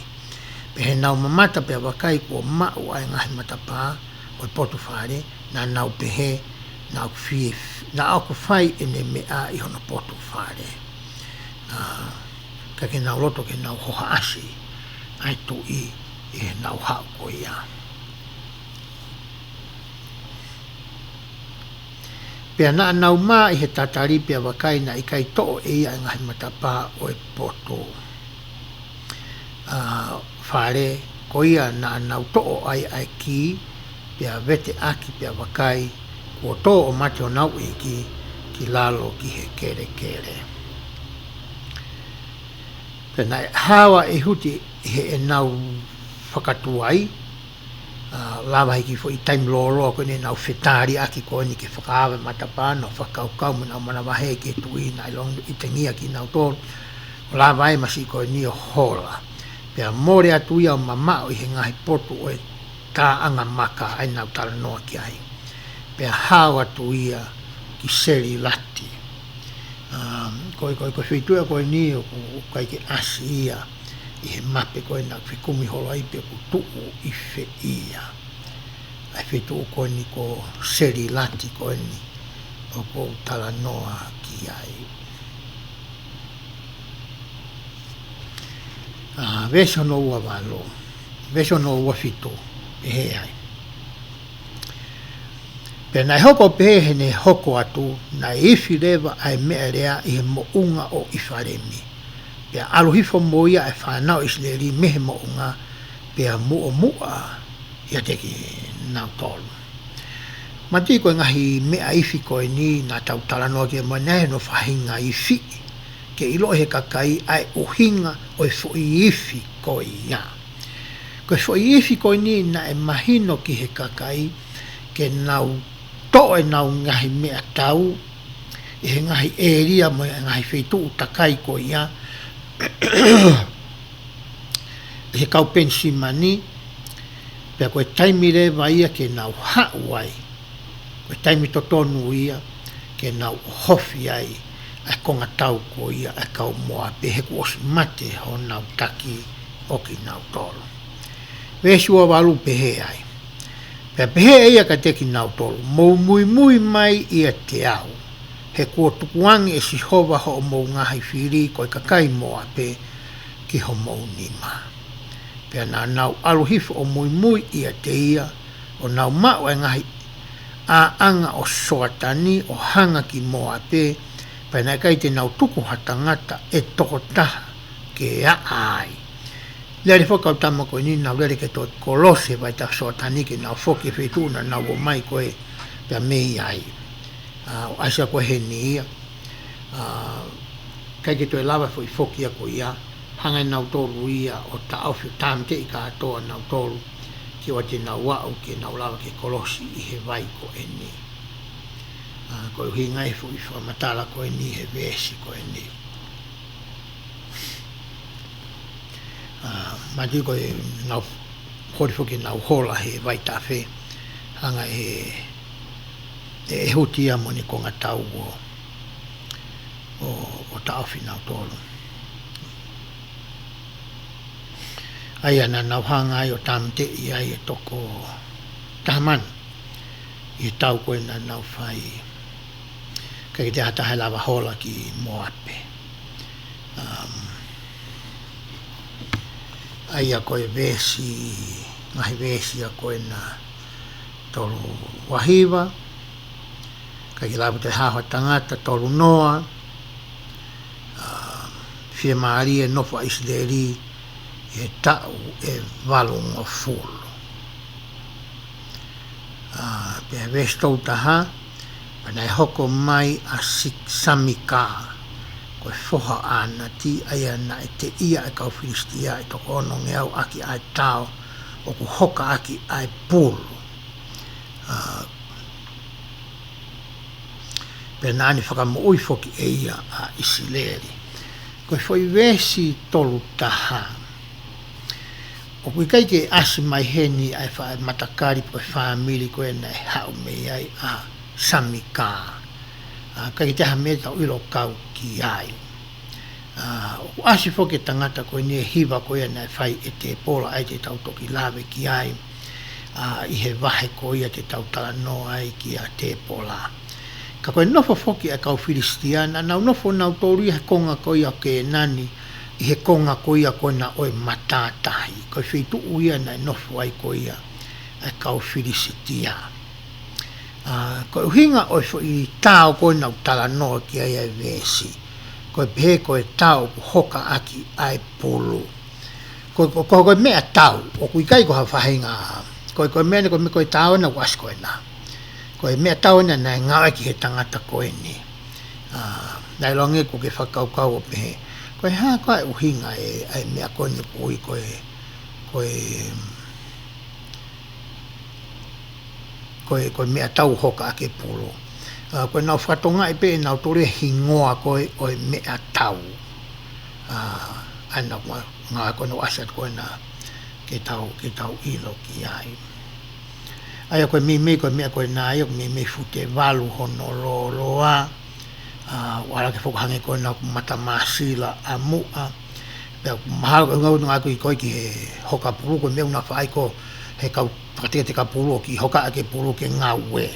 Pe he nau mamata pea wakai kua mau ai ngahi matapā o e potu whare, na nau pehe, nau fif, na aku whai e ne mea I hono potu whare. Ka ke nau loto ke nau hoha asi, ai toi e nau hau koia. Pea na nau mā I he tatari pea wakai na I kai to'o e ia ngahi matapā o e poto. Whare, ko ia na nau to'o ai ki, pea vete aki pea wakai, ko to'o mate o nau ki lalo ki he kere. Pena hawa e huti he e nau whakatu ai, lawa hiki fo I time lolo ko ne nau whetari aki ko ni ke whakaawe matapana o whakaukau mana mana VAHE ke tui na ilong I tengia ki nau tōru. O lawa e masi ko ni o hola. Pea more atu ia o mamao I he ngahi potu o e tā anga maka ai nau tala noa ki ai. Pea hawa tu ia ki seri lati. Koe whitua koe ni o kai ke asi ia I he mape koe nau whikumi holo ai pe ku tu'u I whe ia. Ai whitua koe ni ko seri lati koe ni o ko tala noa ki ai. Veso no ua walo, veso no ua whitu e he ai. Pena e hoko pehe ne hoko atu na ifi lewa ai mea rea I he mounga o ifaremi. Pea aluhifo moia e whanau isleri mehe mounga pea mua ia teki nau tolu. Mati koe ngahi mea ifi koe ni na tau talanoa ke mo nahe no whahinga ifi ke ilo he kakai ai uhinga o e fwoi ifi koe ia. Koe fwoi ifi koe ni na e mahino ki he kakai ke nau to e nau ngahi mea tau I he ngahi eria mo e ngahi whetu takai ko ia he kau pensi mani pea koe taimi rewa ia ke nau hau ai koe taimi totonu ia ke nau hofi ai a konga tau ko ia a kau moa pe he kuos mate ho nau taki o ki nau tolo vesua walu pehe ai pea pehe ia ka teki nau tolo mou mui mai ia te au he kua tukuangi e si hova ho mou ngahi whiri koe kakai moa pe ki ho mou nima pea na nau aluhifo o mui ia te ia o nau mao e ngahi a anga o soatani o hanga ki moa pe pea na kai te nau tuku hatangata e toko taha ke a ai Lere whakau tama koe ni nau lere ke tō kolose vai ta soatani ke nau whoki whetuna nau o mai koe pea mei ai. O aisa koe he ni ia. Kai ke tō e lawa fo I whoki a koe ia. Hangai nau tōru ia o ta awhi tāmte I ka atoa nau tōru. Ki wa te nau wau ke nau lawa ke kolosi I he vai koe ni. Koe hui ngai fo I whamatala koe ni he vesi koe ni. Mati koe nau hori whoki nau hola he vai ta whe. Hanga e hutia mo ni konga tau o ta awhi nau tōru. Ai ana nau hanga ai o tamte I ai e toko taman I tau koe na nau whai kai te hata hai lava hola ki Moape. Ai a koe vesi, ngahi vesi a koe na tolu wahiwa, kai lava te hawa tangata tolu noa, fia maari e nofo Isleri e tau e valunga fulu. Pea vesi tau taha, panai hoko mai a samika, koe foha ana ti aia na e te ia e kau Filistia e toko ono ngeau aki ai tau, o ku hoka aki ai pulu. Pea nani Fakamo'Ui foki e ia a Isileri. Koe foi vesi tolu taha. O kui kai ke asi mai heni ai wha matakari koe whaamiri koe nei hau mei ai a samika. Kai te ha me tau ilo kau ki ai. O asi foke tangata koe ni hiva koe nei whai e te pola ai te tau toki lawe ki ai. I he VAHE koe te tau tala no ai ki a te pola. Ka koe nofo foki a kau Filistiana, nau nofo nau tōru he konga koe a ke nani, I he konga koe a koe na oe matātahi. Koe whitu'u ia na nofo ai koe a kau Filistia. Koe uhinga oe fo I tāo koe nau tala noa ki ai ai vesi. Koe pehe koe tāo ku hoka aki ai pulu. Koe mea tāo, o kui kai ko ha whahinga. Koe mea ne koe me koe tāo na was koe na. Koe mea tāo na nai ngā ki he tangata koe ni. Nai longe ko ke whakaukau o pehe. koe ha koe uhinga e mea koe ni pui koe mea tau hoka ake pulu. Koe nau whatonga e pe nau tore hingoa koe o mea tau. Ana ngā koe no asat koe na ke tau ilo ki ai. Aia koe mimi koe mea koe nā ia mimi fute walu hono loa. Wala ke whakahange koe nā mata masila a mua. Pea mahalo koe ngau ngā koe koe ki he hoka pulu koe mea una whaai ko he kau whakatea te ka pulu ki hoka ake pulu ke ngau e.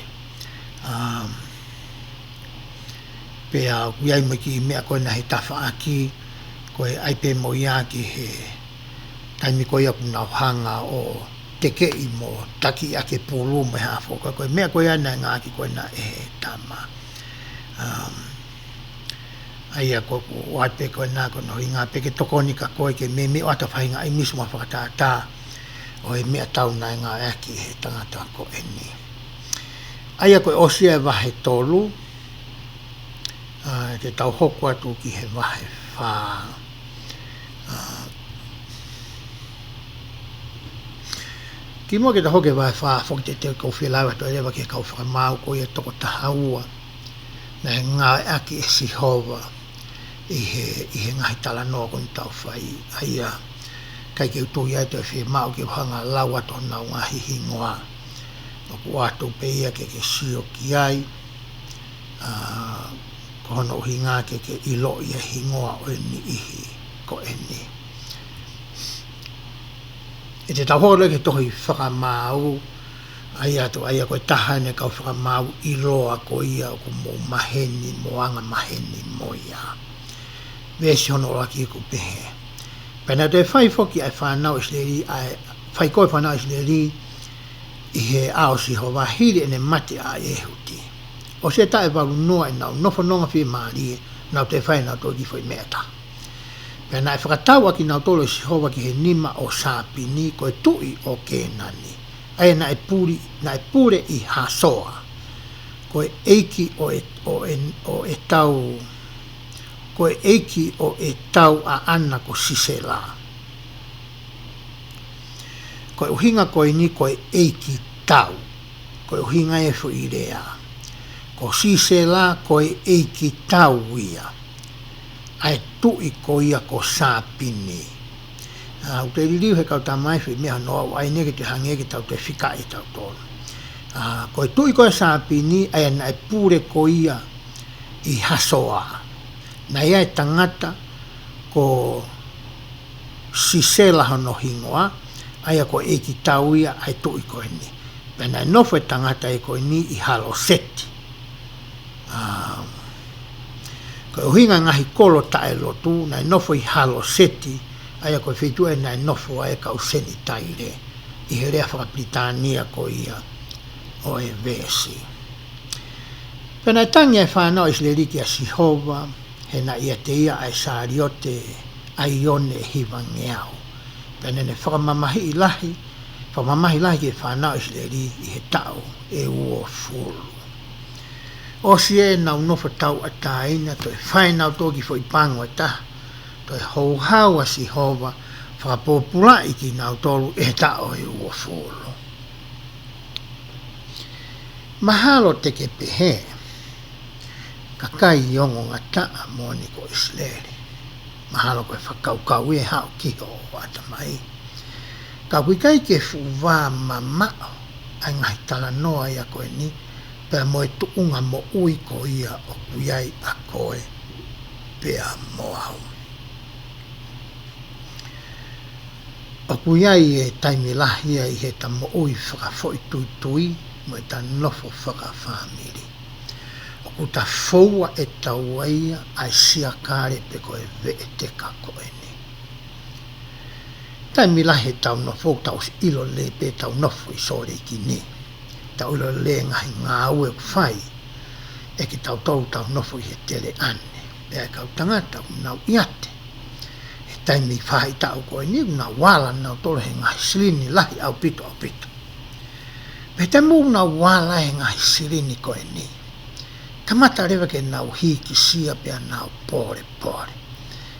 Pea kuiai mo ki mea koe na he tawha aki koe aipe mo ia ki he taimi koe aku nau hanga o teke i mo taki ake pulu mo he hafo koe mea koe ana ngā ki koe na e tama. Aia koe waipe koe nā koe no i ngā peke tokoni ka koe ke me o ata whainga i misu ma whakatata o e mea tau nai ngā aki he tangata ko e ni. Aia koe osia e wahe tolu te tau hoko atu ki he wahe wha. Ki mua ke ta hoke wahe wha whoki te kau whilawa to erewa ke kau whakamau ko ia toko tahaua na he ngā aki e sihova i he ngahi tala noa koni tau whai. Aia kai ke utu iai te whi mau ke whanga lau ato nau ngahi hingoa. Oku atu pe ia ke sio ki ai ko hono uhi ngā ke ilo ia hingoa o ni ihi ko eni. E te tau hore ke tohi whakamāu aia koe tahane kau whakamāu iloa ko ia ko mo maheni, mo anga maheni mo ia. Vesi hono laki ku pehe. Pena te whai foki ai whanau isleri, whai koe whanau isleri i he ao si ho wahiri ene mate a ehuti. O se tae walu noa e nau nofo nonga whi maari nau te whai nau tōki whai meata. Pena e whakatau aki nau tolo si hova ki he nima o sāpini koe tui o kēnani. Aia na e pure i hasoa. Koe eiki o e tau koe eiki o e tau a ana ko sisela. Koe uhinga koe ni koe eiki tau. Koe uhinga e fu irea. Ko sisela koe eiki tau ia. Ai tui ko ia ko sāpini. U te ririu he kau tā mai whi mea noa wai nege te hange ki tau te whika i tau tōna. Koe tui koe sāpini ai ana e pure ko ia i hasoa. Na ia e tangata ko sisela hono hingoa aia ko eiki tau ia ai tui koe ni. Pena e nofo e tangata e koe ni i halo seti. Koe uhinga ngahi kolo tae lotu na e nofo i halo seti aia koe whitua e na e nofo ae kau seni taire i he rea whakapritania ko ia o e vesi. Pena e tangi e whanau isleriki a Sihova he na ia te ia ai sāriote ai ione e hiwa ngeau. Pena ne whakamamahi lahi ke whanau isleri i he tau e ua fulu. O si e nau nofo tau a tāina to e whai nau tōki fo i pangwa ta to e hou a Sihova whakapopula i ki nau tolu e tau e ua fulu. Mahalo te ke pehe kakai yongo ngā taa moni ko isleri. Mahalo koe whakaukau e hao ki ho wata mai. Ka kui kai ke fuwa mamao ai ngai tala noa ia koe ni pea moe tuunga mo ui ko ia o kuiai a koe pea moau. O kuiai e taimilahia i he ta mo ui whakafoi tui tui mo e ta nofo whakawhamiri. O ta foua e tauaia ai siakare pe koe vee te kako e ni. Tai milahe tau nofo tau ilo le pe tau nofo i sore ki ni. Tau ilo le ngahi ngā ue whai e ki tau tau nofo i he tele ane. Pea kau tangata unau iate. E taimi whai tau koe ni unau wala nau tolo he ngahi silini lahi au pito. Pe te mu unau wala he ngahi silini koe ni. Tamata rewa ke nau hiki sia pia nau pore.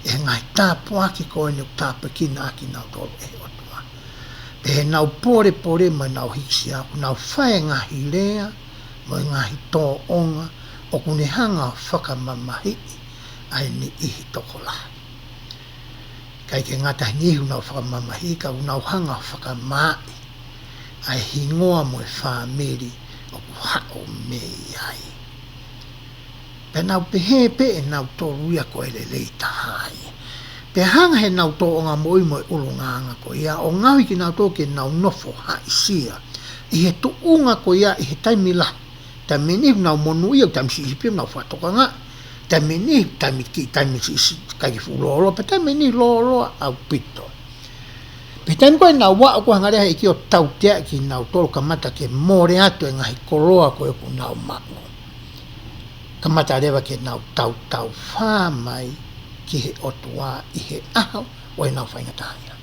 e ngai tāpu aki koe ni tāpu kina aki nau tolu e otua. Pe nau pore mai nau hiksi aku, nau whae ngahi lea, mai ngahi tō onga, o kune hanga whakamamahi, ai ni ihi tokola. Kai ke ngata nihu nau whakamamahi, ka unau hanga whakamaai, ai hingoa mo e whamiri, o kuhao mei ai. Pe nau pehe pe e nau tōru ia koe le lei tahai. Pe hanga he nau tō o ngā moi mo e ulunganga ko ia, o ngawi ki nau tō ke nau nofo haisia, i he tuunga ko ia, i he taimila, ta meni nau monu ia, ta misi hipi nau whatoka ngā, ta meni si kai fulolo, pe ta meni lolo au pito. Pe taimi koe nau wa ko hangarea he ki o tau tea ki nau tōru kamata ke more atu e ngahi koroa koe ku nau mako. Kamata rewa ke nau tau whamai ki he otua i he aho o e nau whaingatahia.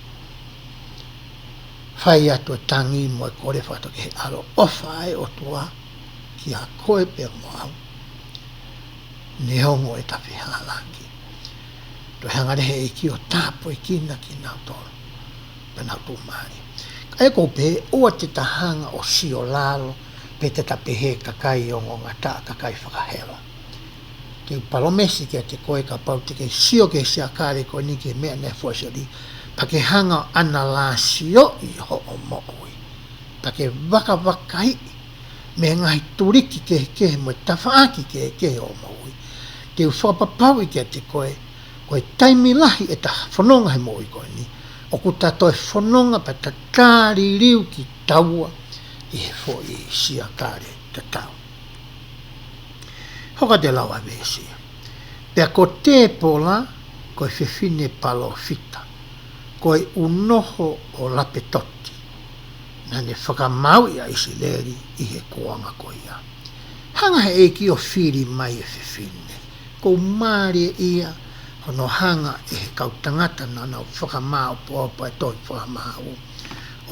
Whai atu e tangi mo e kore whato ke he alo ofa e otua ki a koe pe moau. Ne hongo e tapi halaki. To hangare he ki o tapo e kina ki nau toro. Pe nau tu maari. Kai ko pe ua te tahanga o sio lalo pe te tapehe kakai o ngata kakai whakahela. Ke palomesi ke te koe ka pau te ke sio ke sia kare ko ni ke mea ne fuasari pa ke hanga ana la sio i ho o mo'ui pa ke waka wakai me ngai turiki ke mo tafaaki ke o mo'ui ke whapapau i ke te koe taimilahi e ta whanonga he mo'ui koe ni o ku tatoe whanonga pa ta kāri riu ki taua i he fo i sia kare te tau. Hoka te lawa vesi. Pea ko te pola, koe whiwhine palo fita, koe unoho o lape toti, na ne whakamau ia isi leri i he kuanga ko ia. Hanga he eiki o whiri mai e whiwhine, ko maari ia, hono hanga e he kautangata na nau whakamau poapa e toi whakamau,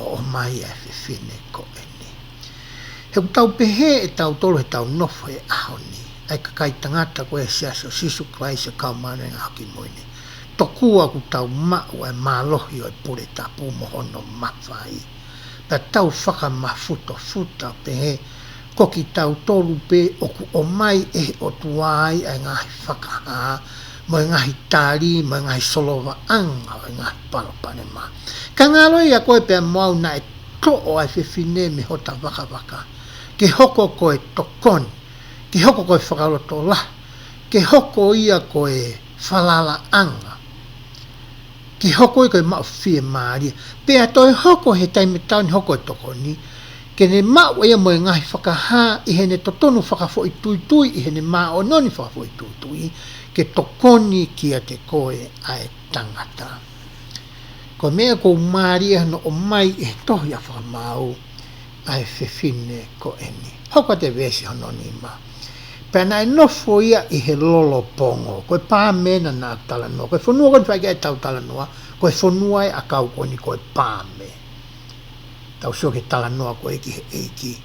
o mai e whiwhine ko eni. He tau pehe e tau tolo he tau nofo e ahoni, ai kakai tangata koe siaso sisu klaisa kaumane ngā haki moine. Tokua ku tau mau e mālohi o e pure tapu mohono mawhai. Pea tau whakamafuto futa pehe, koki tau tolu pe oku o mai e o tuai ai ngahi whakaha, mo e ngahi tāri, mo e ngahi solova anga, o e ngahi palopane mā. Ka ngalo ia koe pea mau na e to o ai whiwhine me hota waka, ke hoko koe tokoni, ke hoko koe whakaroto la, ke hoko ia koe whalala anga, ke hoko ia koe mau whie maaria, pea toi hoko he taime tau ni hoko e tokoni, ke ne mau ia moe ngahi whakaha, i hene totonu whakafo i tui, i hene maa o noni whakafo i tui, ke tokoni kia te koe ai tangata. Ko mea ko maaria no o mai e tohi a whakamau, ai whiwhine ko eni. Hoko te vesi hono ni maa. Pena e nofo ia i he lolo pongo, koe pāmena nā talanoa, koe whanua koe whaikai e tau talanoa, koe whanua e a kau koni koe pāme. Tau sio ke talanoa koe ki he eiki,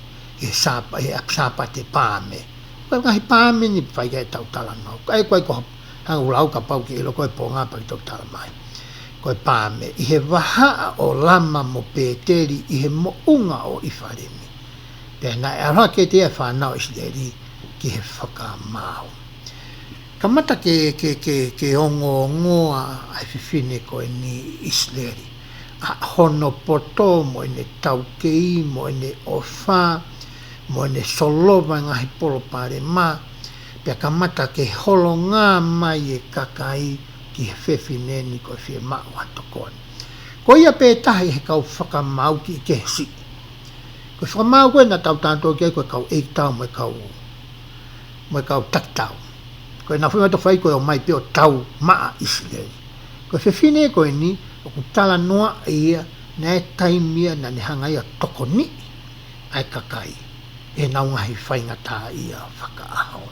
he sāpa te pāme. Koe ngahi pāme ni whaikai e tau talanoa, koe ko hanga ulau ka pau ki ilo koe po ngāpa ki tau talamai. Koe pāme, i he wahaa o lama mo pēteri, i he mounga o iwharemi. Pena e aroha ke te e whanau isleri, ki he whakamau. Kamata ke ongo ngoa ai whiwhine koe ni isleri. A hono poto mo ene taukei, mo ene ofa, mo ene solova ngahi polo pare ma, pia kamata ke holo ngā mai e kakai ki he whiwhine ni koe whie mau atokoni. Ko ia pētahi he kau whakamau ki ke si. Koe whakamau koe na tau tātou kia koe kau eitau mo e kau taktau. Koe na whima to whai koe o mai peo tau maa Israeli. Koe whiwhine koe ni, o ku tala noa ia, na e taimia na ne hanga ia toko ni, ai kakai, e naungahi whaingata ia whakaaho.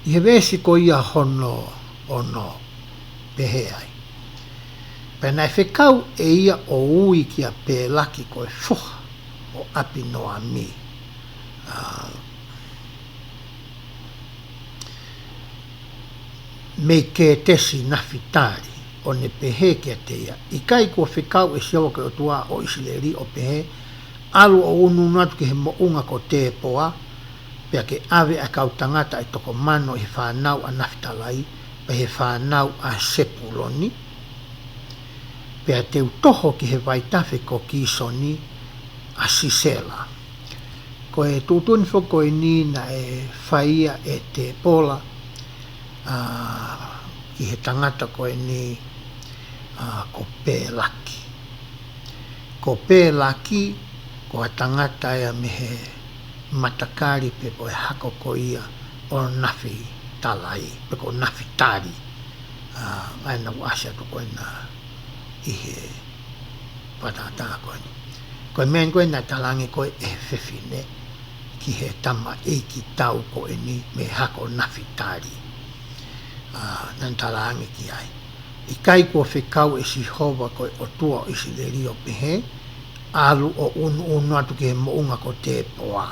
I he vesi ko ia ono pehe ai. Pena e whekau e ia o ui ki a pēlaki koe whoha o api noa mi. me ke tesi nafitari o ne pehe ke teia. I kai kua whikau e siawa ke o tua o isileri o pehe, alu o unu natu ke he mounga ko te poa, pea ke ave a kau tangata e toko mano he whanau a nafitalai, pe he whanau a sepuloni, pea te utoho ki he waitafe ko kisoni a sisela. Ko e tūtuni whoko e ni na e whaia e te pola, ki he tangata ko e ni ko pēlaki. Ko pēlaki, ko a tangata ea me he matakari pe ko e hako ko ia o nafi talai, pe ko nafi tari. Aina wasia to ko e na i he patata ko e. Ko e men ko e na talangi ko e whewhine ki he tama Eiki tau ko e ni me hako nafi tari. Nan talangi ki ai. I kai kua whikau e si hova ko e o tua i si leri o pehe, alu o unu atu ki he mounga ko te poa.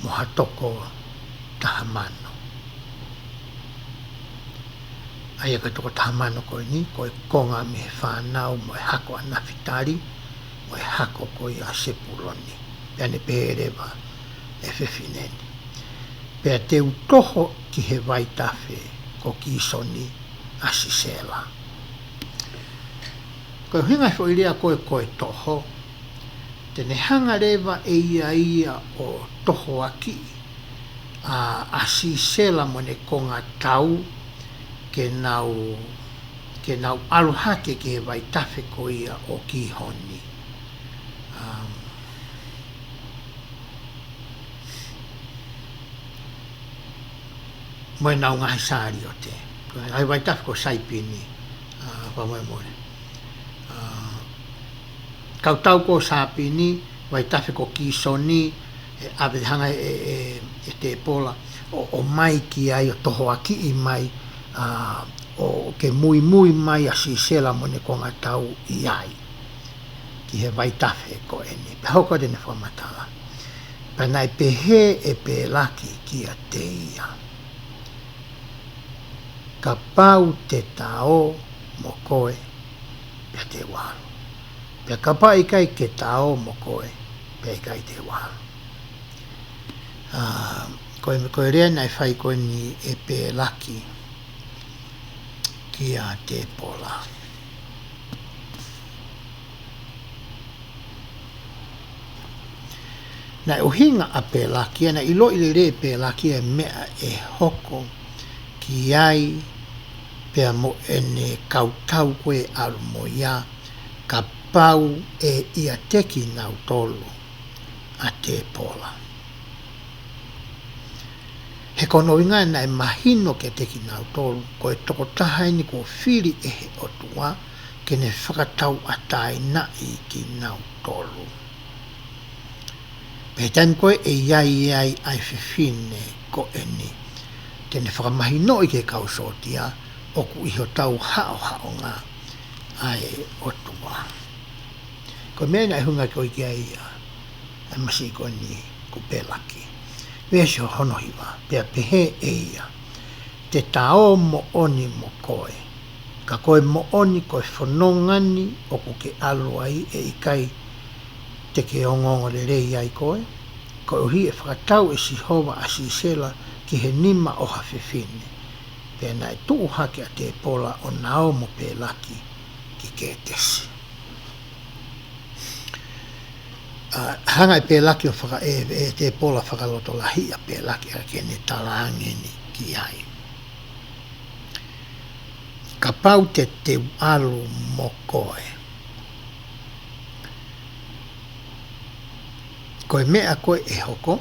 Moha toko tahamano. Aia ka toko tahamano ko e ni, ko e konga me he whanau mo e hako a nafitari, mo e hako ko i a sepuloni. Pea ne pērewa e whewhineni. Pea te utoho ki he waitafe ko kisoni a sisela. Ko hinga fo iria koe toho, tene hanga rewa e ia o toho aki, a sisela mo ne konga tau, ke nau alu hake ke he waitafe ko ia o kihoni. Mo e nau ngahi sari o te. Ai waitafe ko saipini, whamoe more. Kautau ko sapini, waitafe ko kisoni, awe hanga e te pola, o mai ki ai, o toho aki i mai, o ke mui mai a sisela mo ne konga tau i ai. Ki he waitafe ko eni. Hoko dene whamatala. Panai pehe e pe laki ki a te ia. Ka pau te tao mo koe pe te walo. Pea ka pau i kai ke tao mo koe pe i kai te walo. Koe rea nai whai koe ni e pe laki ki a te pola. Nai uhinga a pe laki, ana ilo ile re pe laki e mea e hoko ki ai pea mo ene kautau koe alu mo ia ka pau e ia teki nau tolu a te pola. He kono inga na e mahino ke teki nau tolu ko e toko tahaini ko whiri e he otua ke ne whakatau a tai nai ki nau tolu. Petan koe e iai ai whiwhine ko eni. Tene whakamahino i ke kausotia o ku iho tau hao ngā ai otua. Ko mea nai hunga ko i kia ia e masi ko ni ku pelaki. Mea si honohiwa, pea pehe e ia. Te tao mo oni mo koe. Ka koe mo oni koe whanongani o ku ke alu ai e ikai te ke ongongo le rei ai koe. Ko uhi e whakatau e si hova a si sela ki he nima o hawhiwhine. Pea nai tuu hake a te pola o nao mo pe laki ki ke tesi. Hanga e pe laki o te pola whakaloto lahi a pe laki a ke ne talangeni ki ai. Ka pau te alu mo koe. Koe mea koe e hoko,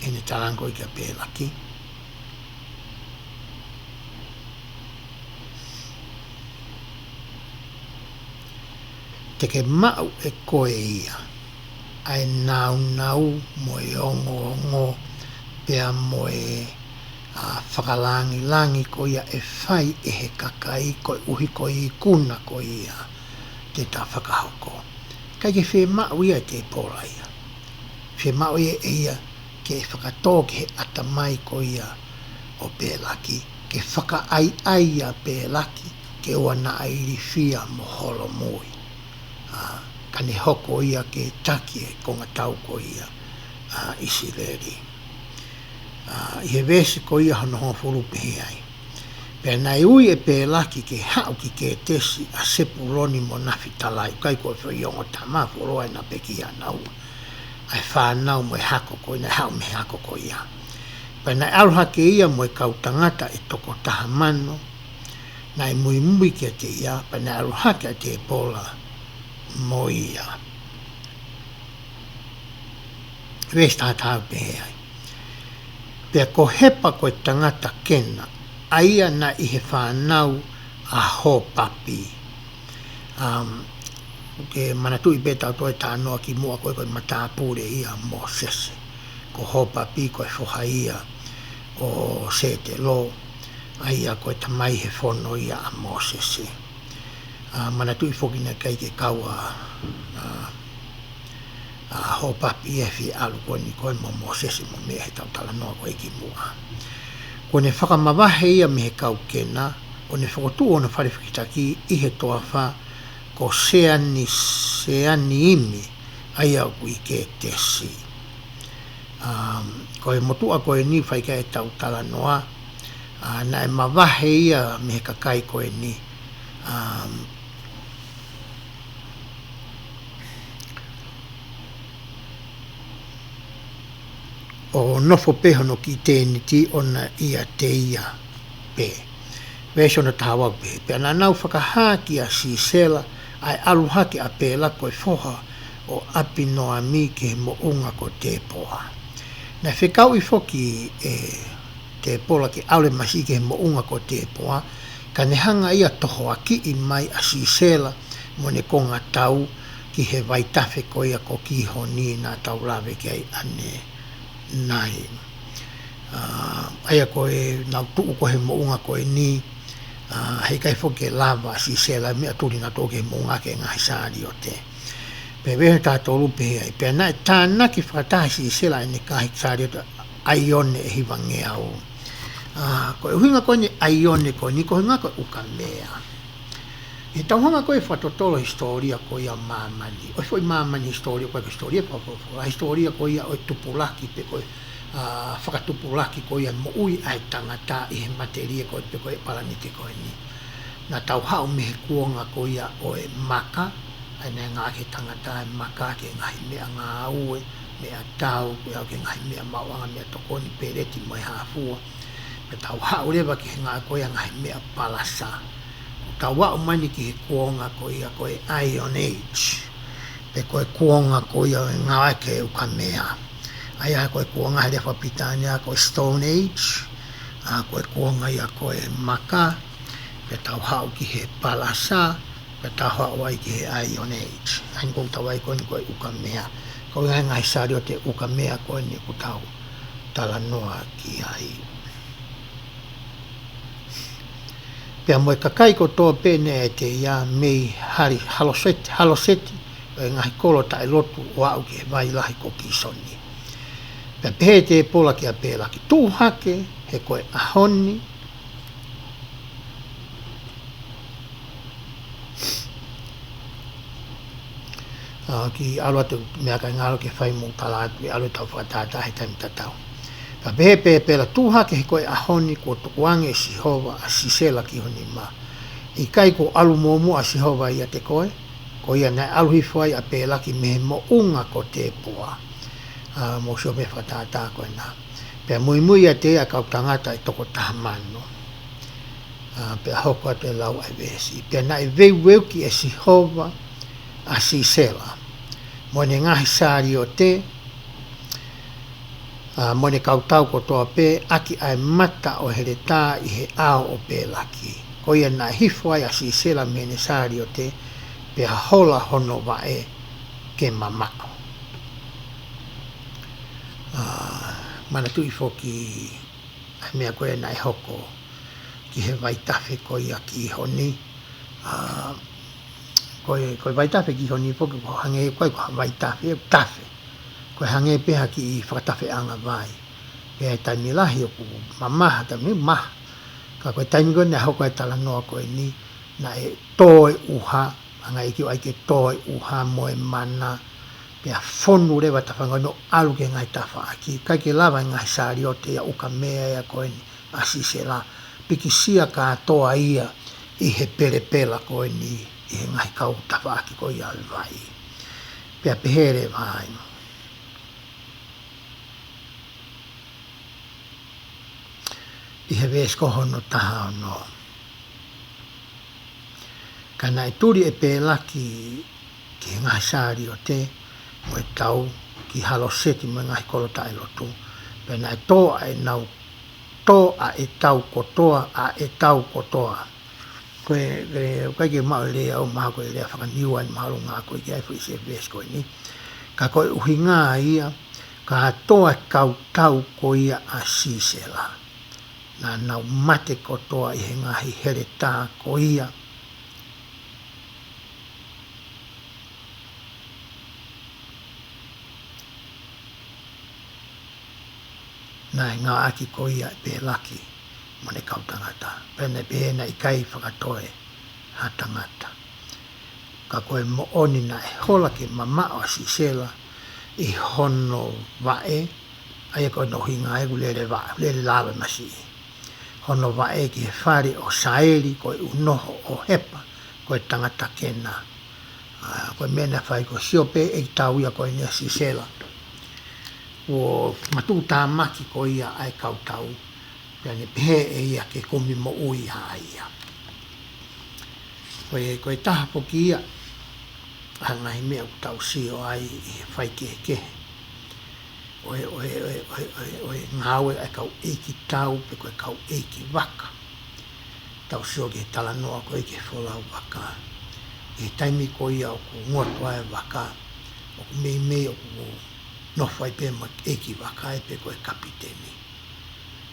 e ne talango i ka pe laki. Te ke mau e koe ia, ai nau mo e ongo, pea mo e whakalangi ko ia e whai e he kakai, koe uhi ko i kuna ko ia, te ta whakahoko. Kai ke whe mau ia te pola ia. Whe mau ia e ia ke whakatō ke he atamai ko ia o pe laki ke whakaaia pe laki ke ua na airifia mo holo mui. Kane hoko ia ke taki e konga tau ko ia isi leri. I he vesi ko ia hono ho furu pehe ai. Pea nai ui e pe laki ke hau ki ke tesi a sepu loni mo nafi talai. Kai ko e whiongo tama furu ai na peki anau. Ai whanau mo e hako ko ina hau me hako ko ia. Pea nai aruhake ia mo e kau tangata e toko taha mano. Nai mui mui ke te ia. Pea nai aruhake a te pola mo ia. Vesi taha tau pehe ai. Pea ko hepa ko e tangata kena. Aia na i he whanau a ho papi. Ke manatu i beta toi tānoa ki mua koe koe matapure ia mo sese. Ko ho papi koe whoha ia o se te lo. Aia koe tamai he whono ia a mo sese. Manatu i whokina kai ke kaua ho papi e fi alu koe ni koe mo sese mo mea he tau tala noa koe ki mua. Ko ne whakamawahe ia me he kau kena, o ne Fokotu'U o na wharewhikitaki i he toa wha, ko seani imi ai au i ke tesi. Ko e motua ko e ni whaika e tau tala noa, na e mawahe ia me he kakai ko e ni. O nofo peho no ki tēni ti ona ia te ia pe. Weso na tawa pe. Pe ana nau whakahaki a si sela ai aluhaki a pe lako e foha o api noa mi ke mo unga ko te poa. Na whekau i foki te pola ke aule masi ke mo unga ko te poa, ka ne hanga ia toho aki i mai a si sela mo ne konga tau ki he waitafe ko ia ko ki honi na tau lawe ke ai ane. Nai aia koe nau tuu ko he mounga koe ni hei kai foke lava si sela mea turi na toke mounga ke ngahi saari o te pe wehe tātou lupe ai pe nai tāna ki whakatahi si sela ene kahi saari o te aione e hiwange au koe uhinga koe ni aione koe ni koe ngako uka mea e tauhanga koe whatotolo historia koe ia mamani. Oi foi mamani historia koe historia pa historia koe ia oi tupulaki pe koe whakatupulaki koe ia mo ui ai tangata i he materia koe pe koe palanite koe ni. Na tauhao me he kuonga koe ia oe maka ai nei ngā ke tangata e maka ke ngahi mea ngā ue mea tau koe au ke ngahi mea mawanga mea tokoni pereti mo e hafua. Me tauhao lewa ke ngā koe ia ngahi mea palasa. Tawa o mani ki he kuonga ko ia ko e Iron Age. Pe ko e kuonga ko ia e ngā ke uka mea. Aia ko e kuonga he rewa pitania ko e Stone Age. Ko e kuonga ia ko e maka. Pe tau hao ki he palasa. Pe tau hao ai ki he Iron Age. Hain kou tau ai ko ni ko e uka mea. Ko ia ngai sari o te uka mea ko ni ku tau tala noa ki ai. Pea moe kakai ko toa pene e te ia mei hari haloseti e ngahi kolo ta e lotu o au ki he vai lahi ko ki soni. Pea pehe te pola ki a pēla ki tū hake he koe ahoni. Ki alua te mea kai ngaro ke whai mō tala atu i alua tau whakatata he taimi tatau. Ka pehe pēla tūhake he koe ahoni ko tukuange sihova a sisela ki honi ma. I kai ko alu mōmu a sihova ia te koe, ko ia nei alu hifwai a pēla ki mehe mo unga ko te pua. Mo sio me whatata koe nā. Pea mui mui a te a kau tangata i toko tahamano. Pea hoko atu e lau ai vesi. Pea na e veu weu ki e sihova a sisela. Mo ne ngahi sari o te, mo ne kautau ko toa pē, aki ai mata o here tā i he ao o pē laki. Ko ia nā hifwai a sisela me ne sari o te, pe hola hono wae ke mamako. Mana tui foki ai mea koe nai hoko ki he waitafe ko ia ki honi. Koe waitafe ki honi foki ko hange koe ko waitafe tafe. Koe hange peha ki i whakatafe anga vai. Pea taimi lahi o ku mamaha taimi maha. Ka koe taimi koe nea hoko e tala noa koe ni, na e toe uha, anga iki o aike toe uha moe mana, pia fonu rewa ta whangai no alu ke ngai ta whaaki, kai ke lawa ngai sari o te uka mea ea koe ni, asise la, piki sia ka toa ia, i he pere pela koe ni, i he ngai kau ta whaaki koe ia vai. Pia pehere vai. I he vesko hono taha no. Kana e turi e pelaki ki ngai sari o te, mo e tau ki halo seti mo ngai kolo ta e lotu. Pena e toa e nau, toa e tau kotoa, a e tau kotoa. Koe ke mao lea au maha koe lea whakaniua ni mahalo ngā koe ki aifu i se vesko ni. Ka koe uhi ngā ia, ka toa kau tau ko ia a sisela. Na nau mate kotoa i he ngahi here tā ko ia. Na ngā aki ko ia e pe laki mo ne kau tangata. Pene pēna i kai whakatoe ha tangata. Ka koe mo oni na e hola ke mamao a sisela i hono vae, aia koe no hinga egu lere lawe masi. Hono vae ki he whare o saeri, koe unoho o hepa, koe tangata kena. Koe mena whai koe siope e tau ia koe nia sisela. O matu tā maki ko ia ai kautau, pia ne pehe e ia ke komi mo ui ha ia. Koe taha poki ia, hangai mea utau si o ai i whai kehe. Oe ngāwe ai kau eiki tau, pe koe kau eiki waka. Tau si o ke tala noa koe ke wholau waka. I taimi ko ia o ku ngotua e waka, o ku mei o ku no fai pe ma eiki waka e pe koe kapiteni.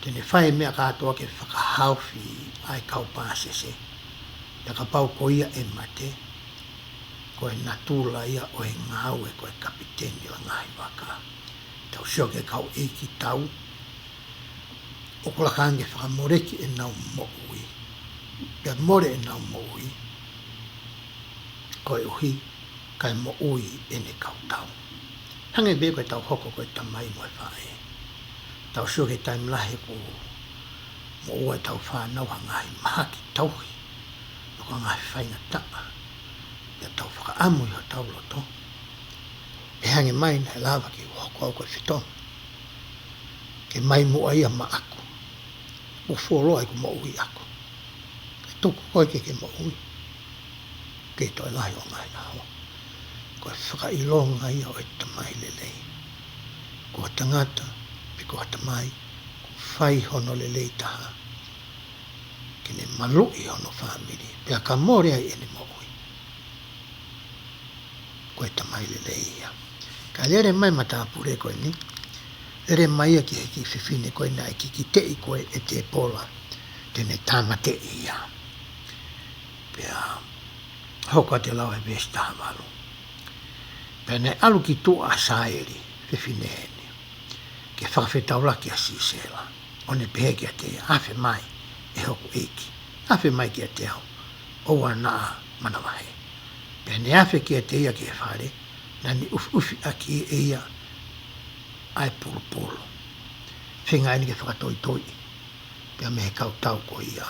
Tene whai mea katoa ke whakahauwhi ai kau pāsese. Pea ka pau ko ia e mate, koe natula ia o he ngāu e koe kapiteni o ngai waka. Tau sio ke kau eiki tau, o kula kange whakamoreki e nau mo ui. Pea more e nau mo ui, koe uhi, kai mo ui e ne kau tau. Hange be koe tau hoko koe tamai moe whae. Tau sio ke taim lahe ko mo ua tau whanau hangai mahaki tauhi. Noko ngai whainga taa. Ia tau whakaamu i ho tau loto. E hange mai na lava ki hoko au koe whitong. Ke mai mua ia ma aku. O whoro ai ko mo ui aku. Ke tuku koe ke mo ui. Ke toi lahi o ngai na hoa. Koe whakailonga ia o e tamai lelei. Ko tangata, pe ko tamai, ko whai hono lelei taha. Kene malui hono whamiri, pea ka more ai ene mo ui. Koe tamai lelei ia. Ka lere mai matapure koe ni, lere mai ia ki heki whiwhine koe na e ki te i koe e te pola, tene tamate ia. Pea hoka te lau e vesta hamalu. Pene alu ki tua saeri, whiwhinehene, ke whakawhetauraki a sisela, o ne pehe ki a te awhi mai, e hoku eiki, awhi mai ki a te au, oua naa manawahe. Pene awhi ki a te ia ki e whare, nani ufi a ki e ia, ai pulu pulu. Whinga eni ke whakatoi toi, pia mehe kautau ko ia,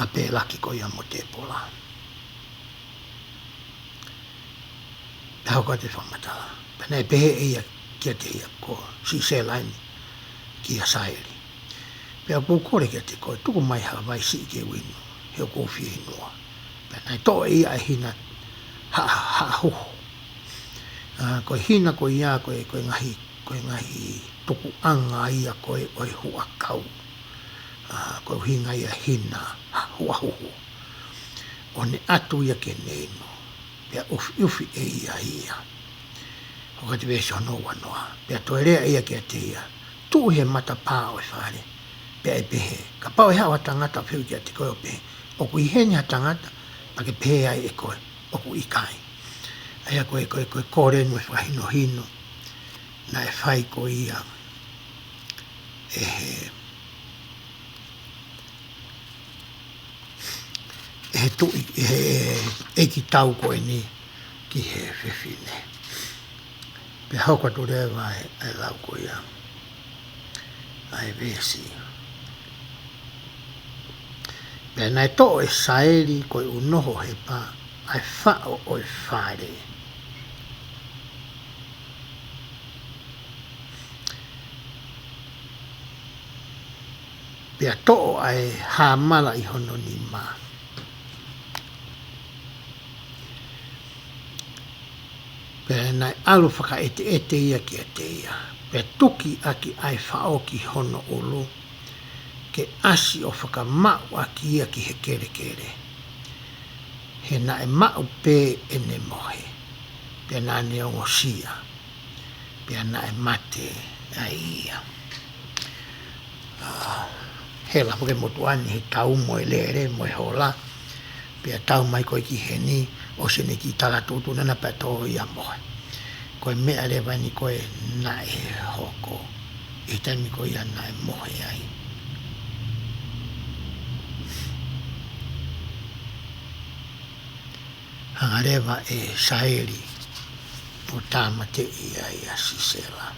a pe laki ko ia mo te pola. Hau ka te whamatala. Pena e pehe ia kia te ia ko si se laini ki a saeri. Pea kou kore kia te koe tuku mai hawai si ke winu. Heo kou whie noa. Pena e toa ia e hina ha hoho. Koe hina koe ia koe ngahi tuku anga ia koe oi hua kau. Koe hinga ia hina hua hoho. O ne atu ia ke neino. Pea ufi e ia. Hoka te wese hono wanoa. Pea toe rea ia kia te ia. Tu he mata pā o e whare. Pea e pehe. Ka pau e hawa tangata whiu kia te koe o pehe. Oku i hene ha tangata. Pa ke pehe ai e koe. Oku i kai. Aia koe kōrenu e whahino hino. Na e whai ko ia. E he tui Eiki tau koe ni ki he whiwhine. Pe hauka tu rewa e lau koe ia. Ai vesi. Pe nai to e saeri koe unoho he pa ai whao o e whare. Pea to'o ai hāmala I hono ni mā. Pea nai alu whaka ete ia ki ete ia. Pea tuki aki ai whao ki hono ulu. Ke asi o whakamau aki ia ki he kere kere. He na e mau pē e ne mohe. Pea nā ne ongo sia. Pea na e mate a ia. He la poke motuani he tau moe lere moe hola. Pea tau mai koe ki he ni o se ne ki tala tutu nana pea tō ia moe. Koe mea rewa ni koe na e hoko. I taimi koe ia na e mohe ai. Hangarewa e saeri o tāmate ia I a sisela.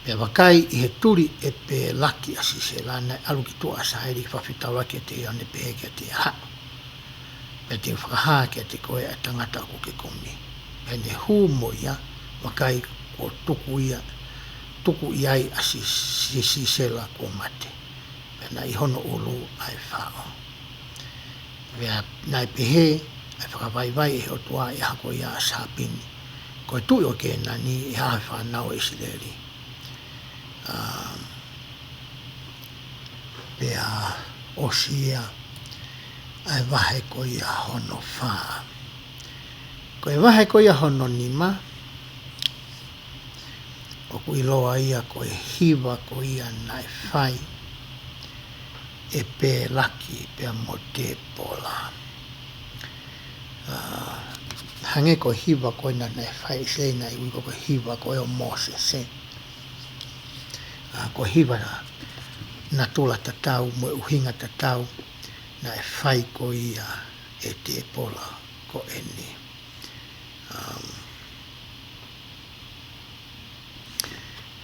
Pea wakai I he turi e pe laki a sisela nai alu ki tua saeri whawhitau laki a te ia ne pehe ki a te ha. Pea te whakaha ki a te koe a tangata ko ke komi. Pea ne hu mo ia wakai ko tuku iai a sisela ko mate. Pea nai hono ulu ai whao. Pea nai pehe ai whakawaiwai e otua e hako ia a sāpini. Koe tui o ke nani e hae whanau e sileri. Pea osia ai wahe ko ia hono wha. Koe wahe ko ia hono nima. O kui loa ia koe hiwa ko ia nai whai. E pe laki pea mo te pola. Hange ko hiwa koe na nei whai se na iwi ko hiwa koe o mose se. Ko hiwa na tula tatau mo uhinga tatau na e whai ko ia e te pola ko eni.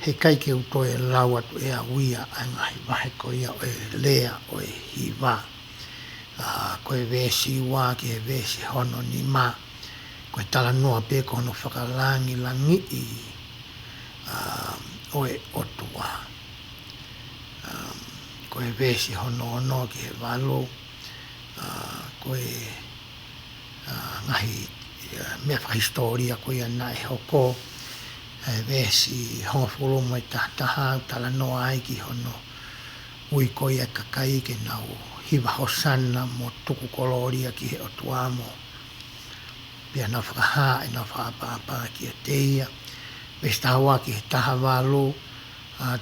He kai ke uto e lau atu e a uia ai ngahi wahe ko ia o e lea o e hiwa. Koe vesi wā ki he vesi hono ni mā. Koe tala noa pē ko hono whakalangi langi I o e otua. Koe vesi hono ono ki he walo. Koe ngahi mea whahistoria koe ana e hoko. Vesi honga whulu mo e tahtaha tala noa ai ki hono. Ui koe e kakai ke nau. Hiwa hosana mo tuku koloria ki he otua mo. Pea na whakaha e na whakapapa ki a teia. Vesta hawa ki he taha walo.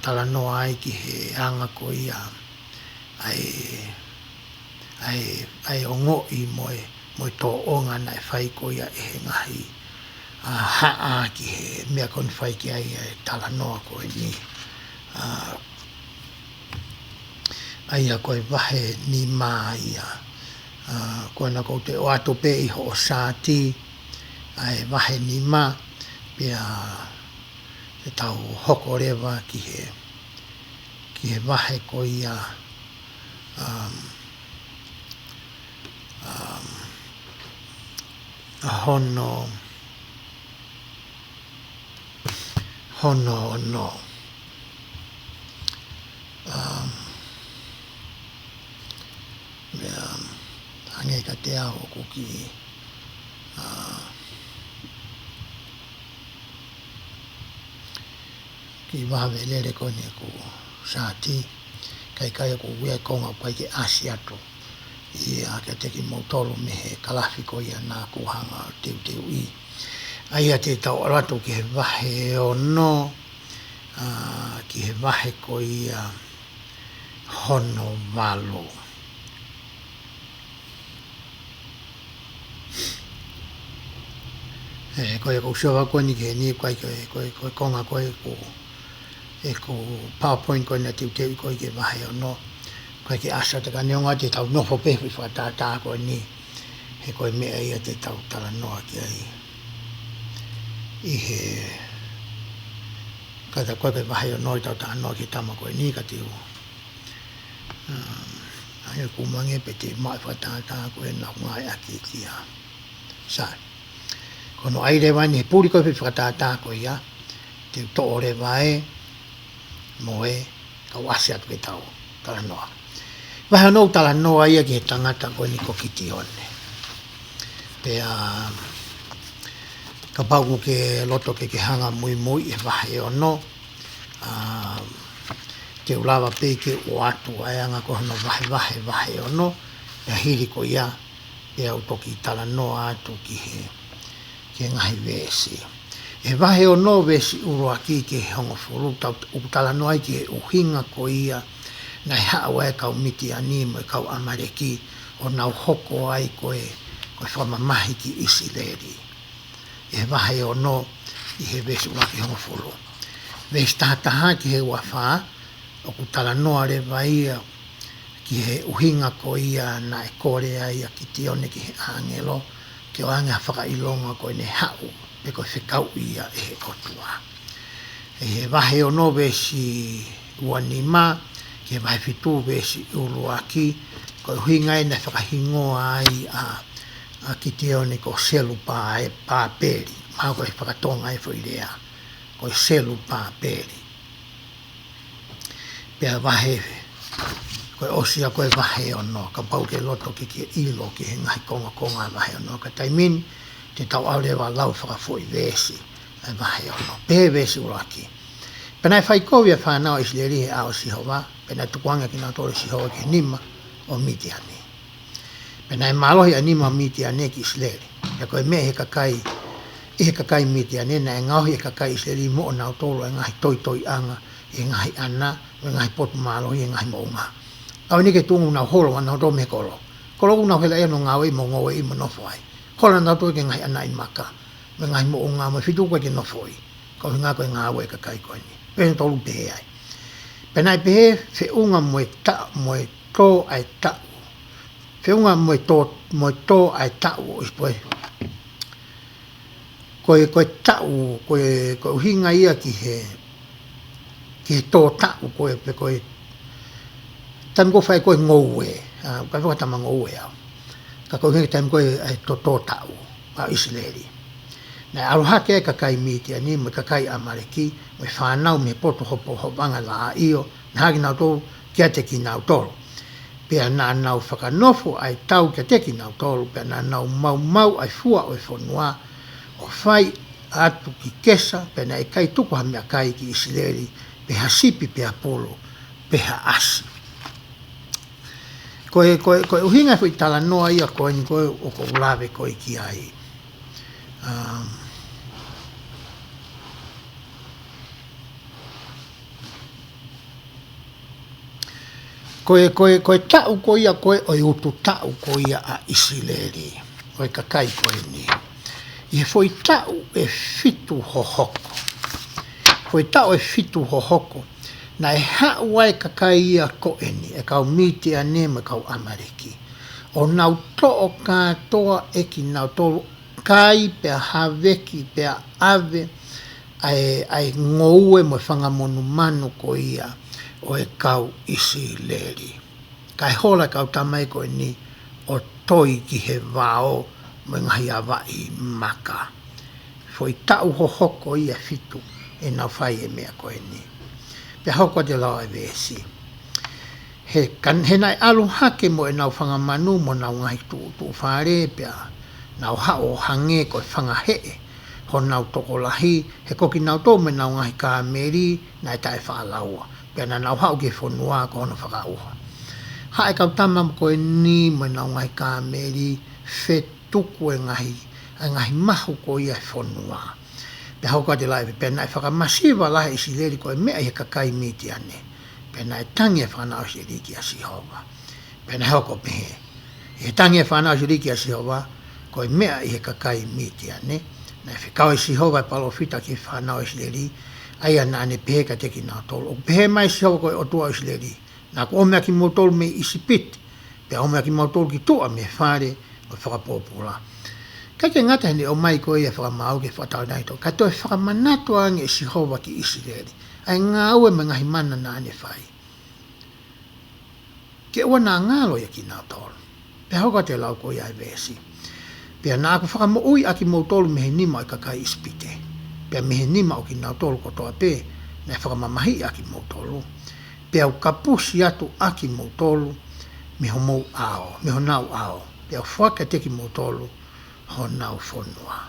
Tala noa ai ki he anga ko ia. Ai ongo I mo tō onga na e whai ko ia e he ngahi. Haa ki he mea kon whai ki ai e tala noa ko e ni. Aia koe wahe ni mā ia. Koe na kou te o ato pe I ho o sāti. Ai wahe ni mā. Pea te tau hoko rewa ki he wahe ko ia. Hono no. Hange ka te ao kuki ki wawe lere kone ku sāti kai ko uia konga pai ke asi atu I a ka teki mautolo me he kalafi ko ia nā kuhanga teu I ai a te tau arato ki he wahe o no ki he wahe ko ia hono walo. Koe ko siwa koe ni ke ni koe konga koe ko PowerPoint koe na teu koe ke wahe o no. kai ki asa te ka neonga te tau nofo pehu i whakatata koe ni he koe mea ia te tau tala noa ki ai i he kata koe pe vahe o noi tau tala noa ki tama koe ni ka te u ai kumange pe te mai whakatata koe na ngai aki ki a sai kono ai le wani he puri koe pe whakatata koe ia te to o le vae moe ka wasi atu ke tau tala noa vahe no tala noa ia ki he tangata koe ni kokiti one pea ka pauku ke loto ke hanga mui mui e vahe ono te ulawa pe ke o atu ai anga ko no vahe ono pea hiri ko ia pea utoki tala noa atu ki he ke ngahi vesi e vahe ono vesi urua ki ke hongo furu tala noa ki he uhinga ko ia nai hawa e kau miti ani mo e kau amareki o nau hoko ai koe whamamahi ki isi leri. E vahe ono i he vesi ua ki hongo furu. Vesi tahataha ki he wawha o ku tala noa le vaia ki he uhinga ko ia na e kore ai a ki tione ki he angelo ki o anga whakailonga koe ne hau pe koe whikau ia e he kotua. E he vahe ono vesi ua nima ke vai fitu vesi urua ki ko hinga ina whakahingoa ai a ki te one ko selu pa e pa peri ma ko e whakatonga e whoirea ko selu pa peri pea vahe ko osia ko e vahe ono ka pau ke loto ki ke ilo ki he ngai konga vahe ono ka taimin te tau aulewa lau whakafoi vesi e vahe ono pe vesi urua ki pena e whaikovia whanau isleri he ao sihova pena tukuanga ki nga tore sihova ki nima o miti ane pena e malohi a nima o miti ane ki isleri e koe me he kakai miti ane na e ngauhi e kakai isleri mo o nau tolo e ngahi toi anga e ngahi ana e ngahi potu malohi e ngahi mounga au nike tungu nau holo nau to me kolo unau hela e no ngau i mo ngoe i mo nofo ai hola nau to ke ngahi ana i maka me ngahi mounga mo fitu koe ke nofo i ko hinga koe ngau e kakai koe ni pena tolu pehe ai pena pehe whiunga moe tō ai tau whiunga moe tō ai tau ispoe koe tau koe uhinga ia ki he tō tau koe pe koe tam ko whai koe ngoue ka whakatama ngoue au ka koe hinga tam koe ai tō tau a isleri na alu hake e kakai miti ani mo kakai amareki mo whanau me poto hopanga la io na haki nau tō kia te ki nau toro pea na nau whakanofo ai tau kia te ki nau toro pea na nau mau ai fua o e whanua o whai atu ki kesa pea na e kai tuku ha mea kai ki isileri peha sipi pea polo peha asi koe uhinga fui tala noa ia koe ni koe o ko ulawe koe ki ai koe tau ko ia koe o utu tau ko ia a isileri koe kakai koe ni i foi tau e fitu hohoko foi tau e fitu hohoko na e hau ai kakai ia ko eni e kau miti a nema kau amareki o nau to'o katoa e ki nau tolu kai pea haveki pea ave ai ngoue mo whangamonu manu ko ia o e kau isi leri. Kai hola kau tamai koe ni o toi ki he vao mo ngahi awai maka. Foi tau hohoko ia fitu e nau whai e mea koe ni. Pea hoko te lau e vesi. He nai alu hake mo e nau whangamanu mo nau ngahi tu whare pea nau hao hange koe whangahee. Ho nau toko lahi, he koki nau tō me nau ngahi ka meri nai tae whaalaua. Pea na nau hao ke whonua ko hono whakauha. Hae kau tamam koe ni mo nau ngahi ka meri whetuku e ngahi mahu ko ia whonua. Pea hau ka te lai, pea nai whakamasiwa lahi isi leri koe mea i he kakai miti ane. Pea nai tangi e whanau si riki a Sihova. Pea nai hau ko pehe. He tangi e whanau si riki a Sihova, koe mea i he kakai miti ane. Nai whikau e Sihova e palofita ki whanau isi leri, ai ana ane pehe ka teki nao tolo. O pehe mai Sihova koe o tua isi leri, Na ko me ki motol me isipit. Pe o me ki motol ki toa me whare o whakapopula. Ka ke ngata hene o mai ko ia whakamau ke whatau nei to. Ka toi whakamanatua nge Sihova ki Israeli. Ai ngā ue me ngahi mana na ane whai. Ke ua nā ngālo ia ki nā tolu. Pe hoka te lau ko ia e vesi. Pea nā aku whakamo'ui aki mautolu mehe nima i kakai ispite. Pea mehe nima o ki nā tolu kotoa pē, nai whakamamahi aki mautolu. Pea u kapusi atu aki mautolu, meho mou ao, meho nau ao. Pea u whaka teki mautolu, ho nau whonua.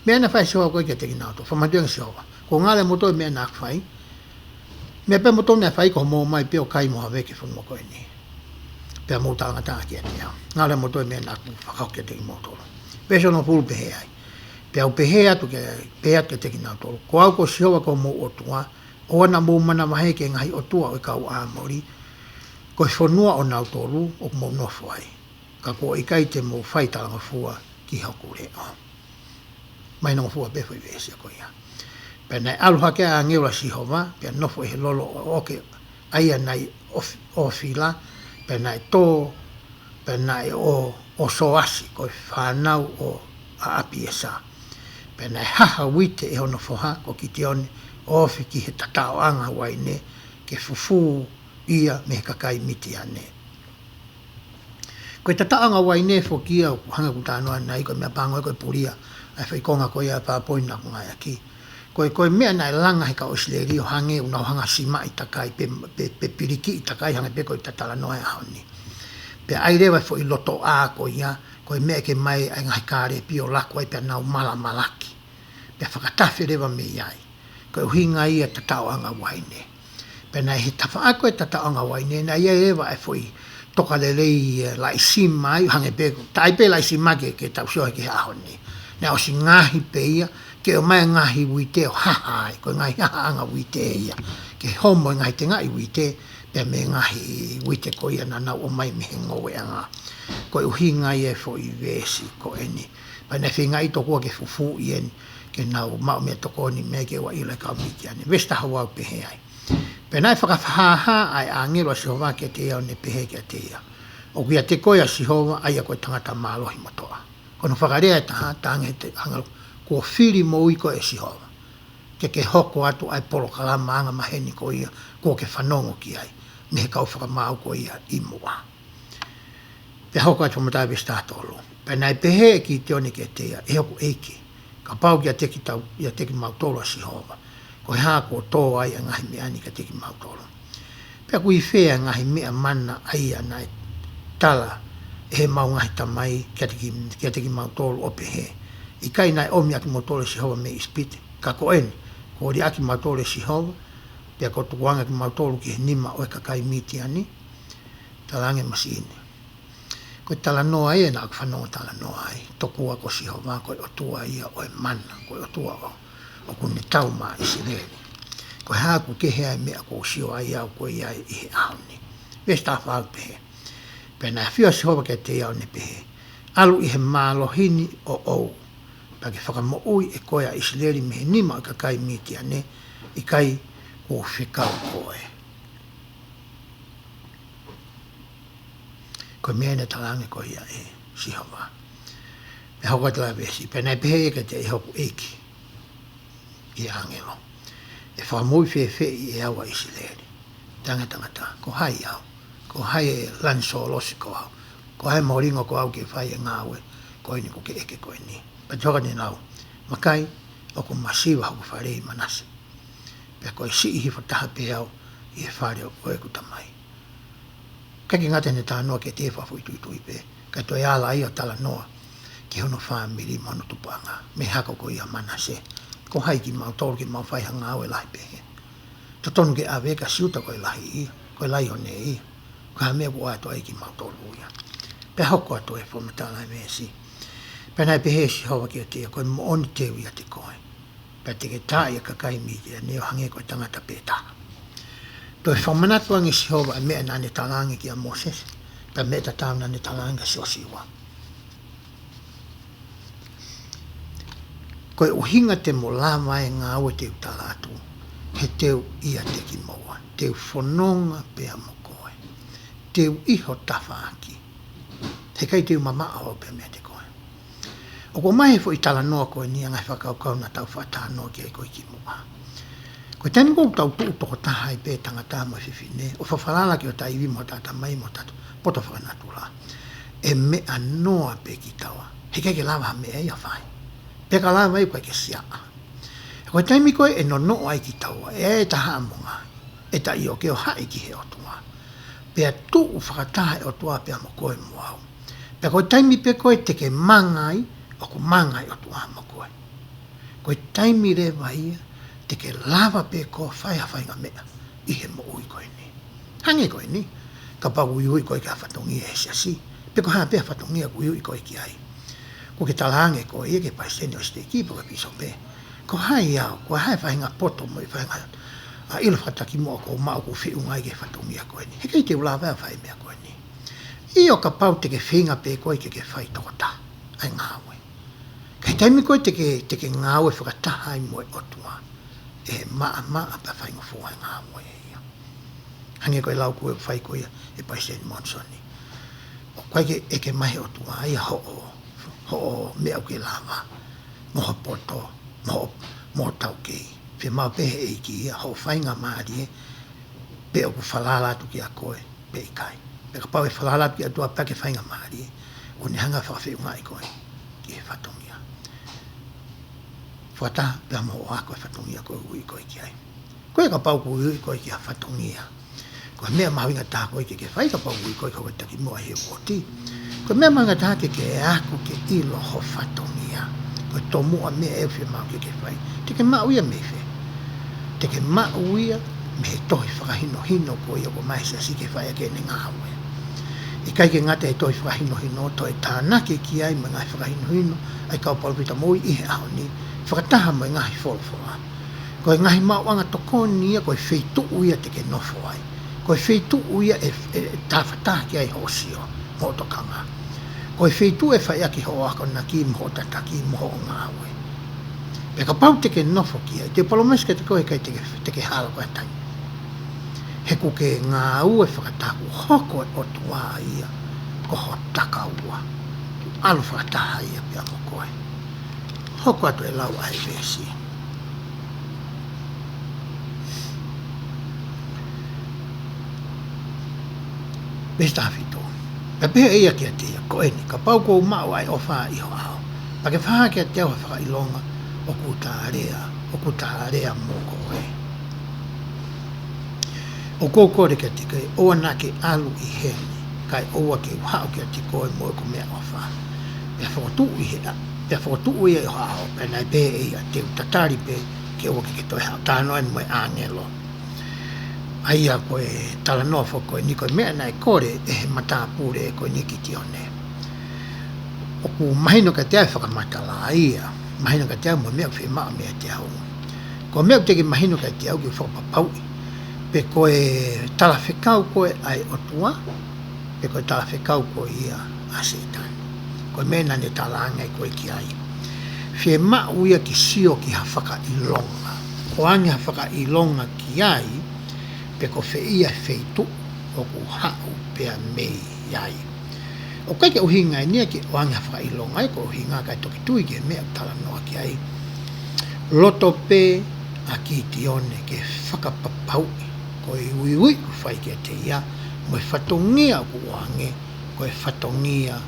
Mea na whai sihoa koe kia teki nau to, whamatuanga sihoa. Ko ngāle mautolu mea nāk whai. Mea pea mautolu nea whai ko mō mai pea o kai moha weke whanua koe ni. Pea mautanga tā kia te au. Ngāle mautolu mea nāk whakau kia teki mautolu. Peso no fulu pehe ai. Pea u pehe atu ke teki nau tolu. Ko au ko sihoa ko mō otua, o na mō mana mahe ke ngahi otua o kau āmori, ko whanua o nau tolu o mō nofo ai. Ka ko ikai te mō whai talanga fua ki hoku re o. Mai nonga fua befo i vesi a ko ia. Pea nei aluha ke a ngeula sihoa, pea nofo e he lolo o oke aia nei o fila, pea nei tō, pea nei o soasi, ko whanau o a api e sa. Pea nei haha wite e hono foha, ko ki te one, ofi ki he tatao anga wai ne, ke fufu ia me he kakai miti ane. Ko e tatao anga wai ne fo kia, hanga kutanoa nei, ko mea pango e koe puria, ai whaikonga ko ia pāpoina ko ngai aki. Ko e mea nei langa he ka osleri o hange, unau hanga sima i takai, pe piriki i takai, hanga pe ko i tatala noa e haoni. Pe ai rewa fo i loto a ko ia, ko i mea ke mai ai ngai kāre pio lako ai pe nau mala malaki. Pe whakatafe rewa me iai. Ko i uhinga ia tatao anga waine. Pe nai he tafa ako e tatao anga waine, na ia rewa e fo i toka lelei lai sima ai, hange pe, tai pe lai sima ke tau siohe ke ahoni. Na o si ngahi pe ia, ke o mai ngahi wite o hahai, ko ngahi haha anga wite ia. Ke homo ngahi te ngai wite, pe me ngahi wite ko ia na nau o mai mehe ngowe anga. Ko i uhinga ia fo i vesi ko eni. Pa na whinga i toko ke fufu i eni, ke nau mao mea toko ni me ke wa ila ka miki ane. Vesta hawa pehe ai. Pe nai whakawhaha ai a ngero a Sihova ke te iau ne pehe ke te ia. O kia te koe a Sihova ai a koe tangata mālohi matoa. Kono whakarea e taha, tange te angalo, ko whiri mo i koe e Sihova. Ke hoko atu ai polo kalama anga maheni ko ia, ko ke whanongo ki ai. Me he kau whakamau ko ia i mua. Pe hoko atu matai vesta tolo. Pe nai pehe ki te one ke te ia, e hoko Eiki. Ka pau ki a teki mautolo a Sihova. Ko he hako tō ai a ngahi mea ni ka teki mautolo. Pea kui whea ngahi mea mana ai a nai tala e he mau ngahi tamai kia teki mautolo o pehe. I kai nai omi aki mautolo Sihova me ispite. Ka ko eni, ko ori aki mautolo Sihova, pea ko tukuanga ki mautolo ki he nima o e kakai miti ani, talange masini. Ko tala noa e na aku whanonga tala noa ai. Tokua ko Sihova, ko otua ia o e mana, ko otua o kune tau maa Israeli. Ko haku ke hea mea ko sio ai au ko iai i he aoni. Vesta whau pehe. Pena whia Sihova ke te iau ne pehe. Alu i he mālohini o ou. Pake Fakamo'Ui e koe a Israeli me he nima o kakai miti ane, i kai ko whikau koe. Ko mea ne talange ko ia e Sihova. E hoko tala vesi. Pena e pehe e ka te e hoku Eiki. I angelo. E whamui whewhe i e awa Israeli. Tangata. Ko hai au. Ko hai e lanso losi ko au. Ko hai moringo ko au ke whai e ngāwe. Ko ini ko ke eke ko ini. Patoka ni nau. Makai, o ko masiwa hoku wharei manase. Pea ko e si ihi whataha pe au i e whare o koe kutamai. Kaki ngate ne tā noa ke te whafu i tui pe. Kai toi ala ia tala noa. Ki hono whamiri manu tupanga. Me hako ko ia manase. Ko hai ki mau tolu ki mau whai hanga au e lahi pehe. Totonu ke awe ka siuta koe lahi ia. Koe lahi o ne ia. Ka mea ku ato ai ki mau tolu ia. Pe hoko ato e whamatala e mesi. Pe nai pehe Sihova ki o tea koe mo oni teu ia te koe. Pe te ke tā ia kakai miti a neo hange koe tangata pētā. Toi whamanatua ngi Sihova a mea nane talange ki a Moses. Pe mea tatau nane talange si o siwa. Koe uhinga te mo lama e ngā ue teu talatu. He teu ia te ki moa. Teu whanonga pea mo koe. teu iho tawhaaki. He kai teu mama o pe mea te koe. O ko mai fo i tala noa koe ni angai whakaukau na tau whaatanoa ki ai koe ki mua. Koe tēnu kou tau tuu toko taha i pē tangata mo whiwhine, o whawharala ki o ta iwi mo tata mai mo tatu, poto whakanatula. E mea noa pe ki taua. He kai ke lawa mea ia whai. Peka lawa i koe ke siaa. Koe taimi koe e no no ai ki taua, e taha amonga, e ta i o ke o hai ki he o tua. Pea tuu whakataha e o tua pea mo koe mo au. Pea koe taimi pe koe te ke mangai, o ko mangai o tua mo koe. Koe taimi re waia, te ke lava pe ko whaia whainga mea, i he mo ui koe ni. Hange koe ni, ka pa ui koe ka whatongia e siasi, pe ko haa pea whatongia ui koe ki ai. Ko ke talahange koe e ke paisene o steki po ka piso pe. Ko hai au, ko hai whainga poto mo i whainga a ilo whataki mo ko mau ko whiungai ke whatongia koe ni. He kei te ula wea whai mea koe ni. I o ka pau te ke whinga pe koe ke whai tokota, ai ngāwe. Kei taimi koe te ke ngāwe whakataha i moe otua. E maa pa whainga fua i ngāwe e ia. Hange koe lau koe whai koe e paisene monsoni. O koe ke e ke mahi otua, ia ho mea ke lava, moho poto, mo tau kei. Whi mau pehe eiki ia, ho whainga maari e, pe o ku whalalatu ki a koe, pe i kai. Pe ka pau e whalalatu ki a tua pake whainga maari e, o ni hanga whawhiunga i koe, ki he whatongia. Whata, pe mo o ako e whatongia koe ui koe ki ai. Koe ka pau koe ui koe ki a whatongia. Koe mea mahuinga taha koe ke whai ka pau ui koe koe taki mua he woti. Koe mea mahuinga taha ke aku ke ilo ho whatongia. Koe tō mua mea e whi mau ke whai. Te ke mauia me whi. Te ke mauia me he tohi whakahino hino koe i o ko maisa si ke whai a ke ne ngāwe. I kai ke ngate e tohi whakahino hino, toi tānake ki ai me ngai whakahino hino, ai kau palpita moi i he aho ni, whakataha mo i ngahi wholwhoa. Koe ngahi mauanga tokoni ia, koe wheitu'u ia te ke nofo ai. Koe wheitu'u ia e tāwhataha ki ai hosio, mo tokanga. Koe wheitu'u e whai aki ho ako na ki mo tataki mo ngāwe. Pe ka pau te ke nofo ki ai, te palomeske te koe kai te ke hala koe tai. He ku ke ngā ue whakataku hoko e o tua ia, ko ho taka ua. Alu whakataha ia pia mo koe. Hoko atu e lau ai vesi. Pesta whito. Pe pēa ia kia tia, ko eni, ka pau kou mau ai o whaa iho ao. Pa ke whaa kia tia wa whakailonga, o ku tārea mō koe. O kōkore kia tika e oa nā ke alu i hene, kai oa ke whao kia tika koe mō ko mea o whaa. Pea Fokotu'u i hea, pea Fokotu'u i e o ao, pea nai pē e ia, te utatari pē, ke oa ke toi hao, tāno anu mai āngelo. Aia koe tala noa koe ni koe mea nai kore e he mata pure e koe niki tione. O ku mahino ka te ai whakamatala ia, mahino ka te au mo mea whi maa mea te au. Ko mea teke mahino ka te au ki whakapapaui. Pe koe tala whekau koe ai otua, pe koe tala whekau koe ia a setan. Koe mea nane tala angai koe ki ai. Whi maa uia ki sio ki ha whakailonga. Ko angi ha whakailonga ki ai, pe ko whiia wheitu o ku hau pea mei iai. O kai ke uhinga e nia ki o anga whakailonga e ko uhinga kai toki tui ke mea tala noa ki ai. Loto pe a ki tione ke whakapapau ko i ui ku whai ke te ia mo e whatongia ku oange ko e whatongia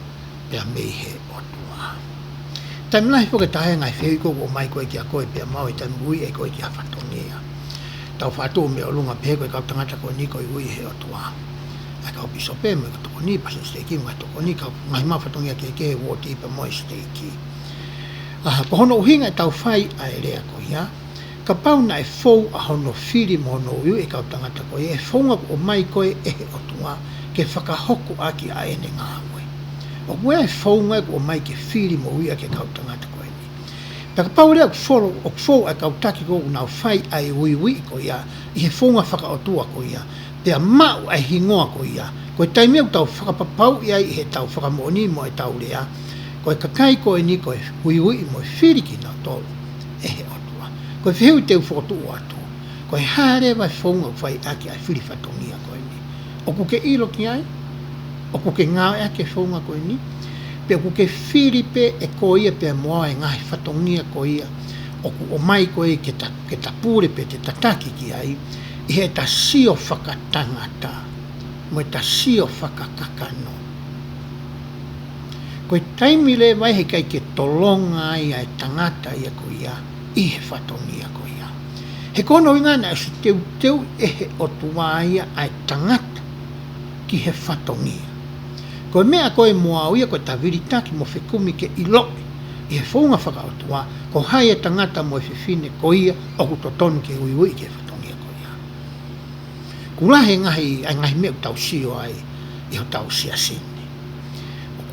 pea mei he otua. Taimlahi po ke tahe ngai whiiko ko mai koe ki a koe pea mau i taimui e koe ki a whatongia. Tau whātua me o lunga pē koe kau tangata koe ni koe ui he o tua. Ai kau piso pē me ka toko ni pasa steiki, mai toko ni kau ngai mawhatongia ke ke woti pa moi steiki. Ko hono uhinga e tau whai a e rea koe ia. Ka pau na e fou a hono whiri mo hono ui e kau tangata koe e whaunga o mai koe e he o tua ke whakahoku aki a ene ngā koe. O koe e whaunga o mai ke whiri mo ui a ke kau tangata koe. Paka pau rea o fōu a kau taki ko nau whai ai ui ko ia, i he whonga whakaotua ko ia, pea mau ai hingoa ko ia, ko e taimeu tau whakapapau ia i he tau whakamo'oni mo e tau rea, ko e kakai ko e ni ko e ui mo e whiriki na tolu, e he otua. Ko e whiu teu Fokotu'u atu, ko e hare vai whonga whai aki ai whiri whatongia ko e ni. O ku ke ilo ki ai, o ku ke ngā ea ke whaunga koe ni, pe ku ke whiri pe e ko ia pe moa e ngahi whatongia ko ia, o ku o mai koe ke ta pūre pe te tataki ki ai, i he ta sio whakatangata, mo ta sio whakakakano. Koe taimi le vai he kai ke tolonga ai ai tangata ia ko ia, i he whatongia ko ia. He kono i ngana e teu e he o tua ia ai tangata ki he whatongia. Koe mea koe moa uia koe ta viritaki mo whekumi ke iloe, i he whaunga whakaotua, ko hai e tangata mo e whiwhine ko ia, o ku totonu ke ui ke whatongia ko ia. Kulahe ngahi mea tau sio ai, i ho tau sia sine.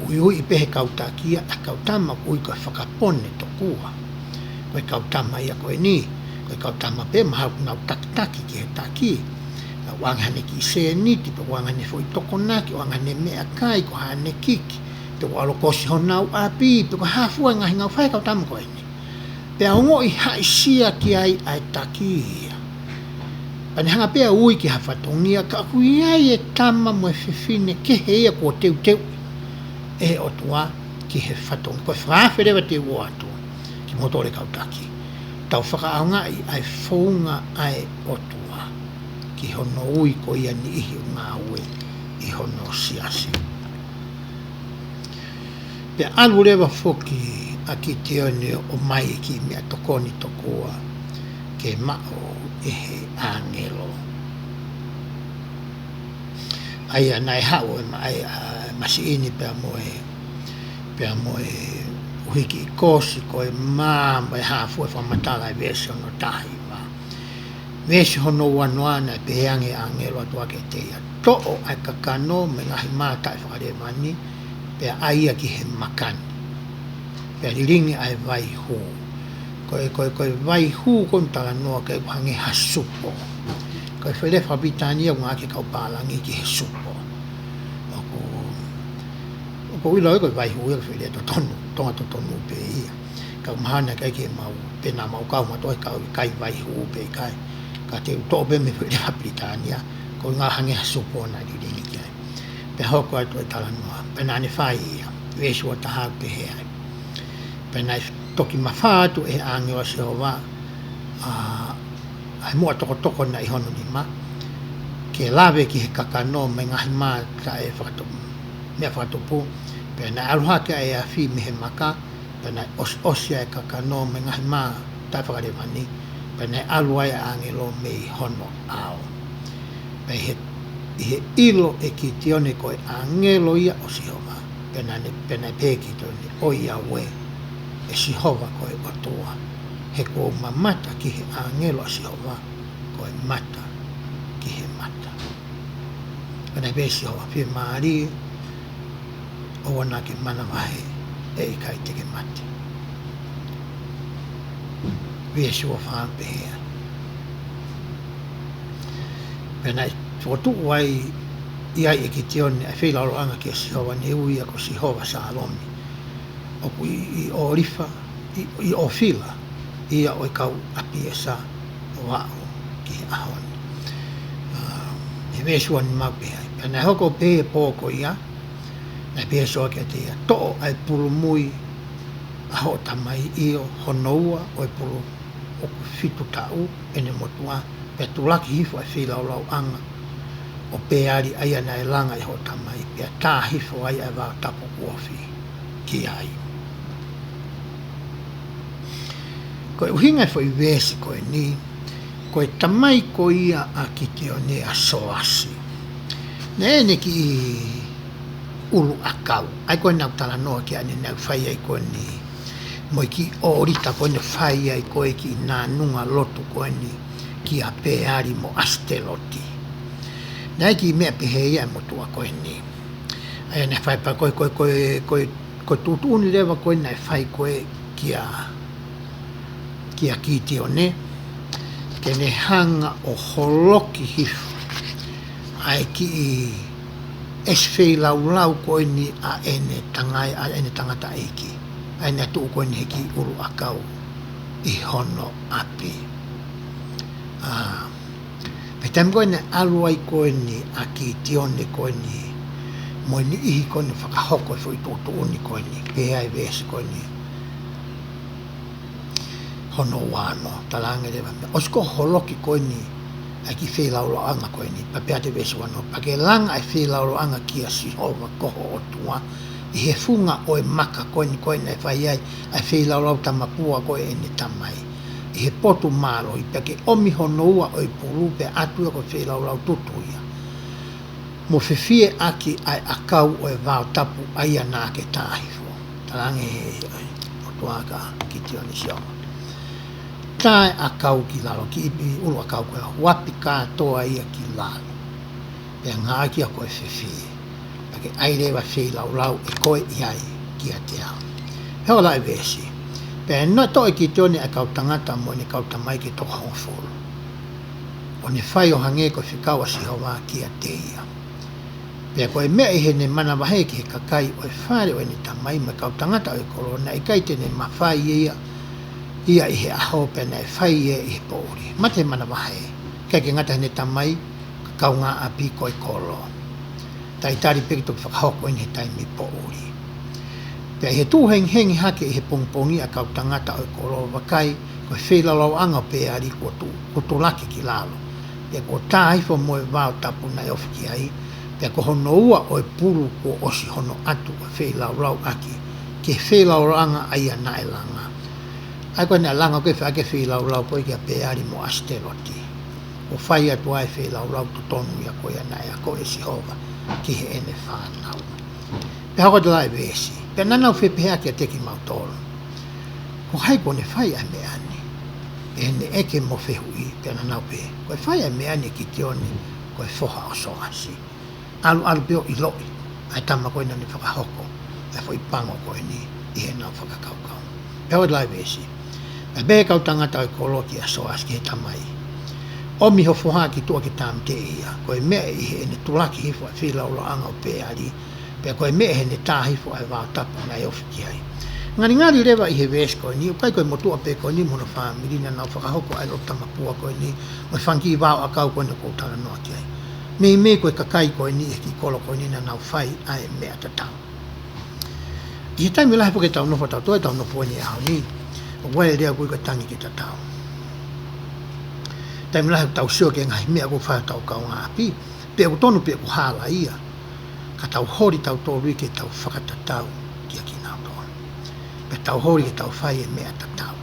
Ui pehe kautakia a kautama ui koe whakapone to kua. Koe kautama ia koe ni, koe kautama pe mahau nau takitaki ki he taki. Wangane ki se niti, pe wangane foi tokonaki, wangane mea kai, ko hane kiki. Pe walo kosi honau api, pe ko hafua ngahi ngau whai kautama koe ni. Pe aungo i haisia ki ai ai taki ia. Pane hanga pea ui ki hawhatongia, ka kui ai e tama mo e whiwhine ke heia ko teu teu. E o tua ki he whatonga. Koe whawherewa te ua atua ki motore kautaki. Tau whakaaunga i ai whaunga ai o tua ki hono ui ko ia ni ihi ngā ue i hono siasi. Pe alu rewa whoki a ki te one o mai ki mea tokoni tokoa ke mao e he angelo. Ai anai hao e mai masi ini pea moe uhiki i kosi koe māma e hāfua whamatala e vese ono tahi wā. Vese hono wanuana e peheange angelo atua ke teia. To'o ai kakano me ngahi mātai whakare mani pea aia ki he makani. Pea liringi ai vai hū. Koe vai hū kontara noa ke hange hasupo. Koe whelefa bitania ngā ke kaupālangi ki he supo. Ko ila ko vai hu e fele to tonu pe ia ka mahana kai ke mau pena mau ka ma to kai vai hu pe kai ka te to be me fele Britania ko nga hange supo na di ni kai pe ho ko to tala no pena ni fai ia ve so ta ha pe he pena toki mafa tu e ange o se ova ai mo to na i hono ni ma ke lave ki he kakano me nga ma ka e fato me fato pu pena aluhake ai a fi mehe maka pena osia e kakano me ngahi mā tai whakare mani pena alua e angelo me i hono ao pe he ilo e ki tione koe angelo ia o sihova pena peki tone o ia we e sihova koe o toa he ko mamata ki he angelo o sihova koe mata ki he mata pena pe sihova fi maari o wana ke mana vahe e i kai teke mate. Viesu o whaampe hea. Pena Fokotu'u ai i ai e ki te one ai whelaro anga ki a Sihova ni ui ako Sihova sa alomi. Oku i o rifa, i o whila, ia o i kau api e sa o wao ki ahoni. He viesu ani maupe ai. Pena hoko pe e pōko ia, na pia soa ke te to'o ai pulu mui a ho tamai io honoua o e pulu o fitu tau ene motua pe tulaki hifo ai whila o lau anga o pe ari ai ana e langa i ho tamai pe tā hifo ai ai wā tapo kuofi ki ai. Koe uhinga fo i vesi koe ni koe tamai ko ia a ki te o ne a soasi. Ne ene ki ulu akau. Ai koe nau tala noa ki ane nau whai ai koe ni moi ki orita koe ne whai ai koe ki nā nunga lotu koe ni ki a peari mo asteloti. Nai ki mea peheia e motua koe ni. Ai ane whai pa koe tutuni lewa koe nai whai koe ki a kiti o ne. Ke ne hanga o holoki hifu. Ai ki esfei lau koe ni a ene tangai a ene tangata Eiki. A ene atu koe ni heki uru akau i hono api. Pe tam koe ne aluai koe ni a ki tione koe ni mo ni I ko ni whakahoko fo I tō ni ko ni pe ai vesi ko ni hono wano talange lewa osko holoki ko ni ai ki whelaulo anga ko ni papea te vesi wano pake langa ai whelaulo anga kia si hova koho o tua I he funga o e maka ko ni ai whai ai whelaulo tamapua ko e ni tamai I he potu malo I pake omi hono ua o I pulu pe atua ko whelaulo tutuia mo fefie aki ai akau o e vao tapu ai ana ke tahifo talange he o tuaka ki tio ni sioma tae akau ki lalo ki ipi ulu akau koe wapi katoa ia ki lalo pe ngā ki a koe fefie pake ai rewa fei lau lau e koe iai ki a te au heo lai vesi pe no toi ki tio ni akau tangata mo ni kau tamai ki toko hongfolo o ni whai o hange koe whikawa si hoa ki a te ia pea koe mea I he ne mana wahe ki he kakai o e whare o e ni tamai me kau tangata o e korona I kai te ne mawhai ia I he aho pe na e whai ia I he pōri mate mana wahe kai ke ngata ne tamai kau ngā api koe kolo tai tari peki toki whakahoko in he taimi pōri pea he tūheng hengi hake I he pongpongi a kau tangata o e kolo wakai koe whelalau anga pe ari ko tu laki ki lalo pea ko tāhifo mo e wao tapu na ofi ki ai pea ko hono ua o e puru ko osi hono atu o whelaulau aki ke whelaulau anga ai ana e langa ai koe nea langa koe whaake whelaulau koe kia peari mo asteroti o whai atu ai whelaulau tutonu ia koe ana e a koe si hova ki he ene whanau pea hoko te lai vesi pea nanau whepehea kia teki mautolo ko hai kone whai ai me ani e ne eke mo whehui pea nanau pe koe whai ai me ani ki tioni koe whoha o soasi alu peo I loi ai tama koe nani whakahoko ai fo I pango koe ni I he nau whakakaukau peo lai vesi ai behe kau tangata o kolo ki a soas ki he tamai omi ho foha ki tua ki tam te ia koe mea I he ne tulaki hifo ai whilaulo anga o pe ari pea koe mea he ne tā hifo ai wao tapu na e ofi ki ai ngari rewa I he vesi koe ni ukai koe motua pe koe ni mono whamiri na nau whakahoko ai lo tamapua koe ni mo whanki wao akau koe na koutara noa ki ai me koe kakai koe ni e ki kolo koe ni na nau whai ai mea tatau. I he taimi lahi poke tau nofo tau toi tau nofo ni au ni o wae rea koe ka tangi ki tatau. Taimi lahi tau sio ke ngai mea koe whai tau kau ngā api pe o tonu pe o hala ia ka tau hori tau tōrui ke tau whakatatau ki a ki nau tōna. Pe tau hori ke tau whai e mea tatau.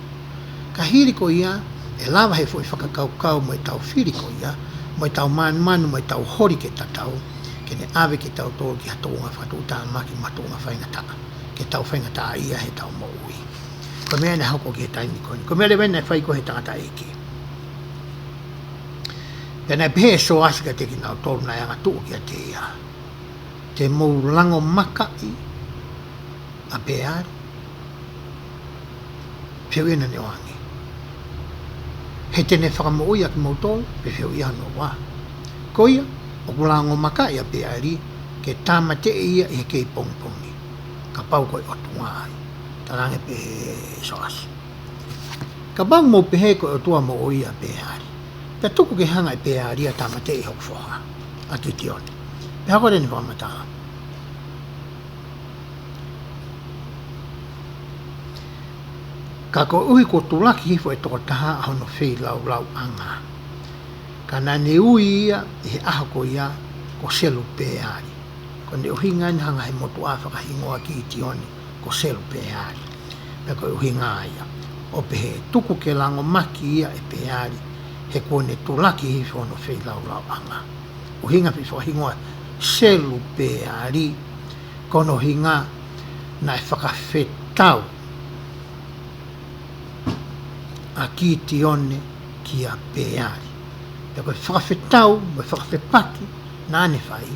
Ka hiri ko ia e lawa he fo I whakakaukau mo e tau whiri ko ia mo tau manu mo tau hori ke tatau ke ne ave ke tau tō ki hatonga whatu tā maki matonga whaingata ke tau whaingata ia he tau moui ko mea ne hauko ki he taimi koni ko mea le wena e whai ko he tangata Eiki pena e pehe so asika te ki nau tōru na anga tō ki a te ia te mou lango makai a peari whiu ina ne wangi he tene Fakamo'Ui a ki mautolo pe whiu ia no wā ko ia o kulango makai a peari ke tāma te ia I he kei pongpongi ka pau koe o tunga ai tarange pe soas ka bang mo pehe koe o tua Mo'Ui a peari pe tuku ke hanga I peari a tāma te I hok whoha a ki tione pe hako reni whamata ka ko ui ko tulaki hifo e toko taha ahono whei lau anga. Ka na ne ui ia he aho ko ia ko selu peari. Ko ne uhinga ni hanga he motu a whakahingoa ki I tioni ko selu peari. Pe ko uhinga ia. O pehe tuku ke lango maki ia e peari he ko ne tulaki hifo no whei lau anga. Uhinga pi whakahingoa selu peari kono hinga na e whakawhetau a ki tione ki a peari. Pe koe whakawhetau, me whakawhepaki, nā ne whai,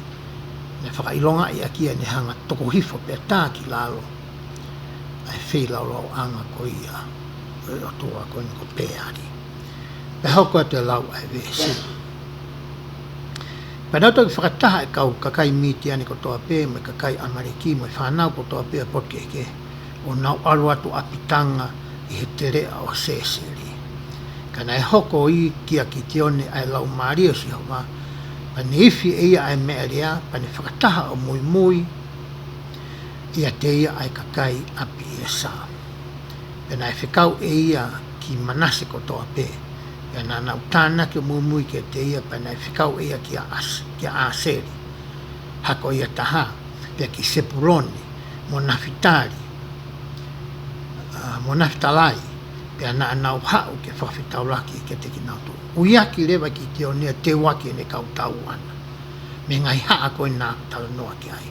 ne whakailonga I a kia ne hanga toko hifo pe tā ki lalo, ai whelaulau anga ko ia, o tua ko ni ko peari. Pe hauko te lau ai vesi. Pe nauto ki whakataha e kau kakai miti ane ko toa pe, me kakai amariki, me whanau ko toa pe a potkeke, o nau alu atu apitanga, I he terea o sesiri. Kana e hoko I kia ki tione ai lau maria si homa, Pane ifi e ia ai mea rea, pane whakataha o mui mui, ia te ia ai kakai api e sā. Pena e whikau e ia ki manase kotoa pē. Pena nau tāna ki o mui mui ke te ia, pena e whikau e ia ki a aseri. Hako ia taha, pia ki sepuroni, mo nafitari, mo nafitalai, pia na nau hau ke whawhitau laki ke te ki nau tu. Uiaki lewa ki te o nea te waki ne kau tau ana. Me ngai haa koe nā tala noa ki ai.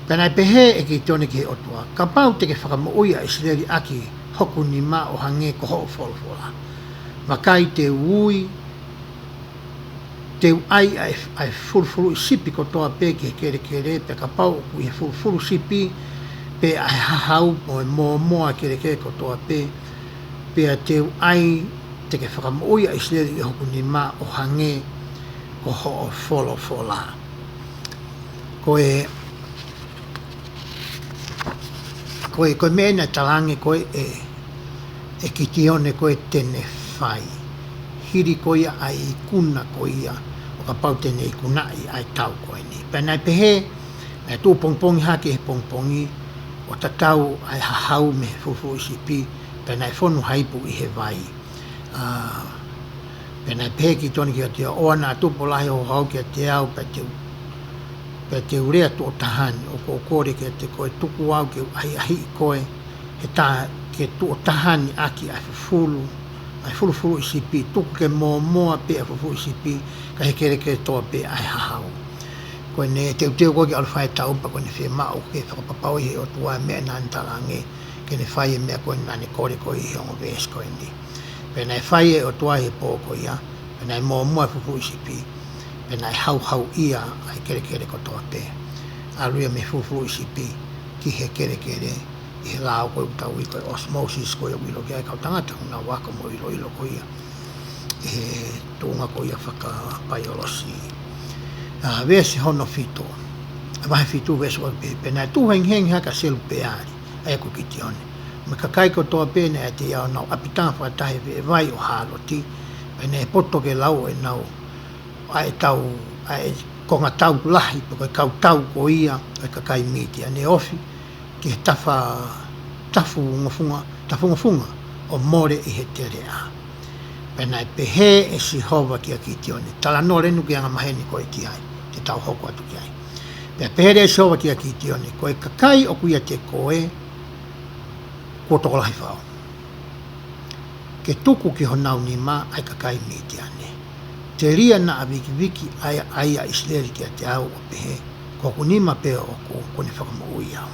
Pena e pehe e ki te one ki he otua. Ka pau te ke Fakamo'Ui a Israeli aki hoku ni mā o hange ko ho o wholofola. Makai te ui, te ai ai furufuru i sipi ko toa pe ki he kere kere, pe ka pau ku i he furufuru sipi, pe ai hahau mo e moa kere kere ko toa pe, pe a te ai te ke Fakamo'Ui a Israeli i hoku ni mā o hange ko ho o wholofola. Koe mena talange koe e kitione koe tene whai. Hiri koe ai kuna koe ia, o ka pau tene i kunai ai tau koe ni. Pena i pehe, me tū pongpongi hake he pongpongi, o ta tau ai hahau me fufu isipi, pena i whonu haipu i he vai. Pena i pehe ki toni ki a te oa nā tupo lahi o hau ki a te au, pe te urea tō tahani, o ko kore ki a te koe tuku au ki ahi i koe, he tā ke tō tahani aki ai fulu isipi, tuku ke moa pe ai fulu isipi, ka he kere toa pe ai hahau. Koe ne te uteo koe ki alwhai taupa, koe ne whi mao ke whakapapau i he o tua mea nāni talange, ke ne whai e mea koe nāni kore koe i hongo vēs koe ni. Pena e whai e o tua he pō koe ia, pena e moa fulu isipi, pena e hau ia ai kere ko toa pe. Aluia me fulu isipi ki he kere, i he lao koe utau i koe osmosis koe o wilo ki ai kau tangata, una waka mo ilo koe ia. I he tūnga koe ia whakapaiolosi. Vese hono fito, vahe fitu vese koe pe, pena e tūhengi haka selu pe ari, ai ko kiti one. Me kakai ko toa pe ne e te iau nau apitanga whakatahe ve vai o haloti, pena e poto ke lau e nau, ai tau, ai konga tau lahi, pako e kau tau ko ia, ai kakai miti, ane ofi, ki he tafu ngafunga, o more i he tere a. Pena e pehe e si hova ki a kiti one, tala no renu ki anga maheni koe ki ai, te tau hoko atu ki ai. Pena pehe e si hova ki a kiti one, koe kakai o kuia te koe, ko toko lahi whao. Ke tuku ki honau ni mā, ai kakai miti ane. Te ria na a wiki ai a Israeli ki a te au o pehe, ko kunima peo o ko ne Fakamo'Ui au.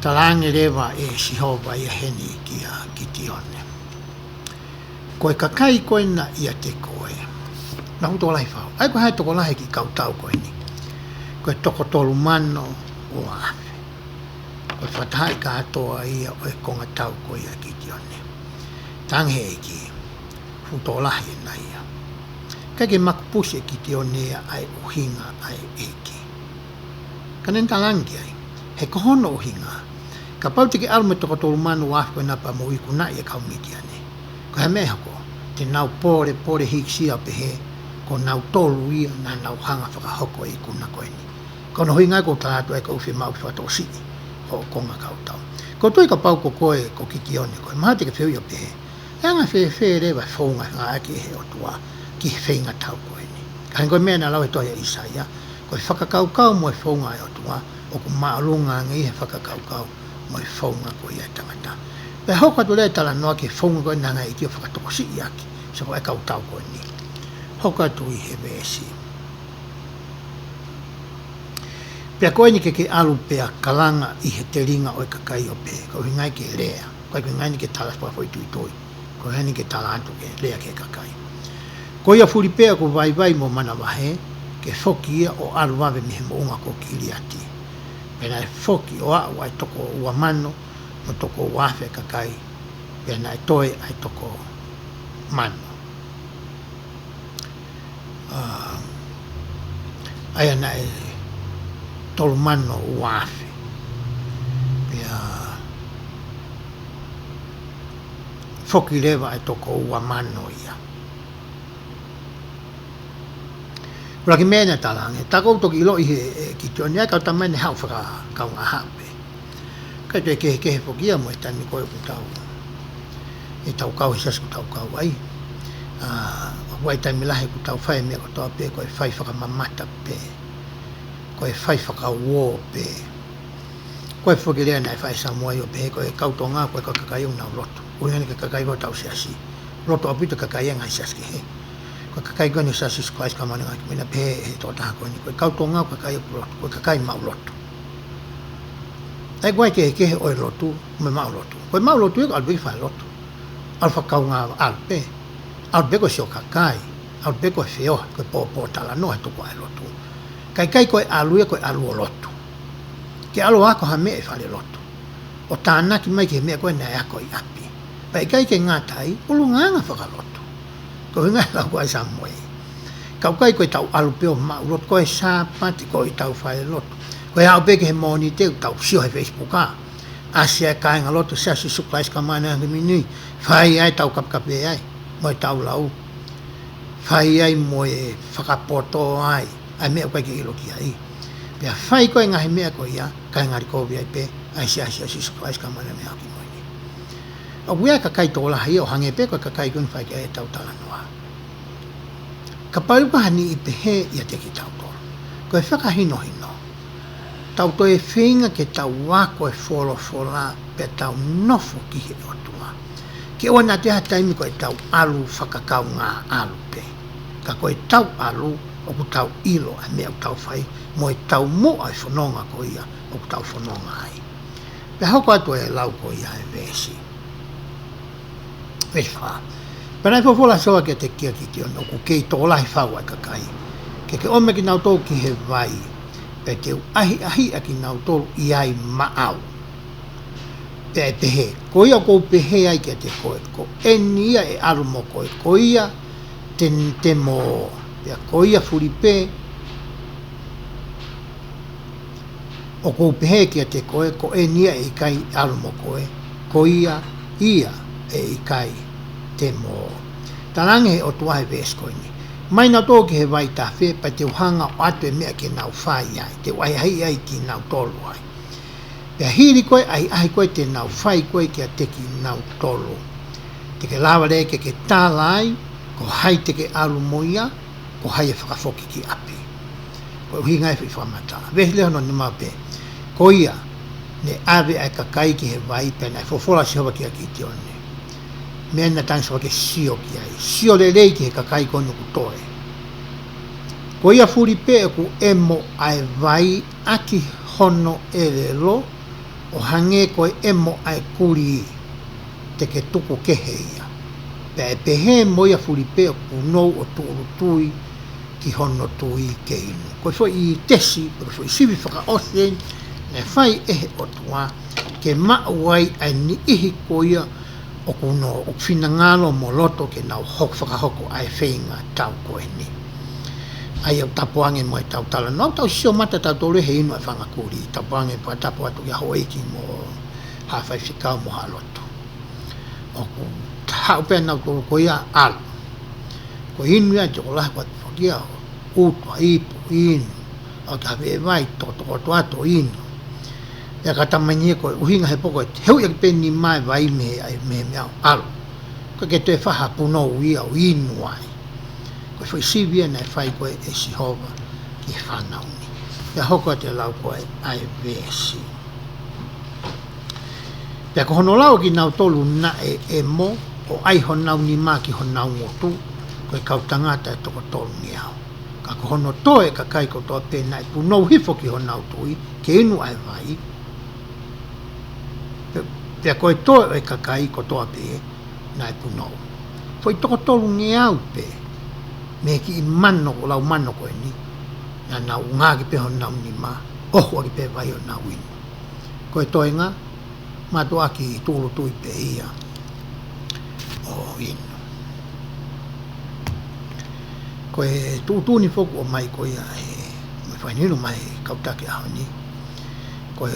Talange rewa e sihova i a heni ki a kiti one. Koe kakai koe na i a te koe. Na huto lahi whao. Ai koe hai toko lahi ki kautau koe ni. Koe toko tolu mano o afe. Koe whatahai ka atoa ia o e konga tau koe a kiti one. Tange Eiki, huto lahi e na ia. Kake makupusi e kiti one ai uhinga ai Eiki. Kanen talangi ai, he kohono uhinga. Ka pau teke alu me toko tolu manu wafi koe napa mo iku na ia kau miti ane. Ko he meha ko, te nau pore hiksia pehe, ko nau tolu ia na nau hanga whakahoko i kuna koe ni. Ko no huinga ko tātu e ka uwhi mau ki whato siki, ho konga kautau. Ko tui ka pau ko koe ko kiki one koe, maha teke whiu ia pehe. Anga whe rewa whaunga ngā aki he o tua, ki he whainga tau koe ni. Ka hengoe mea na lau e toa ia Isaia, ko he whakakaukau mo e whaunga e o tua, o ku maarunga ngi he whakakaukau mo e whaunga koe ia tangata. Pe hoko atu lea tala noa ki whaunga koe nanga i ki o whakatoko si i aki, se ko e kautau koe ni. Hoko atu i he vesi. Pea koe ni ke alu pea kalanga i he te ringa o e kakai o pe, ko hingai ke lea, ko hingai ni ke talas pa foi tui toi, ko hingai ni ke talantu ke lea ke kakai. Ko ia furi pea ko vai mo mana VAHE, ke foki ia o alu wawe mihe mo unga ko kiri ati. Pena e foki o au ai toko ua mano, mo toko wafe kakai, pena e toe ai toko mano. Aia na e tolu mano wafe. Pea foki lewa ai toko ua mano ia. ora ki mena talange ta ko to ki lo I ki to nia ka ta mene hau whaka kaunga hape kai te ke fo kia mo tani ko ku tau e tau kau hisa ku tau kau ai wai tai milahe ku tau whai mea ko toa pe ko e whai whakamamata pe ko e whai whakawo pe ko e whakirea nai whai Samoa o pe ko e kautonga ko e kakakai o nau roto uihani ka kakai ko tau seasi roto apita kakai anga hisaski he ko kakai ko ni sasi squash ka mana ki mena pe e to ta ko ni ko kautonga ko kakai ko roto ko kakai mau roto ai guai ke o roto me mau roto ko mau roto ko albi fa roto alfa kaunga alpe albe ko sio kakai albe ko feo ko po tala no to ko roto kai ko alu ko alu roto ke alu ako ha me fa roto o tana ki mai ke me ko na ya ko api pai kai ke ngatai ulunga nga fa roto ko nga la ko Samoa kau kai ko tau alu pe o ma roto ko sa pati ko tau fa roto ko ya be ke moni te tau sio he Facebook asia kai nga roto sa su supplies ka mana ke mini fai ai tau kap ai mo tau lau fai ai mo e whakapoto ai me ko ki ilo ki ai pe fai ko nga me ko ya kai nga ko vi pe ai sia supplies ka mana me aki mo ni o buia ka kai to la hi o hange pe ko ka kai kun fai ke tau tala noa ka paru ka ni pe he ya te ki tau to ko e whaka hino tau to e whinga ke tau wako e fola pe tau nofo ki he otua ke ona te hataimi ko e tau alu whakakau ngā alu pe ka ko e tau alu o ku tau ilo a mea tau whai mo e tau mo ai whanonga ko ia o ku tau whanonga ai pe hoko atu e lau ko ia e vesi wha pera e fofola soa ke te kia ki te ono ku kei tō lahi whau ai kakai ke ome ki nau tō ki he vai pe te ahi aki nau tolu I ai maau pe pehe ko ia ko pehe ai ke te koe ko enia e aru mo koe ko ia te mo pe ko ia furipe o ko pehe ke te koe ko enia e kai aru mo koe ko ia e kai te mo tarange o tuahe ves koe ni mai na tō ke he vai tawhe pa te uhanga o atu e mea ke nau whai ai te wai hai ai ki nau tolu ai pea hiri koe ai koe te nau whai koe ki a te ki nau tolu te ke lawa re ke tāla ai ko hai te ke alu moia ko hai e whakafoki ki api ko uhi ngai whi whamata vehi leo no ni mape ko ia ne ave ai kakai ki he vai pe nai fofola si hawa ki a ki te one mea na tansa wake sio ki ai sio le rei ki he kakai konu ku toe ko ia furi pe ku emo ai vai aki hono e relo o hange ko emo ai kuri te ke tuku kehe ia pe pehe mo ia furi pe ku nou o tuuru tui ki hono tui ke inu ko so I tesi ko so I sivi whaka ose ne whai ehe o tua ke mauai ai ni ihi ko ia o kuno o fina ngalo mo loto ke nau hok whakahoko ai whainga tau koe ni. Ai au tapuange mo e tau tala. No tau sio mata tau tole he inu e whangakuri. Tapuange pa tapu atu ki ho Eiki mo hawhai whikau mo ha loto. O ku hau pēr nau tolo ko ia alu. Ko inu ia toko lahi kwa tukia o utua ipu inu. O ka hawe e vai to ato inu. Ya kata manie ko uhinga he poko heu ya peni mai vai me ai me alu ko ke te faha puno ia o inu ai ko foi sivia na fai ko e si hova ki fana uni ya hoko te lau ko ai vesi ya ko hono lau ki nau tolu na e mo o ai honau ni ma ki honau motu ko e kautangata e toko tolu ni au ka ko hono toe ka kai ko to pena puno hifo ki honau tui ke inu ai vai pea koe toa e kakai ko toa pe nai punou. Foi toko tolu nge au pe me ki I mano o lau mano koe ni na nau ngā ki pe ho nau ni ma oho ki pe vai o nau inu. Koe toi ngā matua ki tūru tui pe ia o inu. Koe tūtūni foku o mai koe ia me whaininu mai kautaki aho ni koe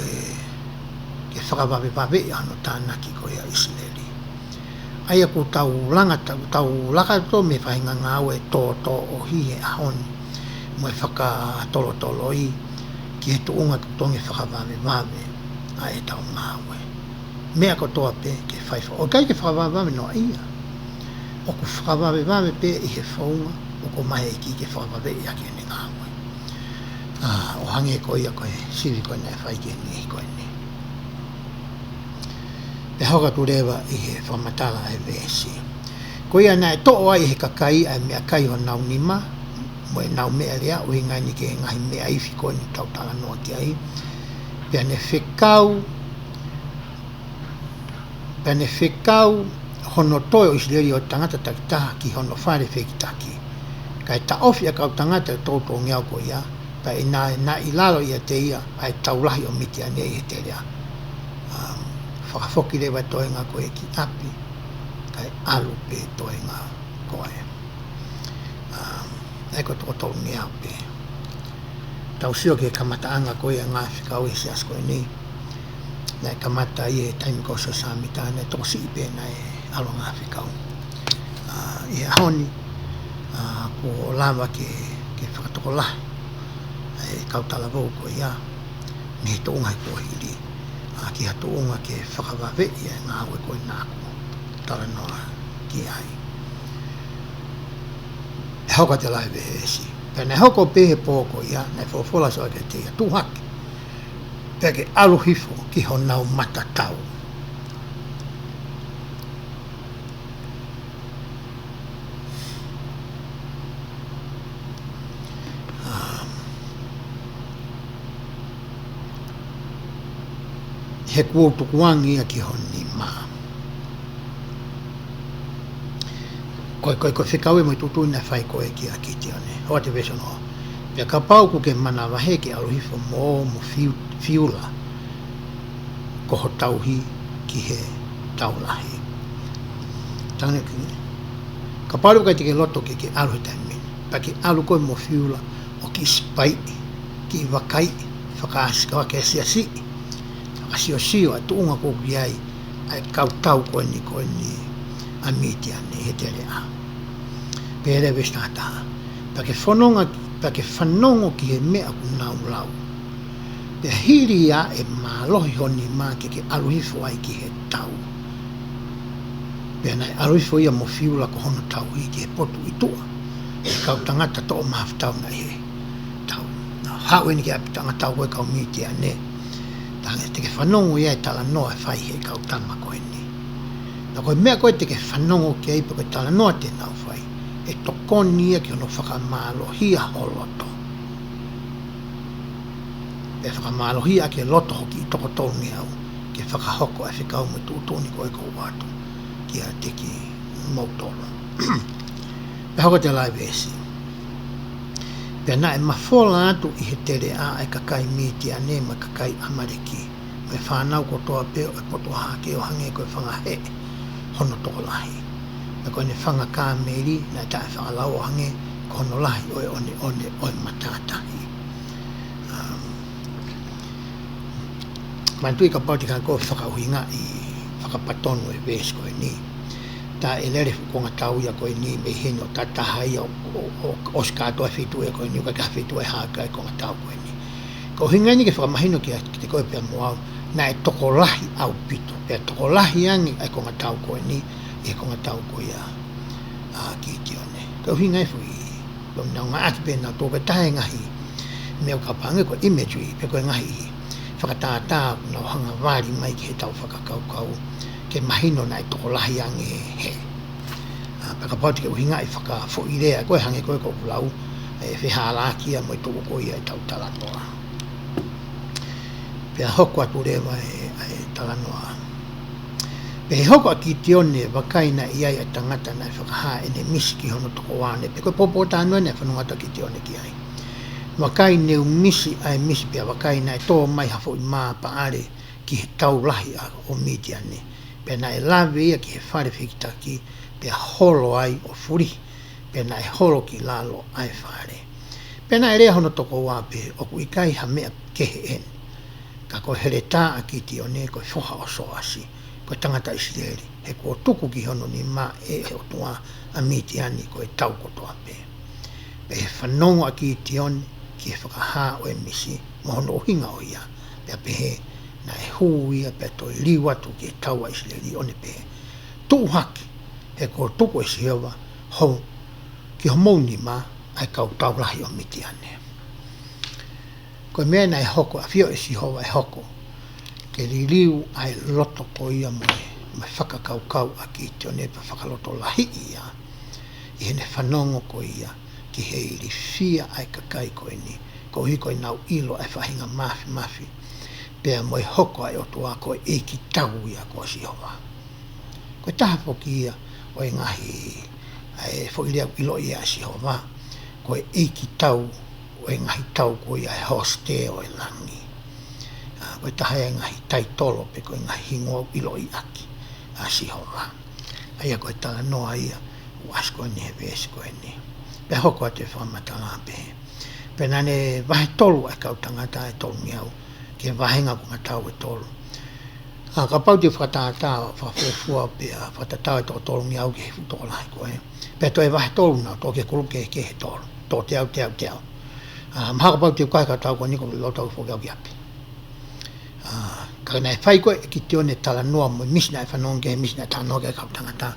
ke whakawawe ano tānaki ko ia Israeli. Ai aku tau langa tau laka to me whainga ngāu e tō o hi e ahoni. mo whakatolotoloi ki he tuunga tongi whakawawewame a e tau ngāwe. Mea ko toa pe ke whaifa. O kai ke whakawawewame no ia. O ku whakawawewame pe i he whaunga o ko mahe ki ke whakawawe i ake ni ngāwe. O hange ko ia koe siwi koe nei whai ke ni koe ni. Pe hoka tu rewa i he whamatala e vesi. Ko ia nai to'o ai he kakai ai mea kai ho nau nima, mo e nau mea rea, o ingai ni ke ngahi mea iwi koe ni tau tala noa ki ai. Pea ne whekau, hono toi o isileri o tangata takitaha ki hono whare whekitaki. Kai ta ofi a kau tangata e tōtō ngeau ko ia, pa e nā i lalo ia te ia, ai taulahi o miti ane i he te rea. Whakafoki rewa toi ngā koe ki api, kai alu pe toi ngā koe. Eko toko tau ngeau pe. Tau sio ke kamata anga koe a ngā whikau e se asko e ni. Nai kamata i e taimi kosa sāmita, nai toko si ipe nai alo ngā whikau. I e honi, po lava ke whakatoko lahi. E kautala vau koe ia, ni he tounga he koe hiri. Ki ha tounga ke whakawawe i e ngā aue koe nāku. Tala noa ki ai. E hoka te lai vehe esi. Pea ne hoko pehe pōko ia, nei whawhola soa ke te ia tūhake. Pea ke alu hifo ki ho nau mata tau. He kuotukuangi ia ki ho ni maa. Koe whikau e mo i tutu ina whai koe ki a kiti ane. Hoa te veso noa. Pea ka pau ku ke mana vahe ke aluhifo mo fiula. Koho tauhi ki he taulahi. Tane ki. Ka pau kai te ke loto ke aluhi taimini. Pa ke alu koe mo fiula o ki spai, ki wakai, whakaasikawa ke siasi. Whakasio a tuunga kōku iai ai kautau koe ni amiti ane he te rea. Pere vesnataha. Pa ke whanongo ki he mea ku nau lau. Pe hiri a e mālohi honi mā ke aluhifo ai ki he tau. Pe nai aluhifo ia mo fiula ko hono tau i ki he potu i tua. E kau tangata to'o mahaftau na he tau. Hau ni ke api tangata koe kau miti ane. Tange te ke whanongo ia e tala noa e whai he kau tama koe ni. Na koe mea koe te ke whanongo ki eipa koe tala noa te nau whai. E tokoni ia ki ono whakamālohia ho loto. E whakamālohia ki loto hoki i toko tongi au. Ke whakahoko e whikau me tūtoni koe kou watu. Ki a te ki mautolo. Pe hoko te lai vesi. Pe na e mawhola atu i he tere a e kakai miti ane ma kakai amareki. Me whanau ko toa peo e poto hake o hange koe whangahe. Hono toko lahi. Na koe ne whanga kā meri, na tae whakalau o hange, ko hono lahi oe matatahi. Mantui ka pauti ka koe whakauhinga i whakapatonu e vēs koe ni. Tā e lere fukonga tau ia koe ni, me hino tatahai o oskato e whitu e koe ni, uka ka whitu e haka e konga tau koe ni. Ko hinga ni ke whakamahino ki te koe pia moau, na e toko lahi au pito. Pea toko lahi angi e konga tau koe ni, e konga tau koe a ki te one. Kau hinga e fui, lom nau ngā ati pēnā tōka tahe ngahi, mea kapange koe imagery, pe koe ngahi, whakatātā nau hanga wāri mai ki he tau whakakaukau, ke mahino na e toko lahi angi he. Pe ka pauti ke uhinga i whakafoirea, koe hange koe ko pulau, e whihālākia mo i toko koe e tau talanoa. Pea hoko atu rewa e talanoa. Pe hoko a ki te one wakaina i ai a tangata na whakaha e ne misi ki hono toko wane. Pe koe popo tānua ne whanungata ki te one ki ai. Wakai neu misi ai misi pia wakaina e tō mai hafo i maa paare ki he tau lahi o miti ane. Pe na e lawe ia ki he whare whikitaki pe holo ai o furi. Pe na e holo ki lalo ai whare. Pe na e rea hono toko wape o ku ikai ha mea kehe en. Ka koe here tā a ki te one koe whoha o soasi. Koe tangata Israeli, he ko tuku ki hono ni mā e o tua a miti ani koe tau kotoa pe. pe whanonga ki te one, ki e whakahā o e misi, mohono o hinga o ia, pea pehe, na e hū ia, pea toi liwatu ki e taua Israeli one pehe. Tu'u haki, he ko tuku e sihewa, hou, ki ho mouni ma, ai kau taulahi o miti ane. Koe mea na e hoko, a fio e sihowa e hoko, ke riliu ai loto ko ia mai whakakaukau a ki te one pa whakaloto lahi ia, i hene whanongo ko ia, ki he iri fia ai kakai koe ni, ko hiko i nau ilo ai whahinga mafi, pea moi hoko ai otua koe Eiki tau ia ko sihowa. Koe taha poki ia, o e ngahi, ai whoirea ilo ia sihowa, koe Eiki tau, o e ngahi tau ko ia e hoste o e langi. Koe taha e ngahi taitolo pe koe ngahi hingoa ilo i aki, a sihowa. Aia koe tala noa ia, uasko ni he vesi koe ni. Pe hoko ate whamatala pehe. Pe nane vahe tolu ai kau tangata e tolu miau, ke vahenga ko ngatau e tolu. Ka pau te whakatata, whawhua pea, whakatata e tō tolu miau ke he futola hai koe. Pe to e vahe tolu nao, tō ke kuruke ke he tolu, tō te au. Mahaka pau te kai katau ko niko lo tau whokau ki api. Ka nei whai koe e ki te one tala noa mo misna e whanonge he misna e tānoa ke kau tangata.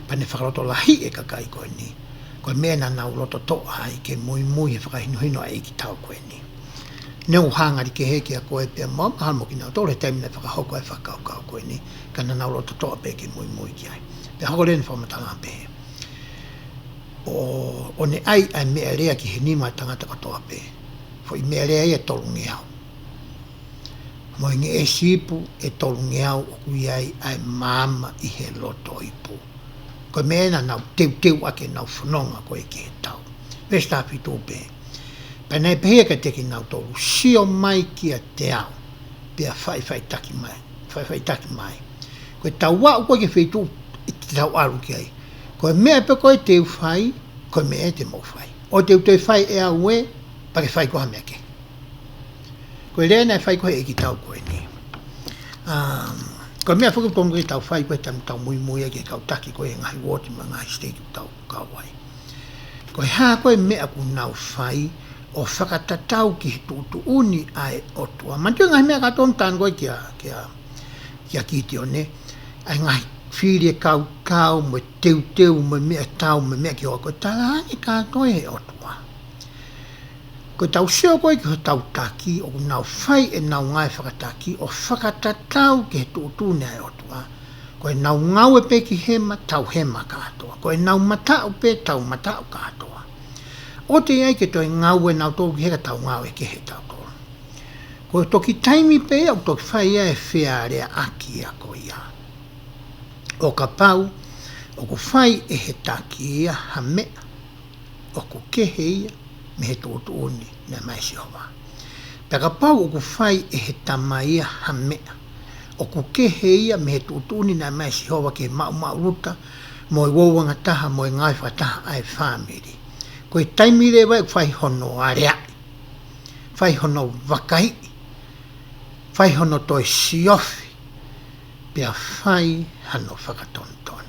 Pa ne whakaroto lahi e kakai koe ni. Koe mea na nau loto toa ai ke mui he whakahinuhino a Eiki tau koe ni. Neu hangari ke heke a koe pia mahamo ki nau tōre taimina whakahoko e whakaukau koe ni. Ka na nau loto toa pe ke mui ki ai. Pia hoko rene whamatala pe. O ne ai mea rea ki he nima tangata katoa pe. Fo i mea rea e tolu ngeau. Mo inge e sipu e tolu ngeau o kui ai mama i he loto ipu. Koe mea na nau teu ake nau whanonga koe ki he tau. Vesta fitu pe. Pa nei pehea ka teki nau tolu sio mai ki a te au. Pea whai taki mai. Koe tau wau koe ke whitu i te tau alu ki ai. Koe mea pe koe teu whai, koe mea te mau whai. O teu whai e au e, pa ke whai koha mea ke. Koe rea nei whai koe e ki tau koe ni. Koe mea whakatonga i tau whai koe tau mui ke kau taki koe e ngahi woti ma ngahi stegi tau kawai. Koe haa koe mea ku nau whai o whakatatau ki he Fokotu'u ni ai otua. Mantua ngahi mea katon tān koe kia kiti o ne. Ai ngahi whiri e kau mo teu mo mea tau mo mea ki hoa koe talani kātoe he otua. Koe tau seo koe ki ho tau taki o nau whai e nau ngai whakataki o whakatatau ki he Fokotu'u ni ai otua. Koe nau ngau e pe ki hema tau hema kātoa. Koe nau matau pe tau matau kātoa. O te iai ke toi ngau e nau tōku heka tau ngau e ke he tau tōru. Koe toki taimi pe au toki whai ia e whea rea aki a koe ia. O ka pau, o ku whai e he taki ia ha mea. O ku kehe ia me he Fokotu'u ni na mai sihowa. Pea ka pau o ku whai e he tama ia ha mea. O ku kehe ia me he Fokotu'u ni na mai sihowa ke mau ruta mo i wauanga taha mo i ngai whataha ai whamiri. Koe taimi rewa e whai hono area. Whai hono wakai. Whai hono toi siofi. Pea whai hano whakatonton.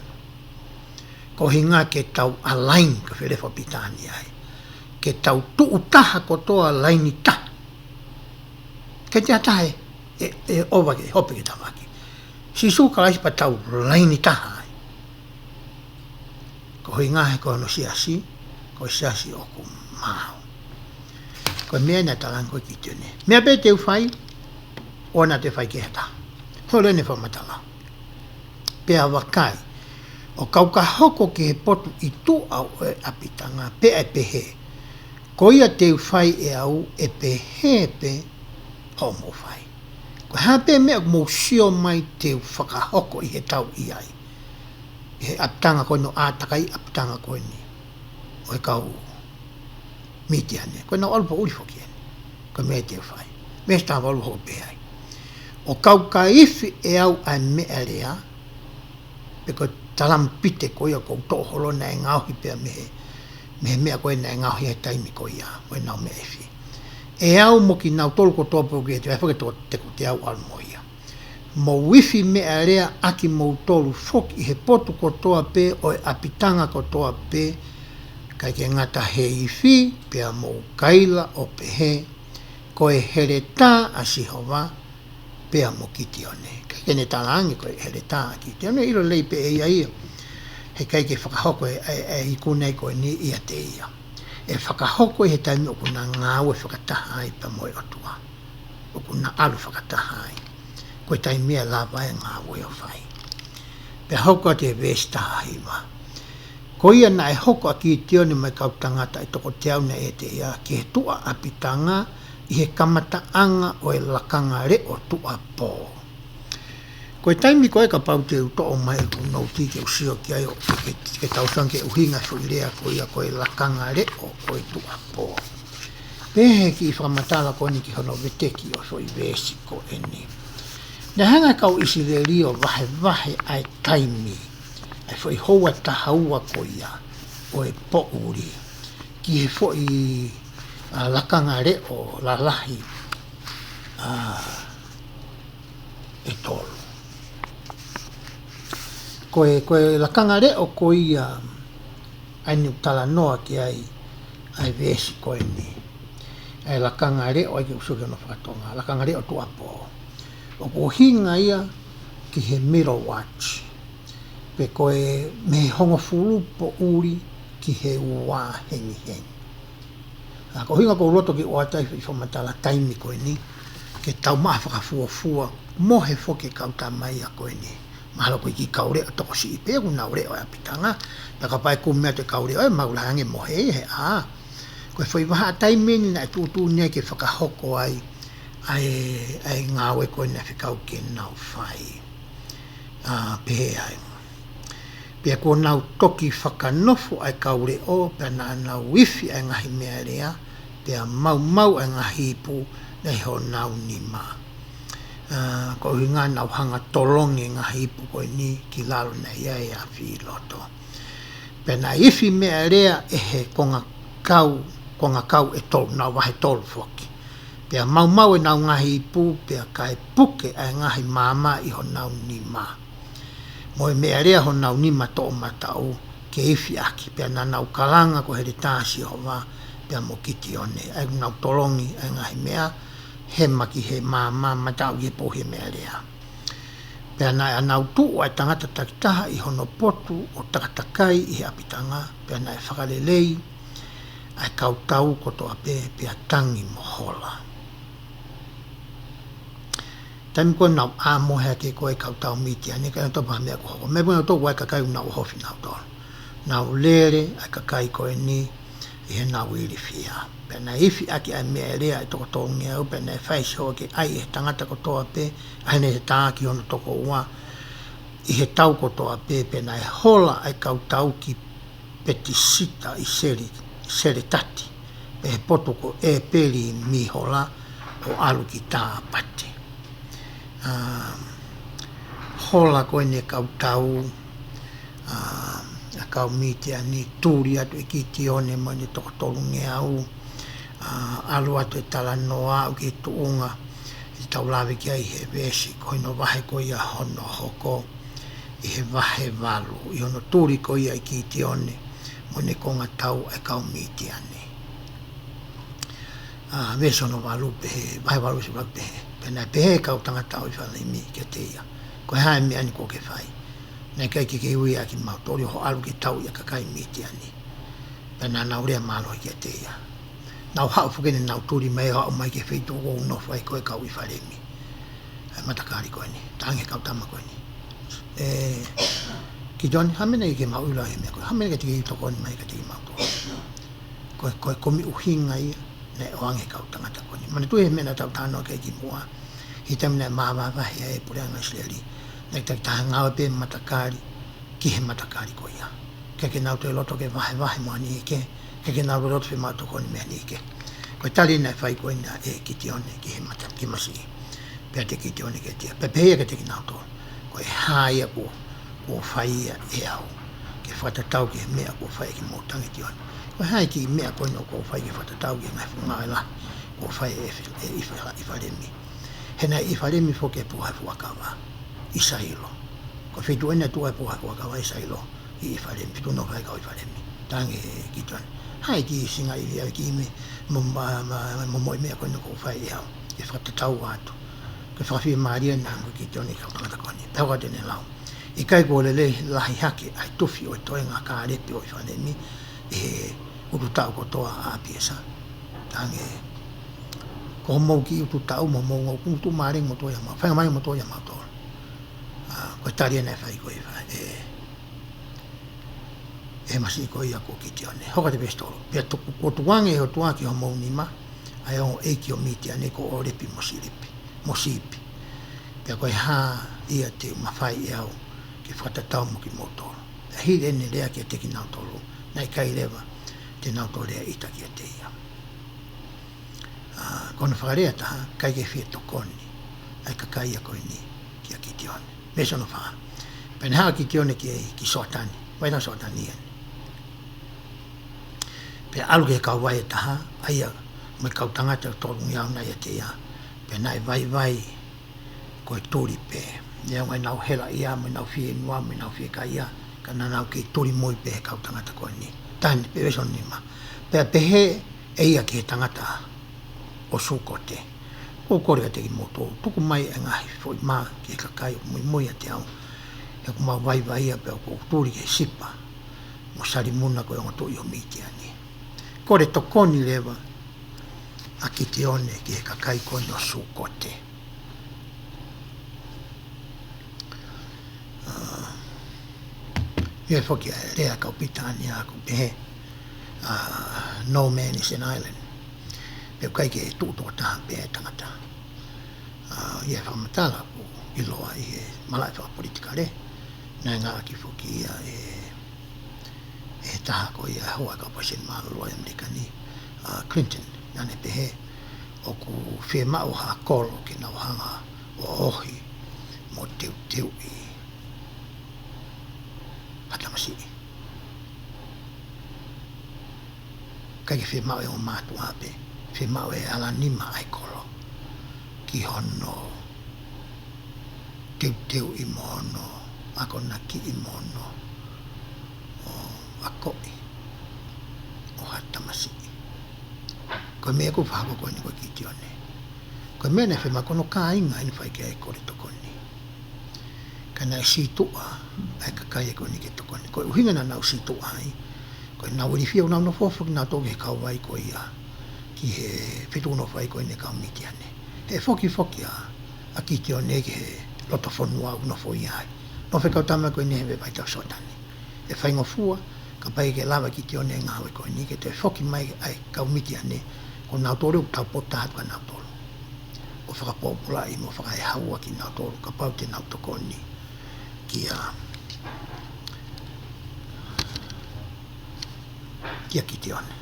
Ko hinga ke tau alain ka wherewa pitani ai. Ke tau tu'u taha ko toa laini taha. Ke te atahe e owake, hope ke tawaki. Si suka laisi pa tau laini taha ai. Ko hinga he ko no siasi. Ko siasi o ku mau. Ko mea na talang koe ki tune. Mea pe teu whai, o na te whai ki heta. Hore ne whamatala. Pea wakai, o kauka hoko ki he potu i tu au e apitanga, pe e pehe. Ko ia teu whai e au e pehe pe homo whai. Ko ha pe mea mo sio mai teu whakahoko i he tau i ai. He apitanga koe no ātakai, apitanga koe ni. O e kau miti ane. Koe nau alupa uli hoki ane. Koe mea teo whai. Mea stawa alupa ho behai. O kau ka iwi e au ai mea rea. Pe koe talam pite koe a kou toholo na e ngauhi pia mehe mea koe na e ngauhi he taimi koe ia. Koe nau mea iwi. E au mo ki nau tolu ko toa poke te whake toa teku te au almo ia. Mo wifi mea rea aki mo tolu foki he potu ko toa pe o e apitanga ko toa pe kai ke ngata he ifi pia mo kaila o pehe koe here tā a sihova pia mo kiti one kai ke ne talangi koe here tā a kiti one ilo lei pe ia ia he kai ke whakahoko e ikunei koe ni ia te ia e whakahoko he taimi o kuna ngāu e whakataha ai pa moe otua o kuna alu whakataha ai koe taimia lava e ngāu e o whai pe hoko te vestaha hiwa ko ia na e hoko a ki tio ni mai kautangata i toko te au na e te ia ki he tua apitanga i he kamataanga o e lakanga re o tua pō. Ko e taimi ko e ka pau te uto o mai ku nou ti ke usio ki ai o ke tausan ke uhinga so i rea ko ia ko e lakanga re o e tua pō. Pehe ki i whamatala ko ni ki hono veteki o so i vesi ko e ni. Na hanga kau isi le rio vahe ai taimi ai foi hoa tahaua ko ia o e po'uri ki he foi lakanga re o lalahi e tolu. Koe lakanga re o ko ia ai ni utala noa ki ai vesi ko e ni. Ai lakanga re o ai ki usuke no whakatonga. Lakanga re o tuapo. O ko hinga ia ki he middle watch. Pe koe me hongo fulu po uri ki he ua hengi hengi. Ko hinga ko roto ki oa tai i whamatala taimi koe ni, ke tau maa whakafua mohe foke kauta mai a koe ni. Mahalo koe ki kaure o toko si ipe, ku naure o apitanga, na ka pai kumea te kaure o e maulahange mohe he a. Koe whai waha taimi ni na e tūtū nia ke whakahoko ai ngāwe koe na whikau ke nau whai. Pehe ai. Pea ko nau toki whakanofo ai kaure o, pea na nau wifi ai ngahi mea rea, pea mau ai ngahi ipu, nei ho nau ni ma. Ko hinga nau hanga tolongi ngahi ipu koe ni ki lalo na ia e a whi loto. Pea na ifi mea rea e he konga kau e tolu, nau wahe tolu foki. Pea mau e nau ngahi ipu, pea kai puke ai ngahi mama i ho nau ni ma. Mo e mea rea ho nau ni ma to matau ke ifi aki, pea na nau kalanga ko here tāsi ho wā, pea mo kiti one, ai nau tolongi ai ngahi mea, he maki he mama matau i e pohe mea rea. Pea na nau tuu ai tangata takitaha i hono potu o takatakai i he apitanga, pea na e whakalelei, ai kautau koto ape, pea tangi mohola. Taimi koe nau āmohea ke koe kautau miti ane, kai nau topa mea ko hoko. Me puna tōku ai kakai nau hofi nau tōru. Nau lere ai kakai koe ni i he nau iri fia. Pea na ifi aki ai mea rea i toko tōngi au, pea na e whaisi hoa ke ai e tangata kotoa pe, ai ne he tāki hono toko ua, i he tau kotoa pe, pea na e hola ai kautau ki petisita i seri tati. Pe he potoko e peri mi hola o alu ki tā pati. Hola koe ne kautau a kau miti ani tūri atu e ki tione mo ne toko tolunge au alu atu e tala noa au ki tuunga i tau lawe ki ai he vesi koe no vahe koe ia hono hoko i he vahe valu i hono tūri koe ia i ki tione mo ne konga tau e kau miti ani vesi hono valu pehe vahe valu si valu pehe pena pehe kau tangata o i whale mi ke te ia. Koe hae mi ani ko ke whai. Nei kai ki ui a ki mautori ho alu ki tau ia kakai miti ani. Pena nau rea malo i ke te ia. Nau hau fukene nau turi mai hau mai ke whitu o no whai koe kau i whale mi. Matakari koe ni. Tange kau tama koe ni. Ki joni, hamene i ke mau ila he mea koe. Hamene ke tiki i toko ni mai ke tiki mautori. Koe komi uhinga ia. Ne oange kau tangata koe ni. Mane tue mena tau tānoa kei ki mua. Hi tamina māwa wahi e pure anga sileri. Nek tak taha ngawe pe matakari, ki he matakari ko ia. Ke nau te loto ke wahe mua ni ike, ke nau te loto pe mātou ko ni mea ni ike. Koe tali nei whai koe na e ki te one, ki he matakari, ki masi. Pea te ki te one ke tia. Pe pehea ke te ki nau tō. Koe haia ko whai ia e au. Ke whatatau ki he mea ko whai ki mōtangi te one. Koe hai ki mea koe no ko whai ki whatatau ki ngai whungai la. Ko whai e iwharemi. Hena iwharemi fo ke puhai fuakawa. Isailo. Ko whitu ena tuai puhai fuakawa isailo. I iwharemi. Fitu no kai kau iwharemi. tange ki ton hai ki singa I ki me mo me ko no ko fai ya e fa tau atu ke fa fi maria na ki ton ka ta ko ni pa de ne lao I kai ko le la hake ai tofi o to nga ka le pe o fa de mi e o tu tau ko to a piesa tange ko mo ki tu tau mo ku tu mare mo to ya ma fa mai mo to ya ma to ko tari ne fa ko fa e masi ko ia ko ki tione hoka te bestolo pe to ko tuange o tuaki o mo ni ma ai o Eiki o miti ane ko o repi mosipi pe ko ha ia te mafai au ke fata tau mo ki moto hi ne le ki te ki na tolo nai kai leva te na tolo le ita ki te ia kono farea ta kai ke fi to koni ai ka kai ko ni ki tione beso no fa pen ha ki tione ki sotani vai na sotani pe alu ke ka wai ta ai me ka tanga te to ngia na ia te ia pe nai vai ko tori pe ia ngai nau hela ia me nau fi noa me nau fi ka ia kana nau ki tori moi pe ka tanga ta ko ni tan pe beso ni ma pe he e ia ke tanga ta o sukote o kore te ki moto tuku mai ngai foi ma ke ka kai moi te au e ko ma vai pe ko tori ke sipa mo sari muna ko to yo miti ani kore to koni leva a ki te one ki ka kai ko no sukote ia foki rea ka pitania ko pe no man is an island pe kai ke tu to ta pe tangata ia fa matala ko iloa I malai fa politika le na nga ki foki ia e taha ko ia hoa ka pasin malo Amerikani Clinton nane pehe o ku whe mau ha kolo ki nau hanga o ohi mo teu I hatamasi kai ke whe mau e o mātu hape whe mau e ala nima ai kolo ki hono teu I mono ako naki I mono akoi o hatamasi ko me ko fa ko ni ko ki tione ko me ne fe ma kono ka inga ni fa ke ai ko to koni kana si tu ai ka kai ko ni ke to koni ko hinga na si tu ai ko na uri fi na no fo na to ke ka wai ko ia ki he fitu no fai ko ni ka mi tiane e foki a ki tione ke loto fo no fo ia no fe ka tama ko ni he vai ta sotani e fai ngo fua ka pai ke lava ki te one ngā ko ni ke te foki mai ai ka umiti ane ko nā tōru ka pota ka nā tōru o whakapopula I mo whakai haua ki nā tōru ka pau te nā toko ni ki a ki te one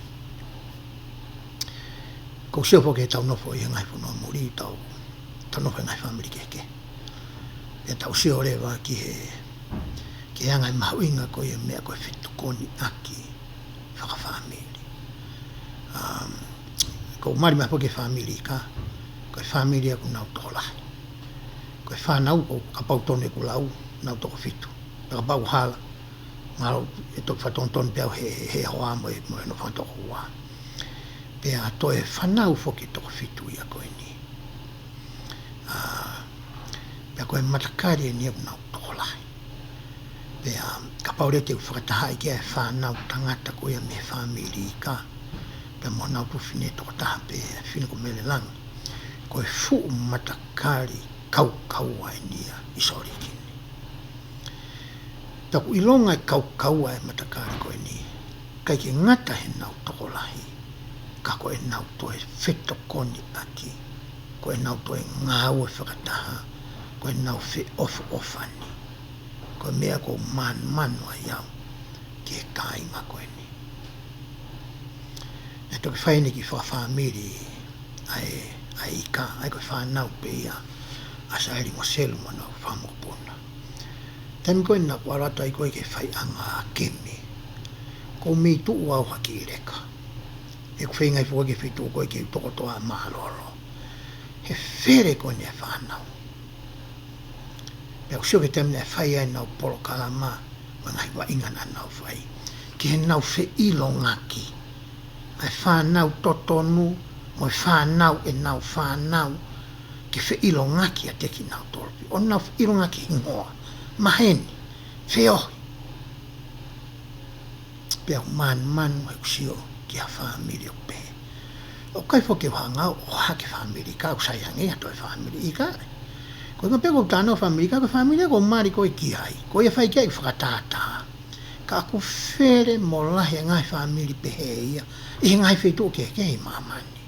ko seo poke tau nofo I ngai whanua muri tau nofo ngai whamiri keke e tau seo rewa ki he ke anga I mahuinga ko I mea koe whitu koni aki whakawhamiri. Ko mari maho ke whamiri ka, koe whamiri aku nau tolahi. Koe whanau ko kapau tone ku lau, nau toko whitu. Kapau hala, ngaro e toko whatonton peau he hoa mo e no whatoko hoa. Pea toe whanau whoki toko whitu I a koe ni. Pea koe matakari e ni aku nau tolahi. Pea kapaure te whakatahai kia e whanau tangata ko ia me whamiri ka. Pea mo nau tu whine toko taha pe whine ko mele langi. Ko e fu matakari kau ai nia I sori kini. Taku ilonga e kau ai matakari ko e ni. Kai ke ngata he nau toko lahi. Ka ko e nau to e whito koni aki. Ko e nau to e ngāu e whakataha. Ko e nau whi ofani. Ko mea ko manu ai au ki e kāinga koe ni. E toki whaine ki whawhamiri ai ka, ai koe whanau pe ia a saeri mo selu mana o whamokopona. Tami koe na kwarata ai koe ke whaianga kemi. Ko mi tuu au haki I reka. E ku whaingai fua ke whitu koe ke tokotoa maharoro. He where koe ne whanau. Pea kusio ke temne whai ai nau polo kalama, ma ngai wa inga na nau whai. ke nau fe ilo ngaki. Ai whanau totonu, mo whanau e nau whanau, ke fe ilo ngaki a te ki nau tolpi. O nau fe ilo ngaki ingoa, maheni, fe ohi. Pea manu e kusio ki a whamiri o pe. O kai fo ke whangau, o hake whamiri, ka usai hangi ato e whamiri, i kai. Ko inga peko tāna o whamiri, ka whamiri ko mari ko e ki hai, ko ia whai kia i whakatata. Ka aku where mo lahi a ngai whamiri pehe ia, i ngai whetu o ke i mamani.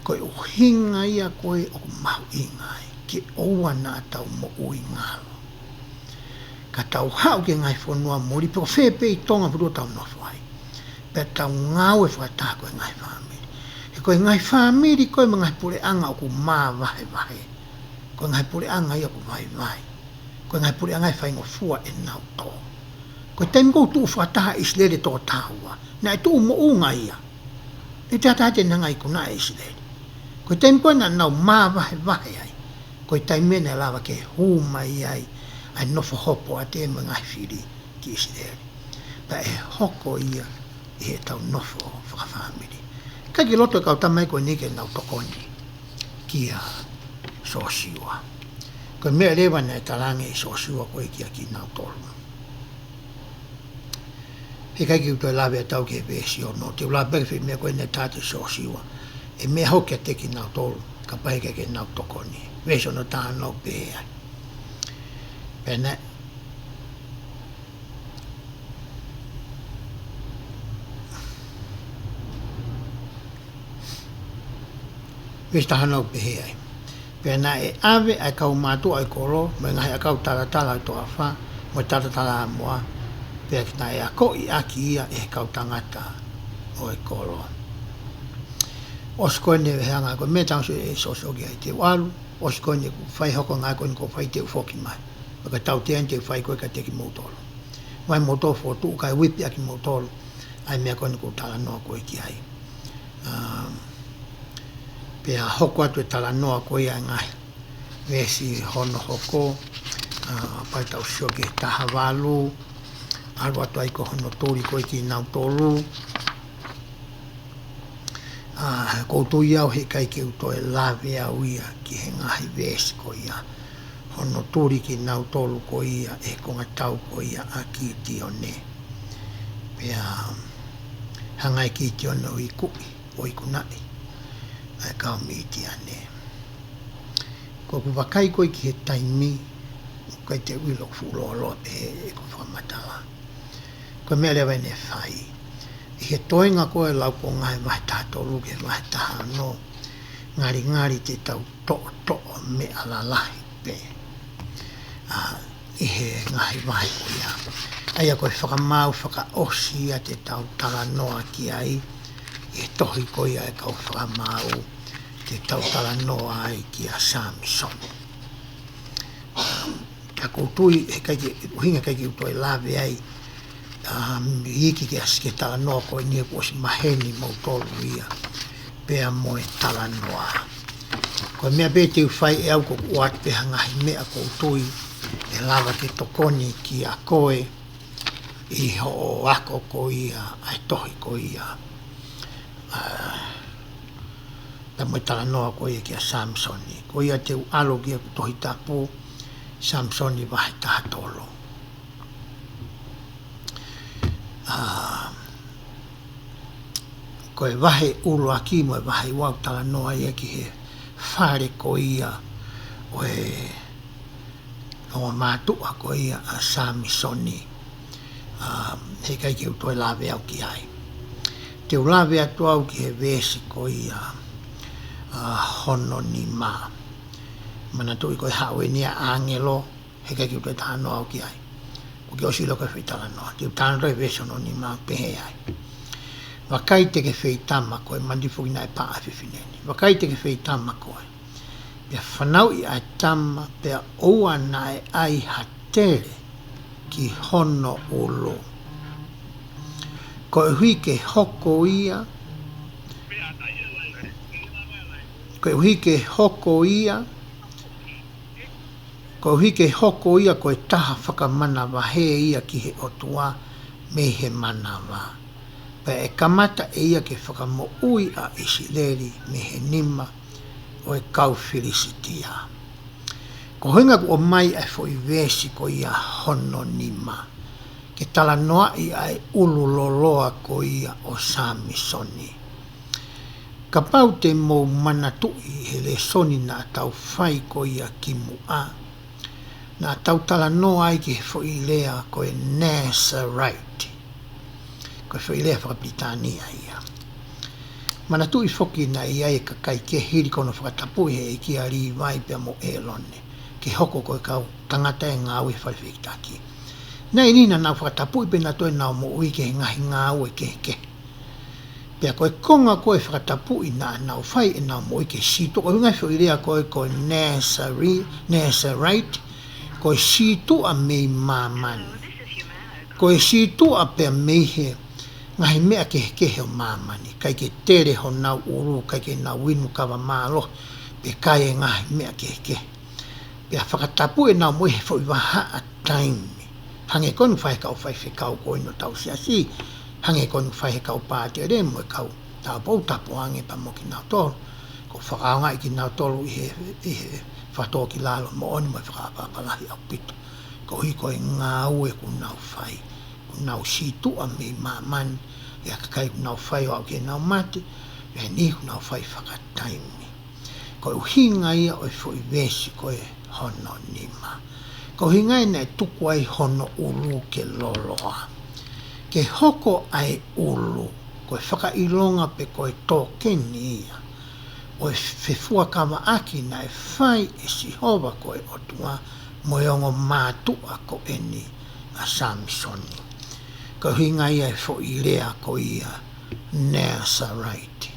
Ko o hinga ia koe o mahu i ngai, ke oua nā tau mo ui ngalo. Ka tau hau ke ngai whanua mori, peko whepe i tonga puru tau nofu ai. Pea tau ngau e whakatā koe ngai whamiri. E koe ngai whamiri koe ma ngai pure anga o ku mā vahe. Koe ngai pure anga ia ku vai. Koe ngai pure anga e whaingo fua e nau tō. Koe taimi kou tuu whakataha islere tō tāua. Na e tuu mo unga ia. E te atate nanga i kuna e islere. Koe taimi koe na nau mā vahe ai. Koe taimi mene lava ke hūma ai. Ai nofo hopo a te mga whiri ki islere. Pa e hoko ia i he tau nofo whakawhamiri. Ka ki loto e kau tamai koe nike nau tokoni ki a sosiua. Koe mea lewa nei talange i sosiua koe ki nau tolu. He kai ki utoi lawe a tau ke vesi o no. Te ula berwhi mea koe nei tate sosiua. E mea hoki a te ki nau tolu. Ka paike ke nau tokoni. Vesi o no taha nau pehea. Pena. Vesi taha nau pehea. Pena e ave ai kau mātua ai koro, me ngahi a kau taratala i toa wha, mo taratala a moa, pena e a ko i aki ia e kau tangata o e koro. Oskoe ne veheanga ko me tangso e sosogi ai te walu, oskoe ne ku whai hoko ngai ko ni ko whai te ufoki mai. Maka tau te ante whai koe ka te ki motolo. Wai moto Fokotu'u kai wipi a ki motolo, ai mea ko ni ko tala noa koe ki ai. Pea hoko atu e tala noa koe ai ngai. Vesi hono hoko, pai tau sioke taha walu, aru atu ai ko hono tūri koe ki nau tolu. Koutu iau he kai ki uto e lawe au ia ki he ngahi vesi ko ia. Hono tūri ki nau tolu ko ia e konga tau ko ia a ki ti o ne. Pea hangai ki ti o ne o i kui, o i kunai. Ai kau mi ti ane. Ko ku wakai koe ki he taimi, kai te uilo fulo alo e ku whamatala. Ko mea lewa ne whai. I he toinga koe lau ko ngai wahi taha tolu ke wahi taha no. Ngari te tau to'o me alalahi pe. I he ngahi wahi ko ia. Aia koe whakamau whakaosi a te tau tala noa ki ai. E tohi ko ia e kau whakamau te tau tala noa ai ki a Samson. Ka koutui he kai uhinga kai ki utoi lawe ai. Iki ke aske tala noa ko i nia kuosi maheni mau tolu ia. Pea moe tala noa. Ko mea pe te uwhai e au ko kuat pe hangahi mea koutui. E lava ke tokoni ki a koe. I ho o ako ko ia, ai tohi ko ia. Ta moe tala noa ko ia ki a Samsoni. Ko ia te alo ki a tohi tapu. Samsoni wahi taha tolo. Koe wahe ulu aki mo e wahe wau tala noa ia ki he whare ko ia o e o mātua ko ia a Samsoni. He kai ki utoe lawe au ki ai. Te lawe atu au ki he vesi ko ia hono ni mā. Mana tui koe hao e nia angelo, he kai ki utoe taha noa au ki ai. Ko ki osi loka whitala noa. Te utana roi vesi hono ni mā pehe ai. Wakai te ke whitama koe, mandifu ina e paa whiwhineni. Wakai te ke whitama koe. Pea whanau i ai tama, pea oua na e ai hatere ki hono olo. Koe hui ke hoko ia. Koe hui ke hoko ia. Ko hike hoko ia ko e taha whakamana VAHE ia ki he otua me he manawa. Pa e kamata e ia ke Fakamo'Ui a Isileri me he nima o e kau Felicitia. Ko hinga ko o mai ai fo i vesi ko ia hono nima. Ke tala noa i ai ulu loloa ko ia o Samisoni. Ka pau te mou manatui he le soni na tau whai ko ia ki mua. Na tau tala noa ai ki he fo i lea ko e Nazarite. Ko e fo i lea Whakapitania ia. Manatui foki na ia e kakai ke hiri kono whakatapui he ki a ri vai pia mo elone. Ke hoko ko e kau tangata e ngā ui whaiwhikitaki. Nei nina nau whakatapui pe na toi nau mo ui ke ngahi ngā ui ke. Pea koe konga koe whakatapui na nau whai e nau mo ui ke sito. Koe ngai whi rea koe Nazarite. Koe sito a mei mamani. Koe sito a pea mei he ngahi mea ke heo mamani. Kai ke tere ho nau uru, kai ke nau winu kawa mālo. Pe kai e ngahi mea ke ke. Pea whakatapu e nau mo he fo i waha a taimi. Hange konu whai kau whai whikau ko ino tau siasi. Hange konu whai he kau pātia re mo e kau tau pou tapu hange pa mo ki nau tolu. Ko whakaonga i ki nau tolu i he whatoa ki lalo mo oni mo e whakapapalahi au pito. Ko hiko e ngā ue ku nau whai. Ku nau situ a me mamani. Ia kakai ku nau whai o au ke nau mati. Ia ni ku nau whai whakataimi. Ko uhinga ia o e fo i vesi ko e hono nima. Ko hingai nei tuku ai hono ulu ke loloa. Ke hoko ai ulu, ko e whakailonga pe ko e tōkeni ia. O e whewhua kama aki na e whai e sihova ko e otua moiongo mātua ko eni a Samisoni. Ko hingai ai fo i rea ko ia Nazarite.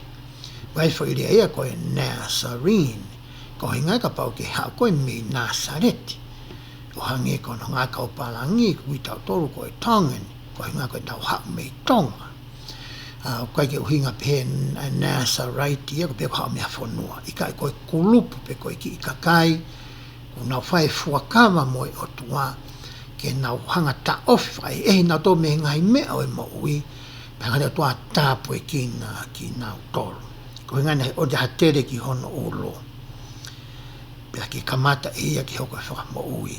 Wai fo i rea ia ko e Nazarene. Ko hingai ka pau ke hao koe me Nazareti. O hange kono ngā kau palangi, kui tau toru ko e tongeni. Ko hingai koe tau hao me tonga. Koe ke uhinga pe Nazareti ia ko pe ko hao mea whanua. Ika e koe kulupu pe koe ki ikakai. Ko nau whae fuakawa mo e otua. Ke nau hanga ta ofi whai. Ehi nau tō me ngai mea o e mo ui. Panga leo toa tāpu e ki nau toru. Ko hingai nei o te hatere ki hono ulo. Pea ki kamata e ia ki hoko e Fakamo'Ui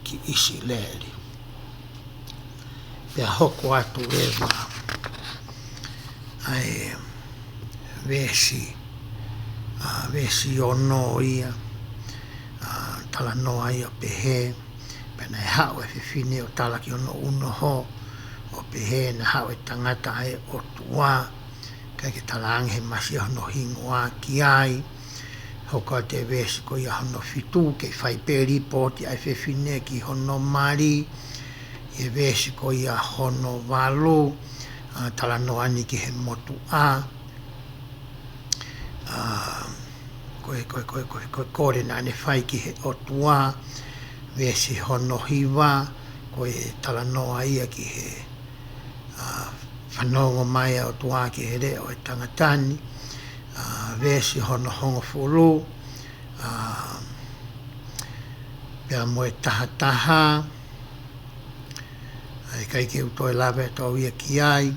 ki Isileri. Pea hoko atu ewa ai vesi ono ia tala noa ia pehe. Pea nei hao e whiwhine o tala ki ono uno ho o pehe na hao e tangata ai o tua. Kai ke tala ange masi hono hingoa ki ai. Hoka te vesi ko ia hono fitu ke whai peri poti ai whiwhine ki hono mari. E vesi ko ia hono walu. Tala noani ki he motu a. Koe kore na ne whai ki he otua. Vesi hono hiwa. Koe tala noa ia ki he whanongo mai o tua ki he reo e tangatani. Vesi hono hongo fulu. Pea mo e taha. Ai kai ke uto e lawe tau ia ki ai.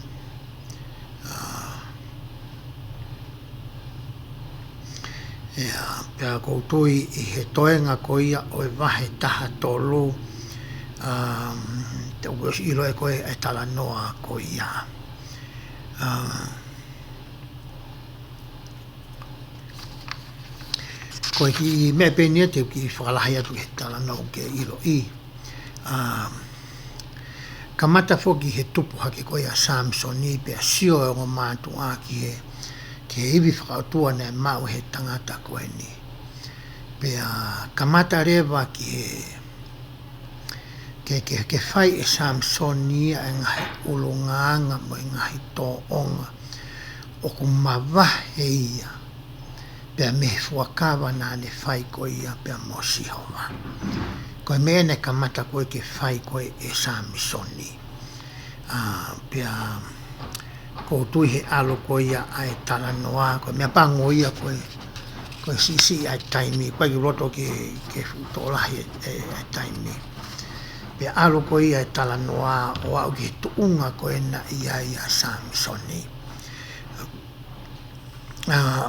Pea koutui i he toenga ko ia o e VAHE taha tolu. Te uos ilo e koe e tala noa ko ia. Koe ki mea penia te ki whakalahi atu he tala noa ke ilo i. Kamata foki he tupu hake koe a Samisoni pea sio e o mātua ki he ke iwi whakautua nei mau he tangata koe ni. Pea kamata rewa ki he ke whai e Samisoni e ngahi ulunganga mo e ngahi tō onga o ku mawahe ia. Pea me fuakawa nā ne whai koe ia pea mo sihoma. Koe mea ne kamata koe ke whai koe e Samisoni. Pea koutui he alo koe ia ai tala noa. Koe mea pango ia koe ko si ai taimi ko ki roto ke futo la ai taimi pe alo ko ia tala noa o au ki tuunga ko na ia Samsoni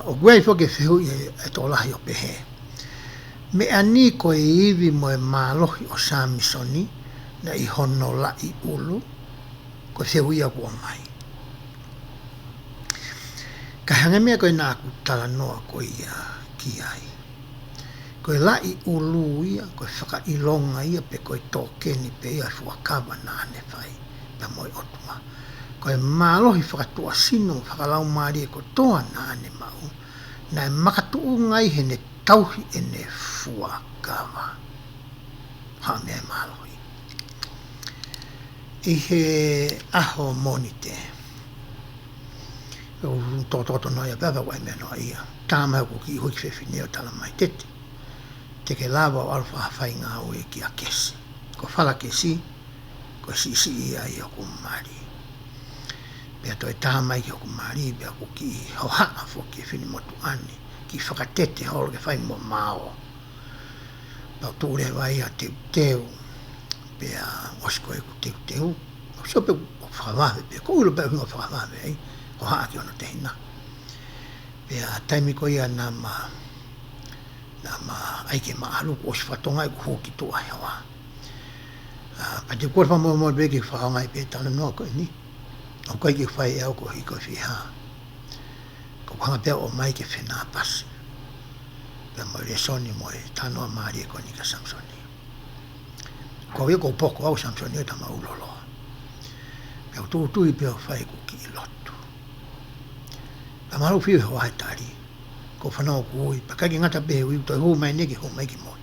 o gwei fo ke fiu e to la yo pehe me ani ko ivi mo malohi o Samsoni na i hono la i ulu ko fiu ia ko mai ka hanga mea ko na ku tala noa ko ia ki ai ko la i ulu ia ko whaka ilonga ia pe ko toke ni pe ia fuakawa na ane whai pa moi otua ko malohi whakatua sino whakalau maari ko toa na ane mau na e makatuu ngai he ne tauhi e ne fuakawa ha mea malohi i he aho monite o toto noia bava wai mea noa ia tāma ko ki hui whewhineo tala mai tete te ke lava o alfa hawhai ngā ue ki a kesi ko whala kesi ko si ia i oku mari pia toi tāmai ki oku mari pia ko ki hohaa fo ki whini motu ane ki whakatete holo ke whai mo mao pau tūre wai a teu pia osko e ku teu o so pe whakawawe pia ko ulo pe hunga whakawawe ai hohaa ki ono te hina pia taimi ko ia nama Eiki maalu ko si whatonga i ku hoki tua hewa pa te kua whamoa beki whakaonga i pe tala noa koe ni o koe ki whai eo ko hi koe whiha ko kanga pia o mai ke whenā pasi pia mo re soni mo e tanoa maari e ko ni ka Samsoni ko ia ko poko au Samsoni o tama uloloa pia o tui pia o whai ku ki i lotu pia maru whiu he wahe tari ko whanau ku ui, pa kaki ngata pehe ui, toi hou mai neke, hou mai ki moi.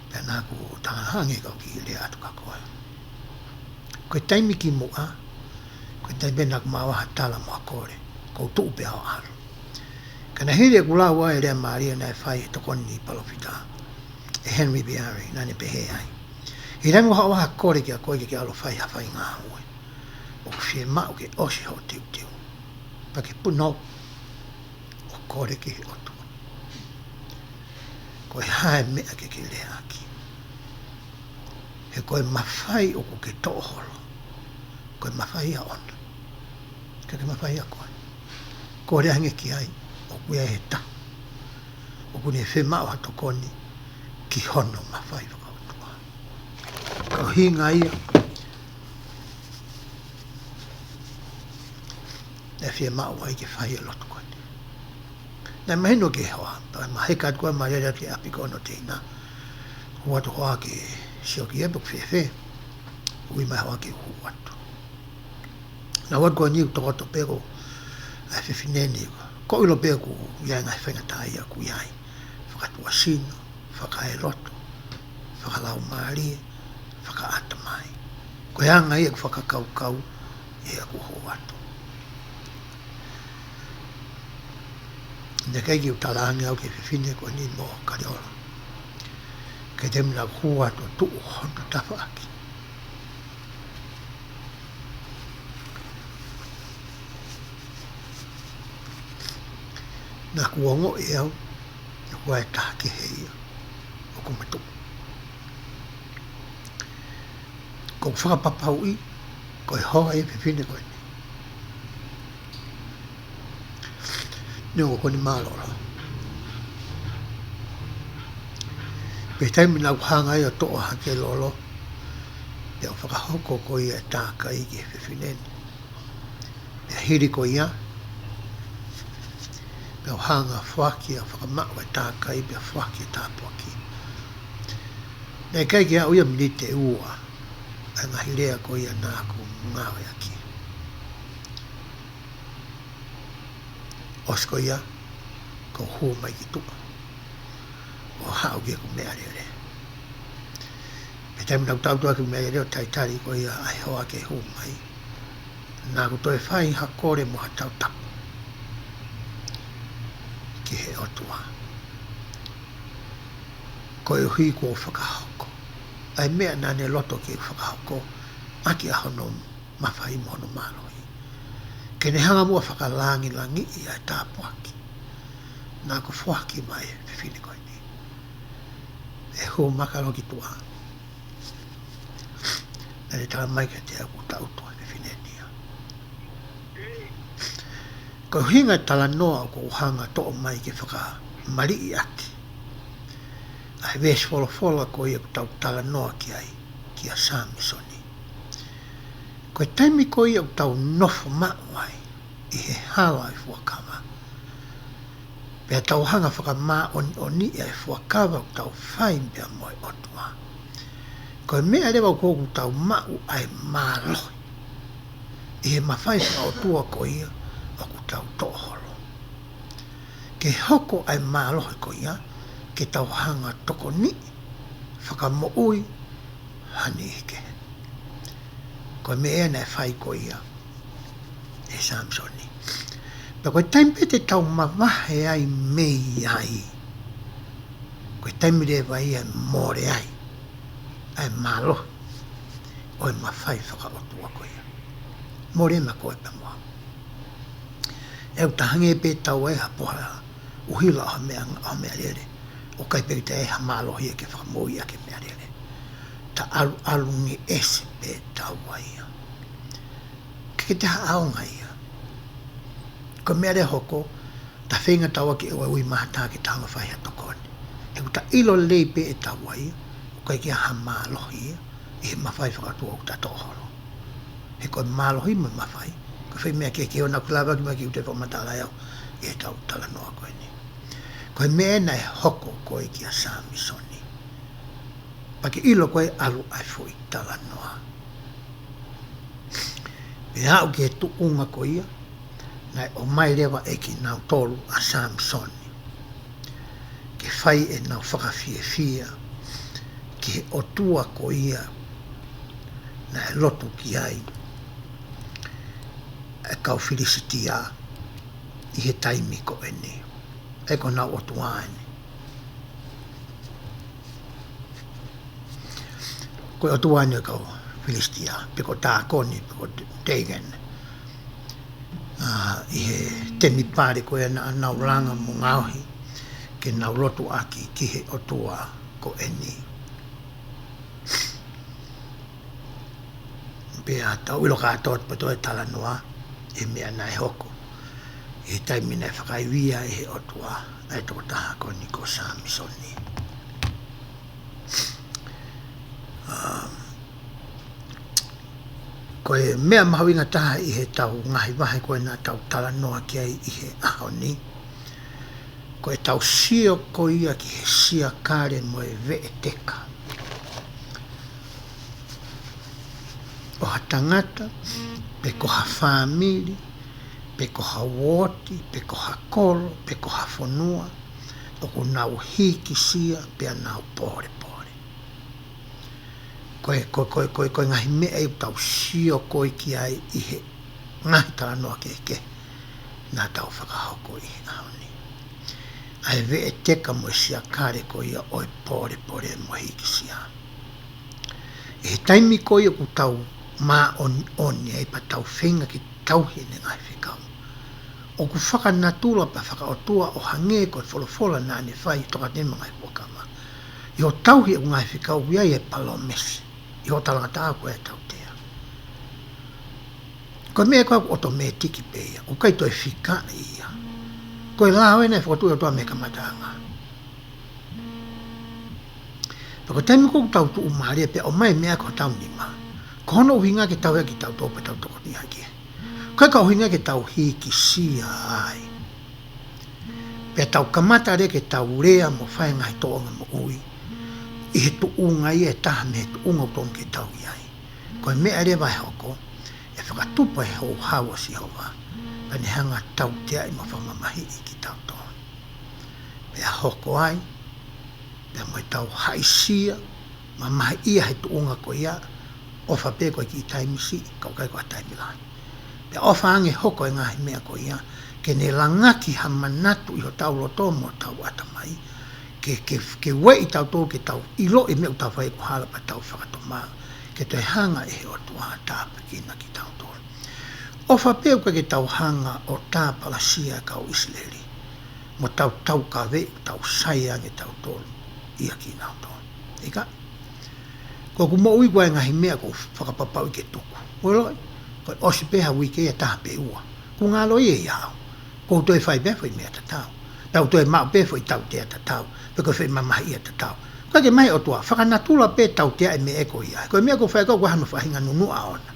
Pea nā ku tanga hange kau ki lea atu ka koe. Koe taimi ki mua, koe taimi nā ku mawaha tala mua kore, kou tuu pea o alu. Kana hiri e kula ua e lea Maria na e whai e tokoni ni palofita, e Henry Biari, nane pehe ai. I rami waha kore ki a koe ki alo whai hawhai ngā ue. O ku whie mau ke osi ho tiu. Pa ke punau, kore ki he otu. Koe hae mea ke lea aki. He koe mawhai o ku ke toholo. Koe mawhai a ona. Ke mawhai a koe. Kore hange ki ai, o ku ia he ta. O ku ne whemao hato koni, ki hono mawhai whakautua. Kau hinga ia. E whemao ai ke whai e lotu koni. Nā mahino ke hoa, pa maheka atua marera te api kono te ina. Hua to hoa ke sioki e puk whewhe, ui mai hoa ke hua atu. Nā wat kua niu toko to peko, ai whewhineni, ko ilo peko iai ngai whengatai a ku iai. Whakatua sino, whakae roto, whakalau maari, whakaata mai. Ko hanga ia ku whakakau e a ku hua atu. Ne kai ki utalangi au ke whiwhine ko ni mo kariola. Ke te mina hua to tuu hono tafa aki. Nā kuongo e au, hua e tāke heia, o kumatu. Ko Fakamo'Ui, ko e hoa e whiwhine ko ni. Nungo koni mālora. Pe taimi nau hanga ia toa hake lolo, pe o whakahoko ko ia tāka i ke whiwhineni. Pe hiri ko ia, pe o hanga whaki a whakamau e tāka i pe whaki e tāpuaki. Nei kai ki a uia minite ua, a ngahi rea ko ia nāku ngāwe aki. Osko ia, ko hua mai ki tuka. O hao kia ku mea reo re. Pe taimi nau tautua ki mea reo taitari ko ia ai hoa ke hua mai. Nā ku toi whai hakore mo ha tau tapu. Ki he otua. Ko e hui ko whakahoko. Ai mea nane loto ki whakahoko. Aki a hono mawhai mono malo. Ke ne hanga mua whakalangi i ai tāpuaki. nā ko whuaki mai e whine koe ni. E hu makaro ki tua. Nā re tala mai ka te au tautua e whine nia. Ko hinga tala noa o ko uhanga to'o mai ke whaka mari I ati. Ai wes whola ko ia ko tau tala noa ki ai, ki a Samisoni. Ko e taimi ko ia ko tau nofo mao ai, I he hawa I fuakama. Pea tau hanga whakamā o ni ai fuakawa ko tau whai pea moe otua. Ko e mea rewa ko ku tau mau ai mālohi. I he mawhai wha otua ko ia o ku tau tohoro. Ke hoko ai mālohi ko ia, ke tau hanga toko ni, Fakamo'Ui, hani ike. Ko me ea nei whai ko ia, e Samsoni. Pea koe taimpe te tau mawahe ai mei ai. Koe taimi re vai ai more ai malo, oi mawhai whakaotua ko ia. More ma koe pe moa. Eo tahange pe tau e hapoha, uhila o mea rere. O kai pe te e ha malo hia ke whakamo'i a ke mea rere. Ta alu ngi ese pe tau ai. Ke te haonga ia. Ko mea re hoko, ta whenga taua ki ewa ui mahata ki taonga whai hatokone. E ku ta ilo lei pe e tau ai, o kai ki ha malo hia, I he mawhai whakatua o ta tohoro. He koe malo hia ma mawhai, ko whai mea ke o na kulawa ki maki ute whamatala iau, I he tau tala noa koe ni. Koe mea nei hoko koe ki a Samisoni. Paki ilo koe alu ai fui tala noa. Pea au ki he tuunga ko ia, nai o mai rewa e ki nau tolu a Samisoni. Ke whai e nau whakawhiawhia, ki he otua ko ia, nai lotu ki ai, e kau whirisitia, I he taimi ko e ni. E ko nau otua ane. Ko otua ane kau whirisitia, peko tā koni, peko Degen. I he temi pāre ko e nau ranga mo ngauhi, ke nau lotu aki ki he otua ko e ni. Pea tau ilo kātot pato e tala noa, e mea nai hoko. I he taimi nei whakaiwia e he otua, ai toko taha ko ni ko Samisoni. Ko e mea mahawinga taha I he tau ngahi wahe ko e nā tau tala noa ki ai I he aho ni. Ko e tau sio ko ia ki he sia kare mo e vee teka. O ha tangata, pe ko ha whamiri, pe ko ha woti, pe ko ha kolo, pe ko ha whanua, o ko nau hiki sia, pe a nau pore pore. Koe ngahi mea I tau sio koe ki ai I he ngahi tala noa ke, nā tau whakahoko I he aoni. Ai vee teka mo sia kare ko ia oi pore pore mo hiki sia. E he taimi ko ia ku tau mā oni ai pa tau whenga ki tau hene ngai whikau. O ku whakanatula pa whakaotua o hange ko wholofola nā ne whai toka tema ngai wakama. I o tau hi o ngai whikau ia e palomesi. I o talangata ko e tau tea. Ko mea koe oto me tiki pe ia. O kai toi whika ia. Ko e lao e nei whakatui o toa me kamatanga. Pako taimi ko tau tu umaria pe o mai mea ko tau nima. Ko hono uhinga ke tau ea ki tau tope tau toko ni hake. Koe ka uhinga ke tau hiki sia ai. Pe tau kamata re ke tau rea mo whae ngai toonga mo ui. I he tu unga I e taha me he tu unga utonga ke tau iai. Koe mea re vai hoko, e whakatupa he hou hawa si hova. Pane hanga tau tea I mawhamamahi I ki tau toa. Pea hoko ai, pea moi tau haisia, mamahi ia he tu unga ko ia, ofa pe koe ki taimisi, kau kai koe taimilai. Pea ofa ange hoko e ngahi mea ko ia, ke ne langaki hamanatu I ho tau loto mo tau atamai, ke wei tau tō ke tau ilo I meu tau whai kuhala pa tau whakatomā, ke te hanga e he o tua tāpa ki na ki tau tō. O whapeu ke tau hanga o tāpala sia kau Israeli, mo tau ka ve tau sai ange tau tolu ia ki nau tolu ika ko ku mo ui kwa ngahi mea ko whakapapau ke tuku o loi ko osi peha wike ia taha pe ua ku ngā loi e iau ko toi whai pe whai mea tatau tau toi mau pe whai tau tea tatau pe ko whai mamahi ia tatau ka ke mai o tua whakanatula pe tau tea e me eko ia ko mea ko whai ko hanu whahinga nunu a ona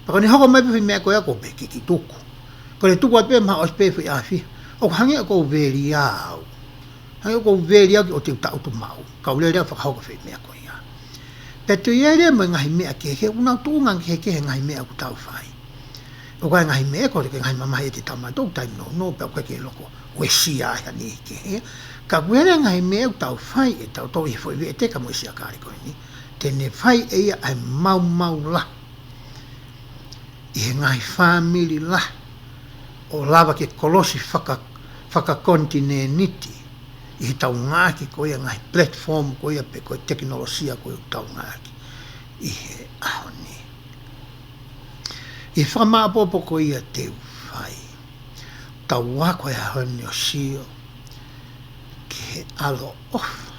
pa ko ni hoko mai pe whai mea ko ia ko pe ki tuku ko le tuku at pe maha osi pe whai awhi o hangi ko veri au hangi ko veri au o te tau tu mau ka ule rea whakahauka whai mea ko ia pe tu ia rea mo ngahi mea ke una tu ngang ke ngahi mea ku tau whai o kai ngahi mea ko ke ngahi mamahi e te tau matou tai no pe o ke loko we sia ya ni ke ka kuere ngahi mea ku tau whai e tau tau i fwoi e te ka mo isia kari ko ni tene whai e ia ai mau la i ngahi family la o lava ke kolosi whakakontineniti i tau ngāki ko ia ngai platform ko ia pe ko teknolosia ko tau ngāki i he ahoni i whamaapopo ko ia te whai tau wako e ahoni o sio ki he alo ofa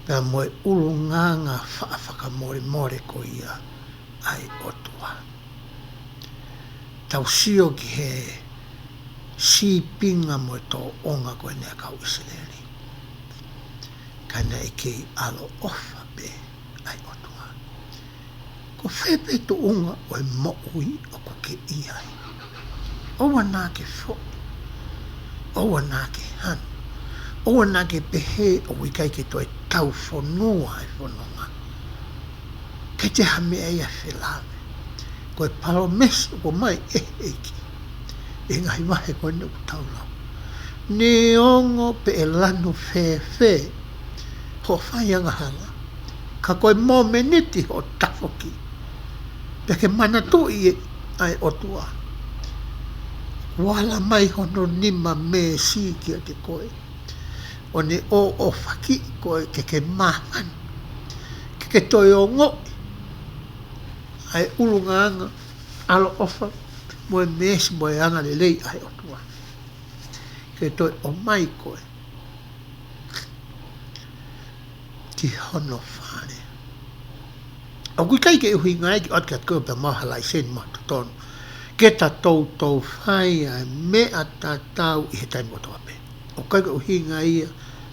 pea moe ulu nganga whakamorimore ko ia ai otua tau sio ki he si pinga mo to onga ko ne ka usileli kana ke alo ofa be ai otua ko fepe to unga o mo ui o ko ke ia o wana ke fo o wana ke han o wana ke pehe o wikai ke to tau fo no ai fo no ke te hame ia filame ko palo mes ko mai Eiki e ngai wahe ko ne tau lau ne ongo pe e lanu fe ho whai anga hanga ka koe mō meniti o tafoki pe ke mana tu i ai otua wala mai hono nima me si ki a te koe o ne o whaki koe ke maman ke toi o ngoi ai ulunga anga alo ofa moe mes moe anga le lei ai otua ke toi o mai koe ti hono whare o kui kai ke uhi ngai ki atkat koe pe maha lai sen ma tutonu ke ta tau whai ai me a ta tau i he tai motoa pe o kai ke uhi ngai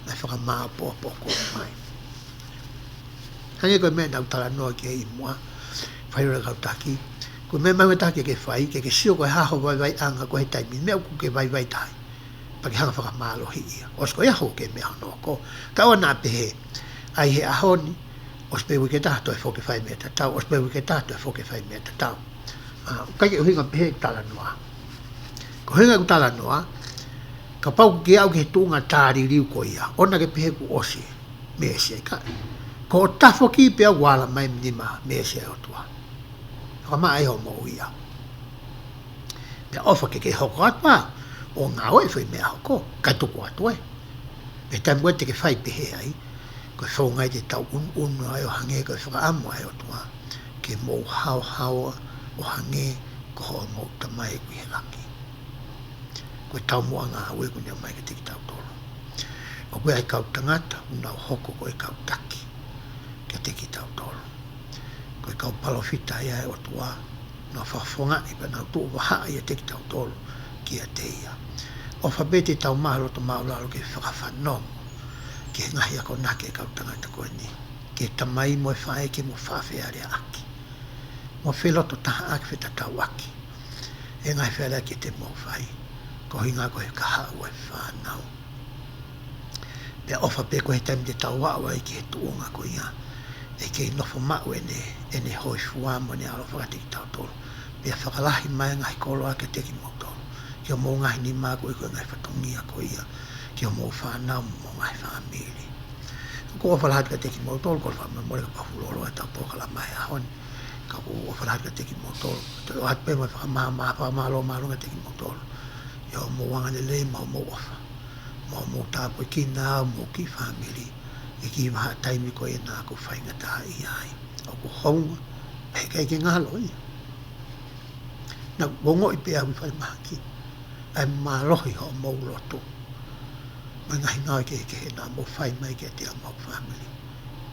ai whakamaa popo ko mai hange koe mea nau tala noa ki hei mua whairura kau taki ko me mai taki ke whai ke sio koe haho vai anga ko he taimi mea ku ke vai tai pa ke hanga whakamalo hi ia os ko iaho ke mea hono ko ka o nā pehe ai he ahoni os pe wike tato e whoke whai mea tatau os pe wike tato e whoke whai mea tatau kai ke uhinga pehe tala noa ko hinga ku tala noa ka pau ke au ke tunga tāri riu ko ia ona ke pehe ku osi mea sia i kai ko tafo ki pe wala mai nima mea sia o tua ma ai ho mo ia pe ofa ke hoko atwa o ngā oi whai mea hoko kai tuku atu e pe tamu te ke whai pehe ai ko whaungai te tau unu ai o hange ko whakaamu ai o tua ke mō hao o hange ko hoa mō tamai kui he laki ko tau mua ngā oi ko nea mai ke tiki tau tolo o koe ai kau tangata unau hoko ko e kau taki ke tiki tau tolo koe kau palofita ia e o tua no whawhonga i pa nau tuu waha i a teki tau tolu ki a te ia. O whabete tau mahalo to maulalo ke whakawhanongo ke ngahi ako nake e kau tangata koe ni. Ke tamai mo e whae ke mo whawhea aki. Mo wheloto taha aki wheta tau aki. E ngai whea ke te mo whai. Ko hinga koe kaha ua e whanau. Pea ofa pe koe taimi te tau wawa i ke he tuonga ko ia. E ke nofo mau ene hoi fua mo ne alo whakateki tau tolu. Pea whakalahi mai ngai kolo ake teki mo tolu. Kia mō ngai ni mā koe koe ngai whatongia ko ia. Kia mō whanau mo ngai whamiri. Ko whalahat ka teki mo tolu, ko whamau mōre ka pahulolo e tau pokala mai ahoni. Ka ko whalahat ka teki mo tolu. Te o hatpe mo whakamalo ka teki mo tolu. Ia mō wanga ne le mau mō wafa. Mō tāpoi ki nā mō ki whamiri. E ki waha taimi ko e nā ko whainga taha i ai. O ko honga, he kai ke ngalo ia. Nā wongo i pe awi whai mahaki. ai malohi ho maulotu. Mga hingai ke he na mo fai mai ke te amau family.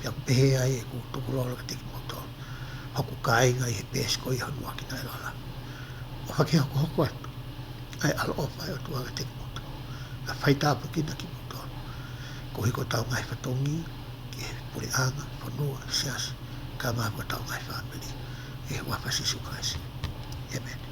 Pia pehe ai e ku tukulola ka teki moto. Hoku kai ngai he pesko i hanua ki nai lala. O hake hoko atu. Ai alo ofa e o tua ka teki moto. Ka fai tāpu ki na ki moto. Ko hiko tau ngai whatongi ki he puri anga, whanua, sias. Ka mahu tau ngai family. E wapasi sukaisi. Amen.